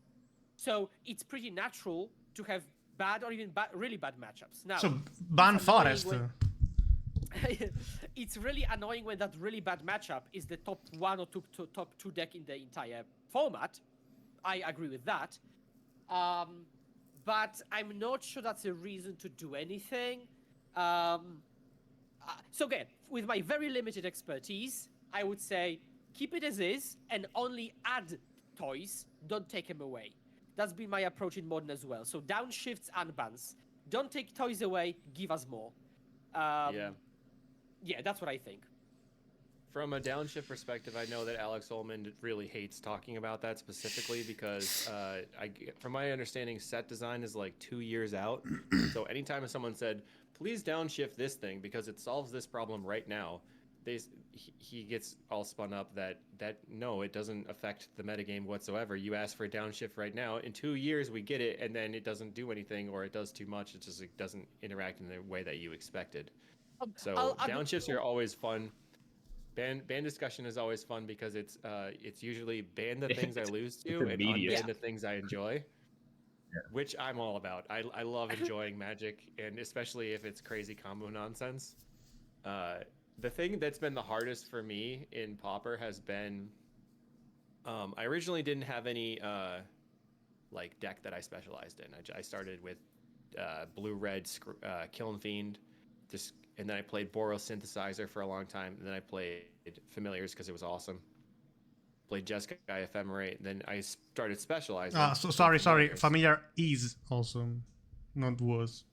So it's pretty natural to have bad or even really bad matchups. Now, So ban Forest. It's really annoying when that really bad matchup is the top 1 or top 2 deck in the entire format. I agree with that. But I'm not sure that's a reason to do anything. So again, with my very limited expertise, I would say keep it as is and only add toys, don't take them away. That's been my approach in Modern as well. So downshifts and bans. Don't take toys away, give us more. Yeah, that's what I think. From a downshift perspective, I know that Alex Ullman really hates talking about that specifically because, from my understanding, set design is like 2 years out. So anytime someone said, please downshift this thing because it solves this problem right now, he gets all spun up that no, it doesn't affect the metagame whatsoever. You ask for a downshift right now. In 2 years, we get it, and then it doesn't do anything or it does too much. It just doesn't interact in the way that you expected. So downshifts are always fun. Ban discussion is always fun because it's usually ban the things I lose to and unban the things I enjoy, which I'm all about. I love enjoying Magic, and especially if it's crazy combo nonsense. The thing that's been the hardest for me in Pauper has been, I originally didn't have any like deck that I specialized in. I started with blue-red Kiln Fiend, and then I played Boros Synthesizer for a long time, and then I played Familiars because it was awesome. Played Jeskai Ephemerate, and then I started specializing. So sorry. Familiar is also, not was.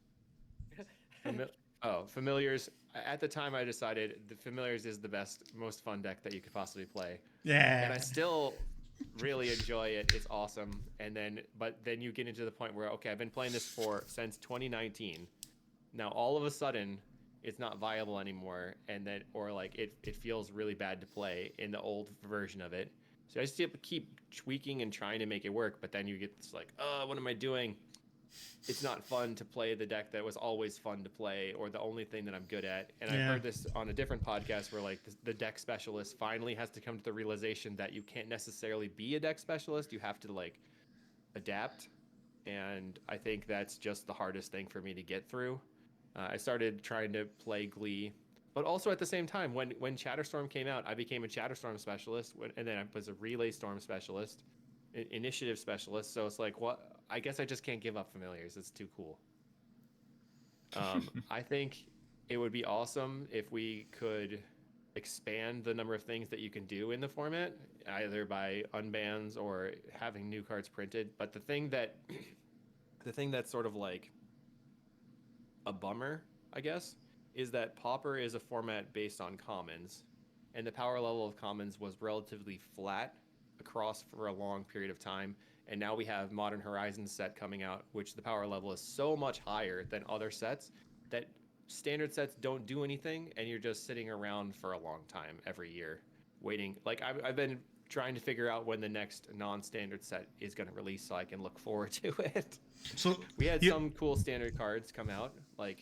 Familiars. At the time, I decided the Familiars is the best, most fun deck that you could possibly play. Yeah. And I still really enjoy it. It's awesome. But then you get into the point where, okay, I've been playing this since 2019. Now all of a sudden, it's not viable anymore, it feels really bad to play in the old version of it. So I just keep tweaking and trying to make it work, but then you get this like, oh, what am I doing? It's not fun to play the deck that was always fun to play, or the only thing that I'm good at. And I heard this on a different podcast where like the deck specialist finally has to come to the realization that you can't necessarily be a deck specialist. You have to like adapt. And I think that's just the hardest thing for me to get through. I started trying to play Glee, but also at the same time, when Chatterstorm came out, I became a Chatterstorm specialist, and then I was a Relay Storm specialist, Initiative specialist. So it's like, what? I guess I just can't give up Familiars. It's too cool. I think it would be awesome if we could expand the number of things that you can do in the format, either by unbans or having new cards printed. But the thing that's sort of like a bummer, I guess, is that Pauper is a format based on commons, and the power level of commons was relatively flat across for a long period of time. And now we have Modern Horizons set coming out, which the power level is so much higher than other sets that standard sets don't do anything, and you're just sitting around for a long time every year waiting. Like I've been trying to figure out when the next non-standard set is going to release so I can look forward to it. So we had some cool standard cards come out, like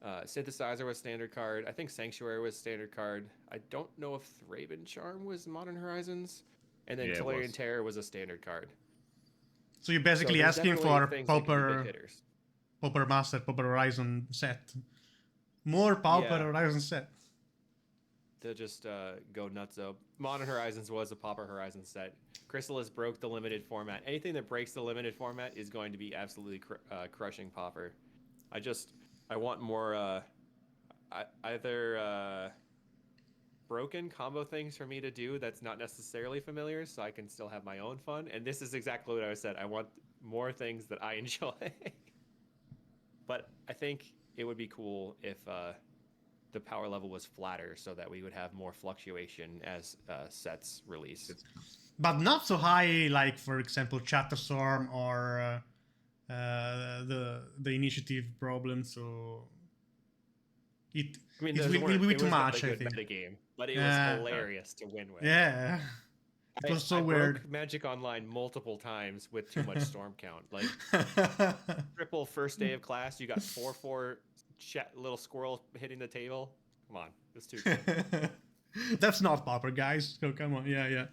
Synthesizer was standard card. I think Sanctuary was standard card. I don't know if Thraben Charm was Modern Horizons, and then Tolarian Terror was a standard card. So you're basically asking for Pauper Master, Pauper Horizon set. More Pauper Horizon set. To just go nuts up. Modern Horizons was a Pauper Horizon set. Chrysalis broke the limited format. Anything that breaks the limited format is going to be absolutely crushing Pauper. I want more either broken combo things for me to do that's not necessarily familiar, so I can still have my own fun. And this is exactly what I said. I want more things that I enjoy. But I think it would be cool if the power level was flatter, so that we would have more fluctuation as sets release. But not so high, like for example, Chatterstorm or the initiative problem. So it I mean, it those will be it too was not much, a I good think. metagame, but it was Yeah. hilarious to win with. Yeah, it was so I weird. broke Magic Online multiple times with too much storm count. Like triple first day of class, you got 4/4 little squirrel hitting the table. Come on, it's too good. That's not Pauper, guys. So come on, yeah.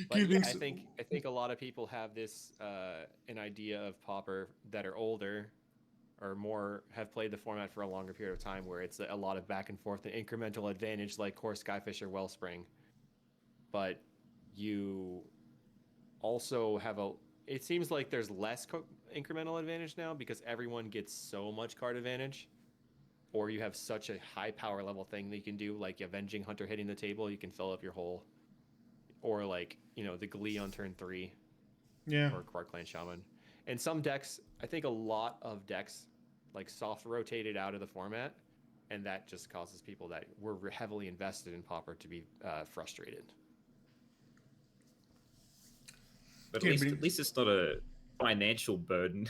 But yeah, Kirblinx- I think a lot of people have this an idea of Pauper that are older or more have played the format for a longer period of time, where it's a lot of back and forth and incremental advantage, like Core Skyfish or Wellspring. But you also have it seems like there's less incremental advantage now because everyone gets so much card advantage, or you have such a high power level thing that you can do, like Avenging Hunter hitting the table, you can fill up your hole, or like, you know, the Glee on turn 3, yeah. or Quark Clan Shaman. And some decks, I think a lot of decks like soft rotated out of the format, and that just causes people that were heavily invested in Pauper to be frustrated. But at least it's not a financial burden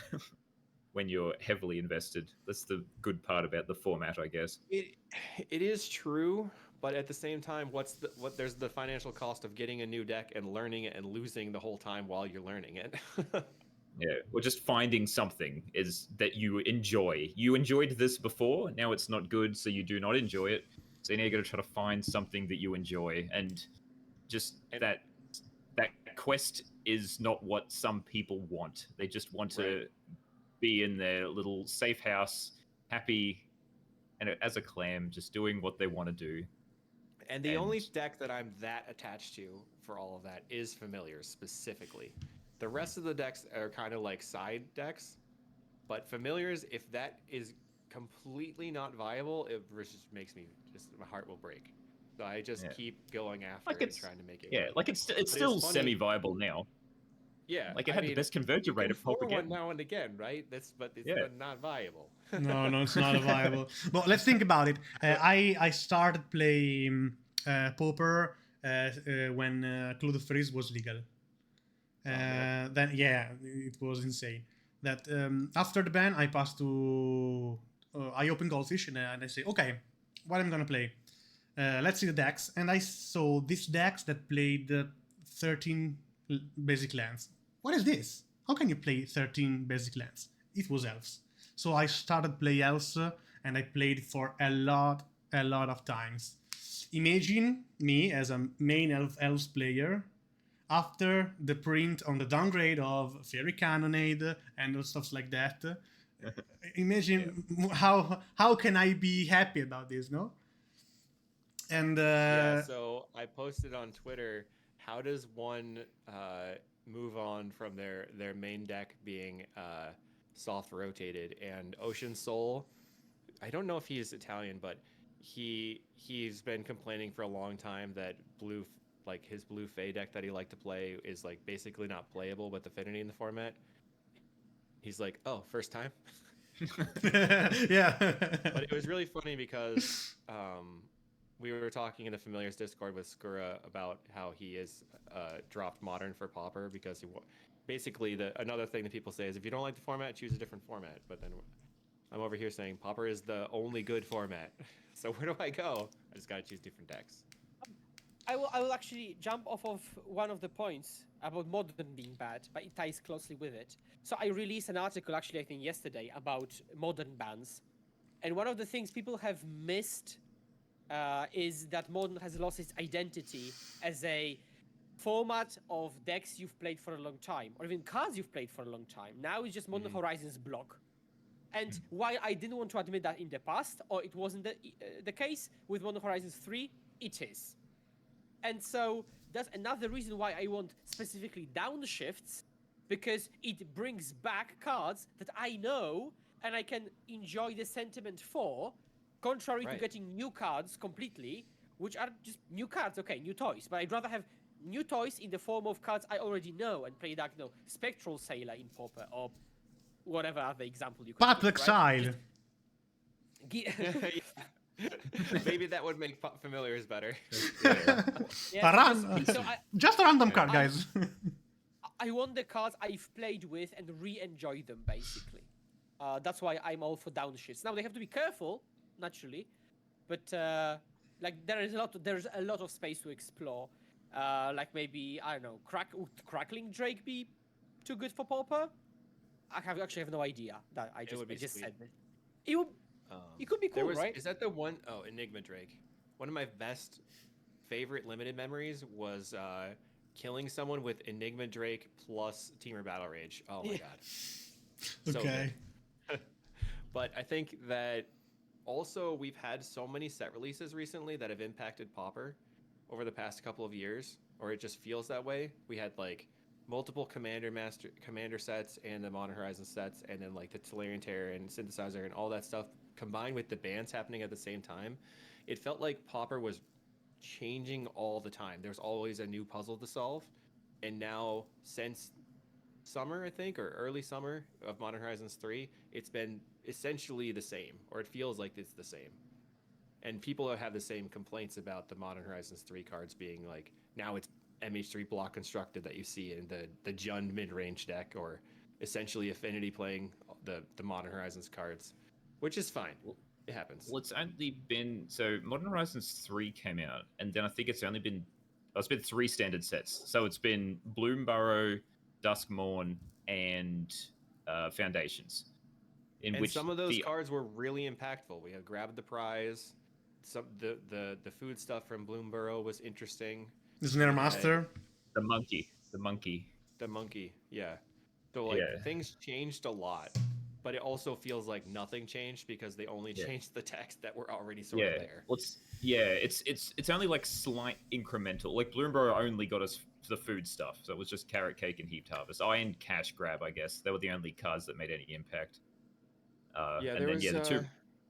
when you're heavily invested. That's the good part about the format, I guess. It is true, but at the same time, there's the financial cost of getting a new deck and learning it and losing the whole time while you're learning it. Yeah, or just finding something is that you enjoy. You enjoyed this before, now it's not good, so you do not enjoy it. So now you got to try to find something that you enjoy, and just that quest is not what some people want. They just want to be in their little safe house, happy, and as a clam, just doing what they want to do. And the only deck that I'm that attached to for all of that is Familiars specifically. The rest of the decks are kind of like side decks, but Familiars, if that is completely not viable, it just makes my heart will break. So I just keep going after it and trying to make it work. Like it's still semi-viable now. Yeah, like it had the best conversion rate of Paupergeddon now and again, right? But it's not viable. No, it's not viable. But let's think about it. I started playing Pauper when Claude Freeze was legal. Then it was insane. That after the ban, I passed to I opened Goldfish and I say, okay, what I'm gonna play? Let's see the decks, and I saw these decks that played 13 basic lands. What is this? How can you play 13 basic lands? It was elves. So I started play elves, and I played for a lot of times. Imagine me as a main elves player after the print on the downgrade of Fairy Cannonade and stuff like that. Imagine how can I be happy about this, no? And so I posted on Twitter, how does one move on from their main deck being soft rotated? And Ocean Soul, I don't know if he is Italian, but he's been complaining for a long time that his blue Fae deck that he liked to play is like basically not playable with Affinity in the format. He's like, oh, first time. Yeah. But it was really funny because we were talking in the Familiars Discord with Skura about how he is dropped Modern for Pauper because basically another thing that people say is if you don't like the format, choose a different format. But then I'm over here saying Pauper is the only good format. So where do I go? I just gotta choose different decks. I will actually jump off of one of the points about Modern being bad, but it ties closely with it. So I released an article actually I think yesterday about Modern bans, and one of the things people have missed is that Modern has lost its identity as a format of decks you've played for a long time, or even cards you've played for a long time. Now it's just Modern Horizons block. And while I didn't want to admit that in the past, or it wasn't the case with Modern Horizons 3, it is. And so that's another reason why I want specifically downshifts, because it brings back cards that I know and I can enjoy the sentiment for, contrary to getting new cards completely, which are just new cards, okay, new toys. But I'd rather have new toys in the form of cards I already know and play like, Spectral Sailor in Pauper or whatever other example you could give, right? Paupergeddon. Maybe that would make familiars better. Yeah, Just a random card, I- guys. I want the cards I've played with and re-enjoy them, basically. That's why I'm all for downshifts. Now they have to be careful, naturally, but like there's a lot of space to explore. Like maybe I don't know, would Crackling Drake be too good for Pauper? I actually have no idea. That I just said it. It could be cool, right? Is that the one? Oh, Enigma Drake. One of my best favorite limited memories was killing someone with Enigma Drake plus Teamer Battle Rage. Oh my god. So Okay. good. But I think that also we've had so many set releases recently that have impacted Pauper over the past couple of years, or it just feels that way. We had like multiple commander sets and the Modern Horizons sets, and then like the Tolarian Terror and Synthesizer and all that stuff combined with the bans happening at the same time. It felt like Pauper was changing all the time. There's always a new puzzle to solve, and now since summer, I think, or early summer of Modern Horizons 3, it's been essentially the same, or it feels like it's the same. And people have the same complaints about the Modern Horizons 3 cards being like, now it's MH3 block constructed that you see in the Jund mid-range deck, or essentially Affinity playing the Modern Horizons cards, which is fine. It happens. Well, it's only been so Modern Horizons 3 came out, and then I think it's been 3 standard sets. So it's been Bloomburrow, Duskmorn, and Foundations. And some of those cards were really impactful. We had Grab the Prize. The food stuff from Bloomburrow was interesting. Snare Master. The monkey, yeah. So like things changed a lot, but it also feels like nothing changed because they only changed the text that were already sort of there. Well, it's only like slight incremental. Like Bloomburrow only got us the food stuff, so it was just Carrot Cake and Heaped Harvest. And Cash Grab, I guess. They were the only cards that made any impact. The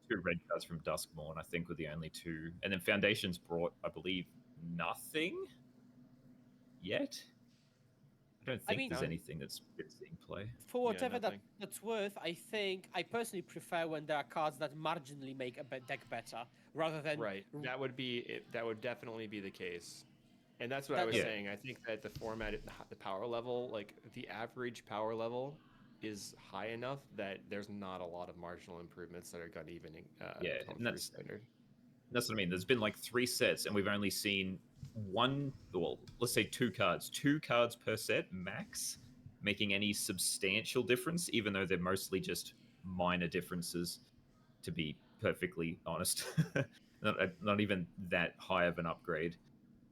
two red cards from Duskmorn, I think, were the only two. And then Foundations brought, I believe, nothing yet. I don't think there's anything that's been seeing play. For whatever that's worth, I think I personally prefer when there are cards that marginally make a deck better, rather than That would definitely be the case, and that's what I was saying. I think that the format, the power level, like the average power level, is high enough that there's not a lot of marginal improvements that are going to even and that's standard. That's what I mean. There's been like 3 sets, and we've only seen let's say 2 cards per set max, making any substantial difference, even though they're mostly just minor differences, to be perfectly honest. not even that high of an upgrade.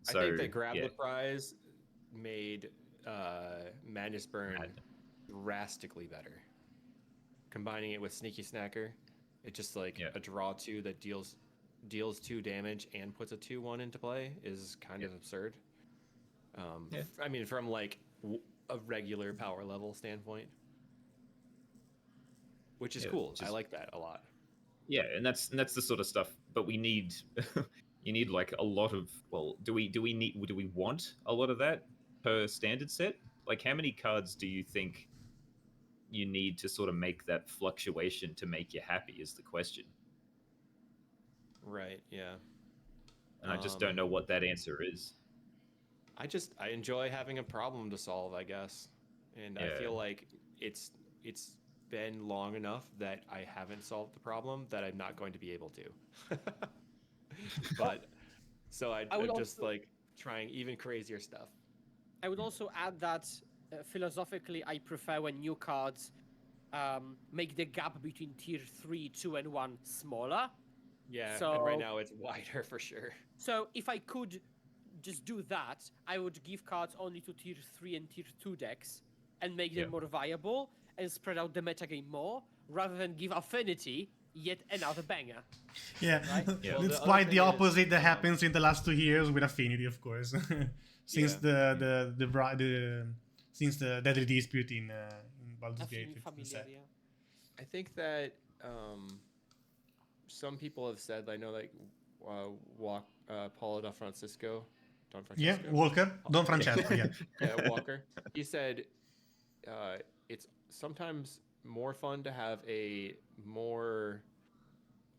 So, I think that Grab the Prize made Madness Burn drastically better. Combining it with Sneaky Snacker, it just like a draw 2 that deals 2 damage and puts a 2/1 into play is kind of absurd. I mean, from like a regular power level standpoint, which is cool. I like that a lot. Yeah, and that's the sort of stuff. But we need you need like a lot of. Well, do we want a lot of that per standard set? Like, how many cards do you think you need to sort of make that fluctuation to make you happy? Is the question. Right. Yeah. And I just don't know what that answer is. I enjoy having a problem to solve, I guess, and I feel like it's been long enough that I haven't solved the problem that I'm not going to be able to. But so I would just like trying even crazier stuff. I would also add that philosophically, I prefer when new cards make the gap between tier 3, 2, and 1 smaller. Yeah, and right now it's wider for sure. So if I could just do that, I would give cards only to tier 3 and tier 2 decks and make them more viable and spread out the metagame more, rather than give Affinity yet another banger. Yeah, right? Well, it's quite the opposite that happens in the last 2 years with Affinity, of course, since the deadly dispute in Baldur's Gate. I think that some people have said, I know, like Paulo da Francisco, Don Yeah, Francesco, Walker, Don Francesco. Yeah. yeah, Walker. He said it's sometimes more fun to have a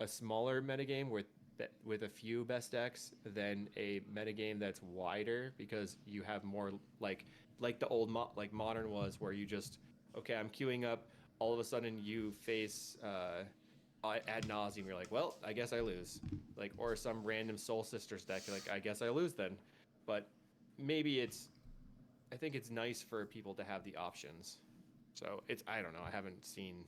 smaller metagame with a few best decks than a metagame that's wider, because you have more like the old modern was, where you just, okay, I'm queuing up, all of a sudden you face ad nauseum, you're like, well, I guess I lose, like, or some random Soul Sisters deck, you're like, I guess I lose then. But maybe I think it's nice for people to have the options. So I don't know, I haven't seen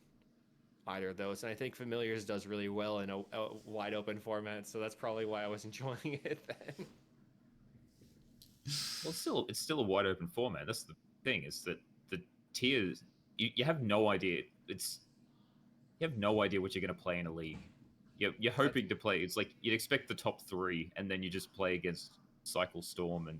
either of those, and I think Familiars does really well in a wide open format, so that's probably why I was enjoying it then. Well, it's still a wide open format. That's the thing, is that the tiers, you have no idea. You have no idea what you're going to play in a league. You're hoping to play. It's like you'd expect the top 3, and then you just play against Cycle Storm and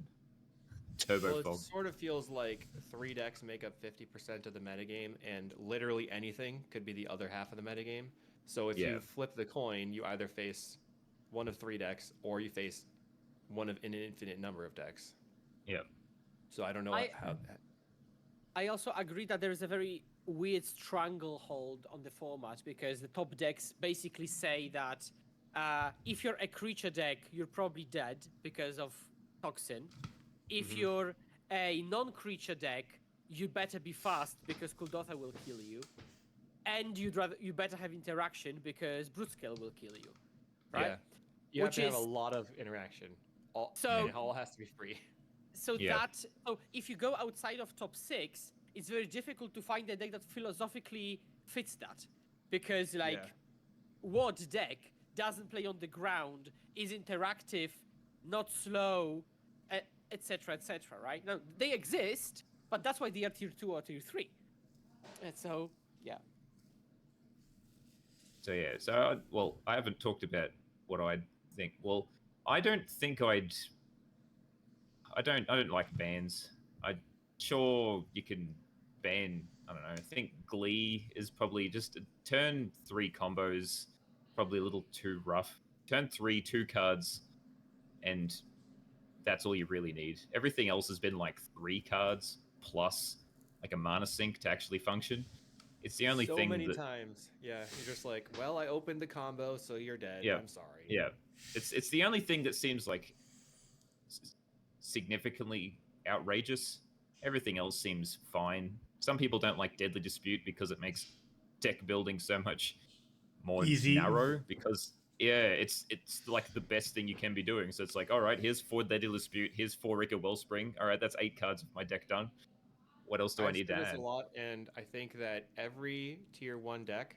Turbo Well, it Fog. sort of feels like 3 decks make up 50% of the metagame, and literally anything could be the other half of the metagame. So if you flip the coin, you either face one of 3 decks, or you face one of an infinite number of decks. Yeah. So I don't know how. I also agree that there is a very weird stranglehold on the format, because the top decks basically say that if you're a creature deck, you're probably dead because of Toxin. If you're a non-creature deck, you better be fast because Kuldotha will kill you, and you better have interaction because Brutescale will kill you, right? Yeah. You have to have a lot of interaction. And it all has to be free. So if you go outside of top 6, it's very difficult to find a deck that philosophically fits that, because what deck doesn't play on the ground, is interactive, not slow, etc., etc., right? Now, they exist, but that's why they are tier 2 or tier 3. And so, yeah. So I haven't talked about what I think. Well, I don't think I don't like bans. Sure, you can ban, I don't know, I think Glee is probably just a turn 3 combos, probably a little too rough. Turn 3, 2 cards, and that's all you really need. Everything else has been like 3 cards plus like a mana sink to actually function. It's the only so thing many that times. Yeah, you're just like, well, I opened the combo, so you're dead. Yeah. I'm sorry. Yeah, it's the only thing that seems like significantly outrageous. Everything else seems fine. Some people don't like Deadly Dispute because it makes deck building so much more Easy. narrow, because it's like the best thing you can be doing. So it's like, all right, here's 4 Deadly Dispute, here's 4 Rika Wellspring. All right, that's 8 cards of my deck done. What else do I need to I've said this add? a lot, and I think that every tier 1 deck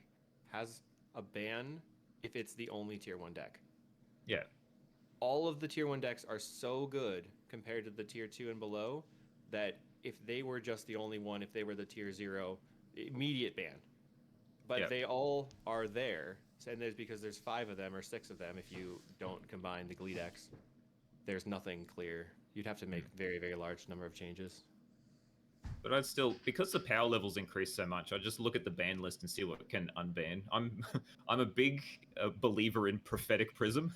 has a ban if it's the only tier 1 deck. Yeah. All of the tier 1 decks are so good compared to the tier 2 and below that if they were just the only one, if they were the tier 0, immediate ban. But they all are there, and there's because there's 5 of them or 6 of them. If you don't combine the Glee decks, there's nothing clear. You'd have to make very, very large number of changes. But I'd still, because the power levels increase so much, I just look at the ban list and see what can unban. I'm a big believer in Prophetic Prism.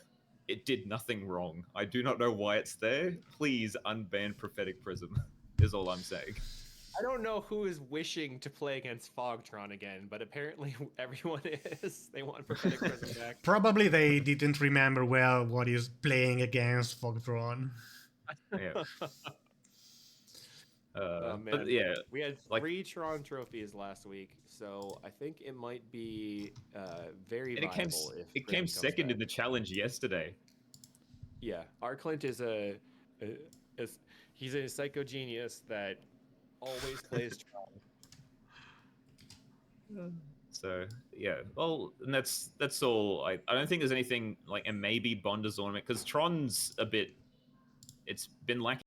It did nothing wrong. I do not know why it's there. Please unban Prophetic Prism, is all I'm saying. I don't know who is wishing to play against Fogtron again, but apparently everyone is. They want Prophetic Prism back. Probably they didn't remember well what is playing against Fogtron. Yeah. Oh, man. But yeah, we had 3 Tron trophies last week, so I think it might be very viable. It came second in the challenge yesterday. Yeah, our Clint is he's a psycho genius that always plays Tron. So yeah, well, and that's all. I don't think there's anything like, and maybe Bonder's Ornament, because Tron's a bit, it's been lacking.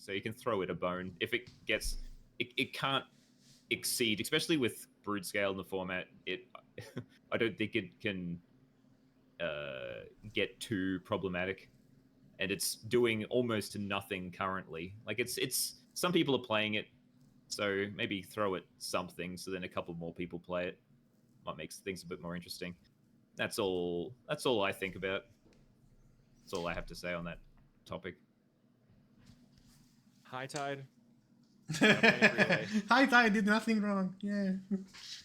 So you can throw it a bone if it gets, it can't exceed, especially with Brood Scale in the format. I don't think it can get too problematic, and it's doing almost nothing currently. Like it's some people are playing it, so maybe throw it something, so then a couple more people play it. Might make things a bit more interesting. That's all I think about. That's all I have to say on that topic. High Tide. High Tide did nothing wrong. Yeah.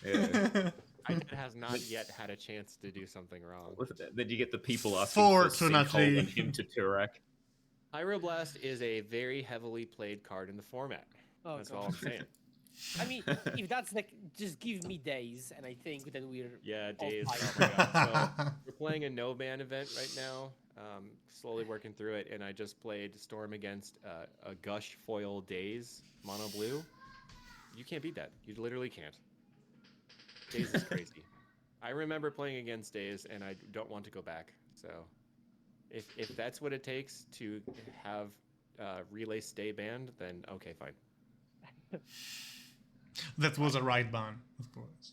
Yeah. High Tide has not yet had a chance to do something wrong. Then you get the people asking for Fortunately. Sinkhole and him to Turak. Pyroblast is a very heavily played card in the format. Oh, That's God. all I'm saying. I mean, if that's like, just give me days, and I think then we're Yeah, all days. fine. Oh my God. So we're playing a no-ban event right now. Slowly working through it, and I just played Storm against a Gush foil Daze mono blue. You can't beat that. You literally can't. Daze is crazy. I remember playing against Daze, and I don't want to go back. So if that's what it takes to have Relay stay banned, then okay, fine. That was a right ban, of course.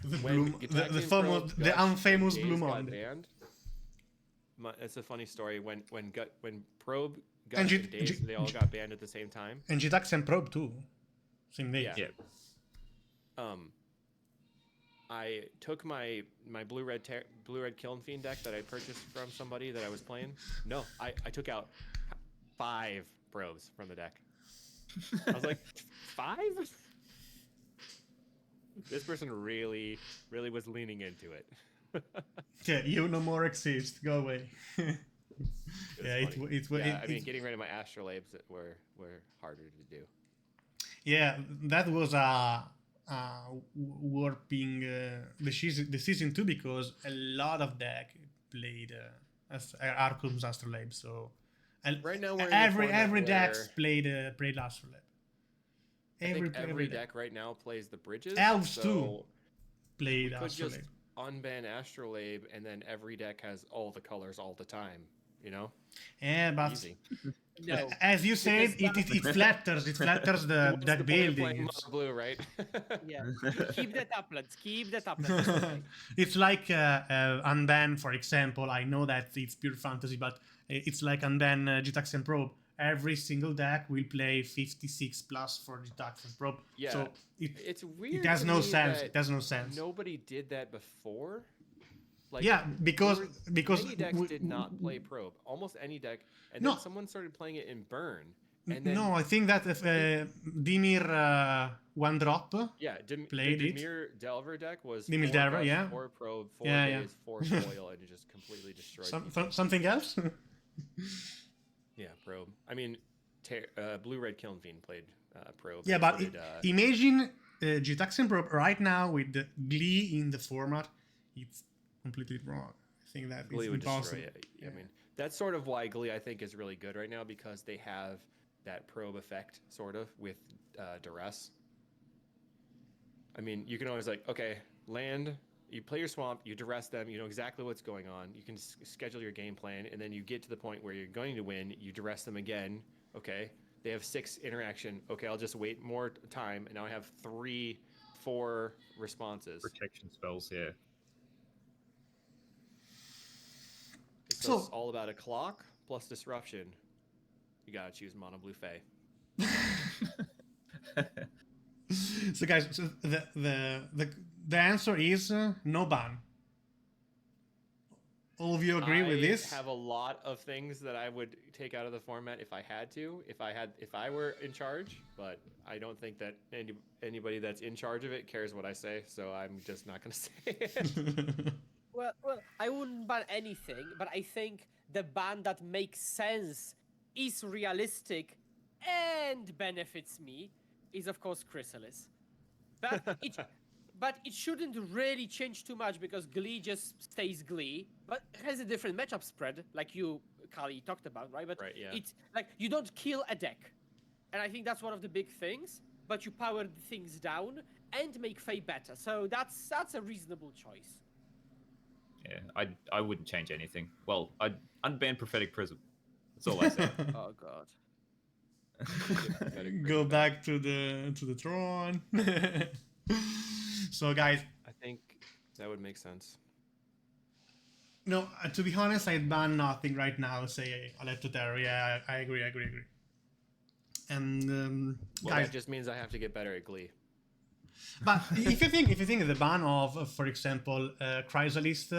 The When blue, Gitaxian the Probe, the Gush, and unfamous Daze blue got mod. banned, it's a funny story. When Probe, And Gush, and Daze, they all got banned at the same time. And Gitax and Probe too. Same day. Yeah. Yeah. I took my blue-red Kiln Fiend deck that I purchased from somebody that I was playing. No, I took out 5 probes from the deck. I was like, 5? This person really was leaning into it. Yeah, you no more exist. Go away. Yeah, I mean, getting rid of my astrolabes were harder to do. Yeah, that was a warping the season 2 because a lot of deck played Arcum's Astrolabe. So Right now we're in a every format deck where played Astrolabe. I think every deck right now plays the bridges. Elves so too played we could just Astrolabe. unban Astrolabe, and then every deck has all the colors all the time. You know, Yeah, but easy. No. as you said, Because it flatters the What's deck the point of building. playing mono blue, right? Yeah. Keep that up, lads. Keep that up. Lads. Okay. It's like Unban, for example. I know that it's pure fantasy, but it's like Unban Gitaxian Probe. Every single deck will play 56 plus for Gitaxian Probe. Yeah. So It's weird. it has to no me sense. that It has no sense. Nobody did that before. Like, Yeah, because many decks did not play probe. Almost any deck, and No. then someone started playing it in burn. And then, No, I think that if Dimir one drop. yeah, played the it. Dimir Delver deck was Dimir 4 Delver, Gush, yeah. 4 probe, 4 Yeah, yeah. days, 4 spoil, and it just completely destroyed. people. Something else? Yeah, probe. I mean, Blue Red Kiln Fiend played probe. Yeah, and but so did, imagine Gitaxian Probe right now with the Glee in the format. It's completely wrong. I think that Glee it's would impossible. destroy it. I mean, that's sort of why Glee I think is really good right now, because they have that probe effect sort of with duress. I mean, you can always like, okay, land, you play your swamp, you duress them, you know exactly what's going on. You can schedule your game plan, and then you get to the point where you're going to win, you duress them again. Okay, they have 6 interaction. Okay, I'll just wait more time, and now I have 3, 4 responses. Protection spells, yeah. So it's all about a clock plus disruption. You gotta choose mono blue Fae. So guys, so the answer is no ban. All of you agree with this? I have a lot of things that I would take out of the format if I had to, if I were in charge, but I don't think that anybody that's in charge of it cares what I say, so I'm just not gonna say it. Well, I wouldn't ban anything, but I think the ban that makes sense, is realistic, and benefits me, is of course Chrysalis. But it shouldn't really change too much because Glee just stays Glee, but it has a different matchup spread, like you, Kali, talked about, right? But Right, yeah. it's like you don't kill a deck, and I think that's one of the big things. But you power things down and make Fae better, so that's a reasonable choice. Yeah, I wouldn't change anything. Well, I'd unban Prophetic Prism. That's all I say. Oh god. Go back to the throne. So guys, I think that would make sense. no, to be honest, I'd ban nothing right now. Say Alepto Terror. Yeah, I agree. And Well, guys, that just means I have to get better at Glee. but if you think the ban of, for example, Chrysalis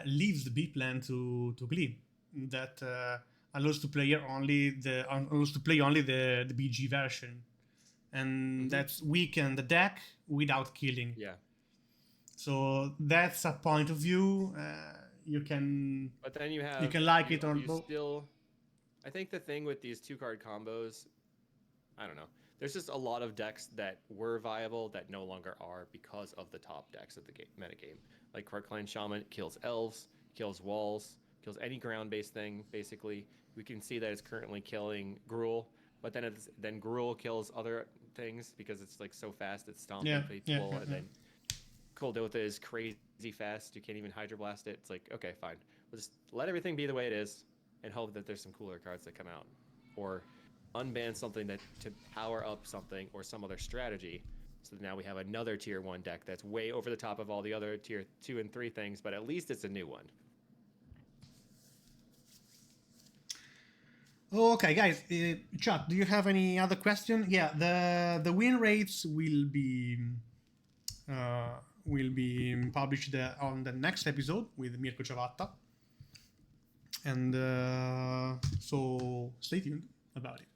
leaves the B plan to Glee that allows to play only the BG version, and that's weaken the deck without killing. Yeah. So that's a point of view. You can But then you have like you, it or you still. I think the thing with these 2-card combos, I don't know. There's just a lot of decks that were viable that no longer are because of the top decks of the metagame. Like Quarkline Shaman kills elves, kills walls, kills any ground-based thing. Basically, we can see that it's currently killing Gruul, but then Gruul kills other things because it's like so fast. It's stomping faithful, and then Kuldotha is crazy fast. You can't even Hydroblast it. It's like, okay, fine. We'll just let everything be the way it is and hope that there's some cooler cards that come out. Or unban something that to power up something or some other strategy. So now we have another tier 1 deck that's way over the top of all the other tier 2 and 3 things, but at least it's a new one. Okay, guys, chat. Do you have any other question? Yeah, the win rates will be published on the next episode with Mirko Ciavatta, and so stay tuned about it.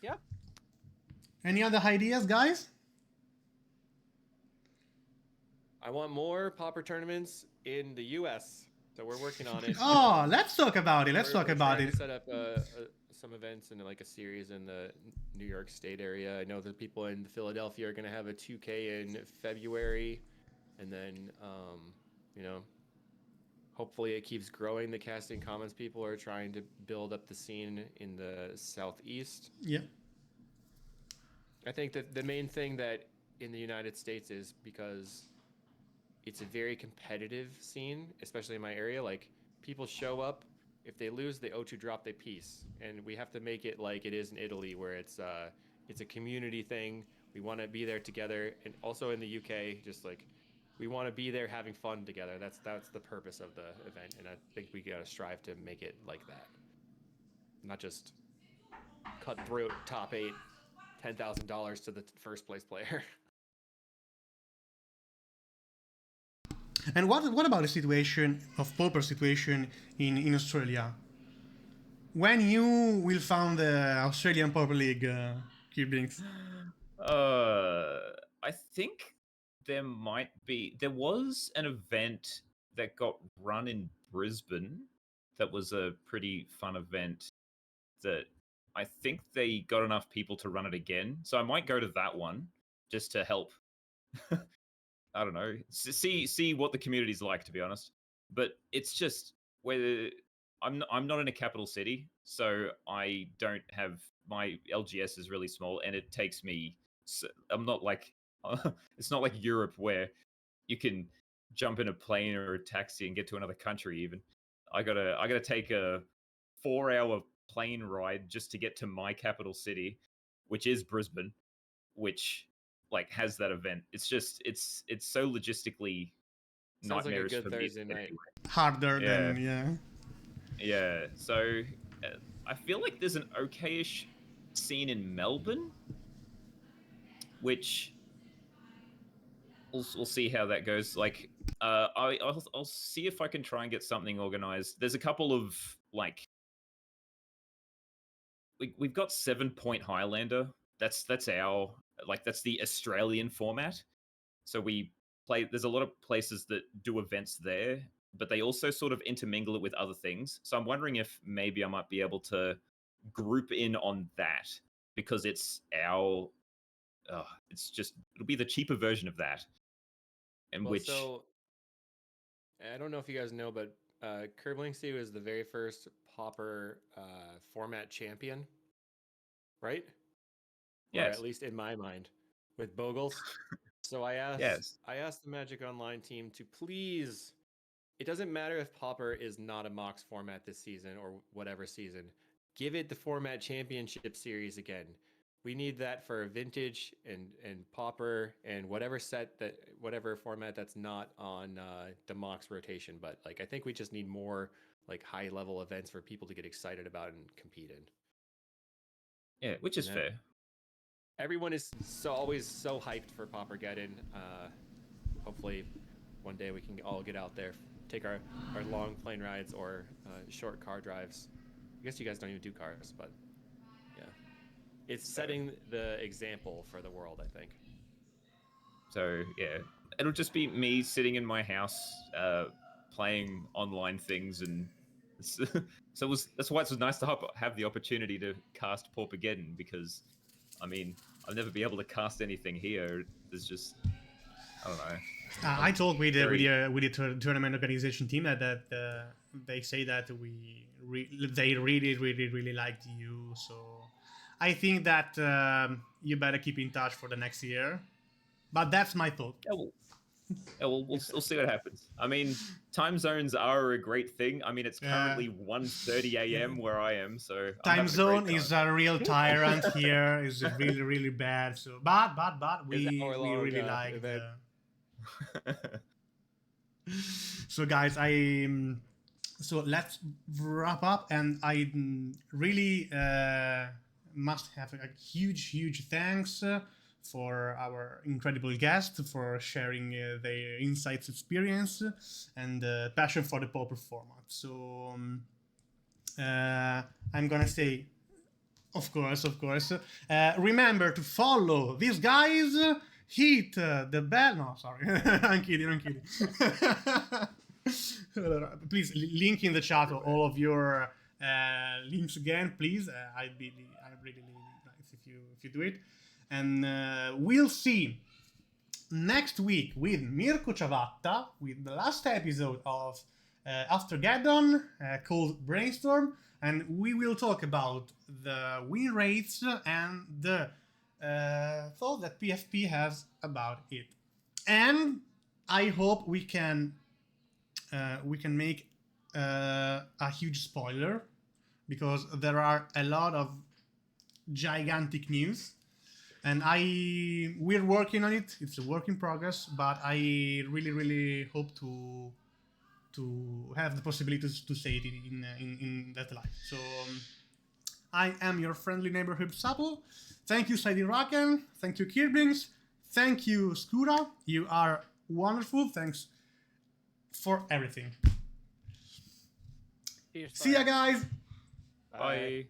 Yeah. Any other ideas, guys? I want more Pauper tournaments in the U.S., so we're working on it. Oh, let's talk about it. Let's talk about it. To set up some events and like a series in the New York State area. I know that people in Philadelphia are going to have a 2K in February, and then hopefully it keeps growing. The Casting Commons people are trying to build up the scene in the Southeast. Yeah. I think that the main thing that in the United States is because it's a very competitive scene, especially in my area. Like, people show up. If they lose, they O2 drop their piece. And we have to make it like it is in Italy, where it's a community thing. We want to be there together. And also in the UK, just like, we want to be there having fun together. That's the purpose of the event. And I think we got to strive to make it like that. Not just cutthroat top 8, $10,000 to the first place player. And what about the situation of Pauper situation in Australia? When you will found the Australian Pauper League, Kirblinx? I think there was an event that got run in Brisbane that was a pretty fun event that I think they got enough people to run it again. So I might go to that one just to help. I don't know, see what the community's like, to be honest. But it's just whether I'm not in a capital city, so I don't have, my LGS is really small, and it takes me. I'm not like it's not like Europe where you can jump in a plane or a taxi and get to another country. Even I gotta take a 4-hour plane ride just to get to my capital city, which is Brisbane, which like has that event. It's just it's so logistically Sounds like a nightmarish good for Thursday me. night. Harder than Yeah. So I feel like there's an okayish scene in Melbourne, which we'll see how that goes. Like, I'll see if I can try and get something organized. There's a couple of like, we've got 7 Point Highlander. That's our, like, that's the Australian format. So we play. There's a lot of places that do events there, but they also sort of intermingle it with other things. So I'm wondering if maybe I might be able to group in on that, because it's our. It'll be the cheaper version of that. And Well, which, so I don't know if you guys know, but Kirblinxy was the very first Pauper format champion, right? yes. Or at least in my mind, with Bogles. So I asked the Magic Online team to please. It doesn't matter if Pauper is not a Mox format this season or whatever season. Give it the format championship series again. We need that for Vintage and Pauper and whatever format that's not on the Mox rotation. But like, I think we just need more like high level events for people to get excited about and compete in. Yeah, which is fair. Everyone is always so hyped for Paupergeddon. Hopefully one day we can all get out there, take our long plane rides or short car drives. I guess you guys don't even do cars, but yeah, it's setting the example for the world, I think. So yeah, it'll just be me sitting in my house, playing online things, and that's why it's nice to have the opportunity to cast Paupergeddon, because, I mean, I'll never be able to cast anything here. There's just, I don't know. I talked with Very- the tournament organization team that they say that they really liked you. So I think that you better keep in touch for the next year. But that's my thought. We'll see what happens. I mean, time zones are a great thing. I mean, it's currently 1:30 a.m. where I am, so I'm Time having a zone great is time. a real tyrant here. Is really bad. So, but we hour-long, really like event. So guys, so let's wrap up, and I really must have a huge thanks for our incredible guest for sharing their insights, experience, and passion for the Pauper format. So I'm gonna say, of course, remember to follow these guys. Hit the bell. No, sorry, I'm kidding. Please link in the chat all of your links again, please. I'd really nice if you do it. And we'll see next week with Mirko Ciavatta with the last episode of Aftergeddon called Brainstorm, and we will talk about the win rates and the thought that PFP has about it. And I hope we can make a huge spoiler, because there are a lot of gigantic news, and we're working on it. It's a work in progress, but I really hope to have the possibility to say it in that light. So I am your friendly neighborhood Sapo. Thank you, Saidin.Raken. Thank you, Kirblinx. Thank you, Skura. You are wonderful. Thanks for everything. Cheers, See ya, guys. Bye.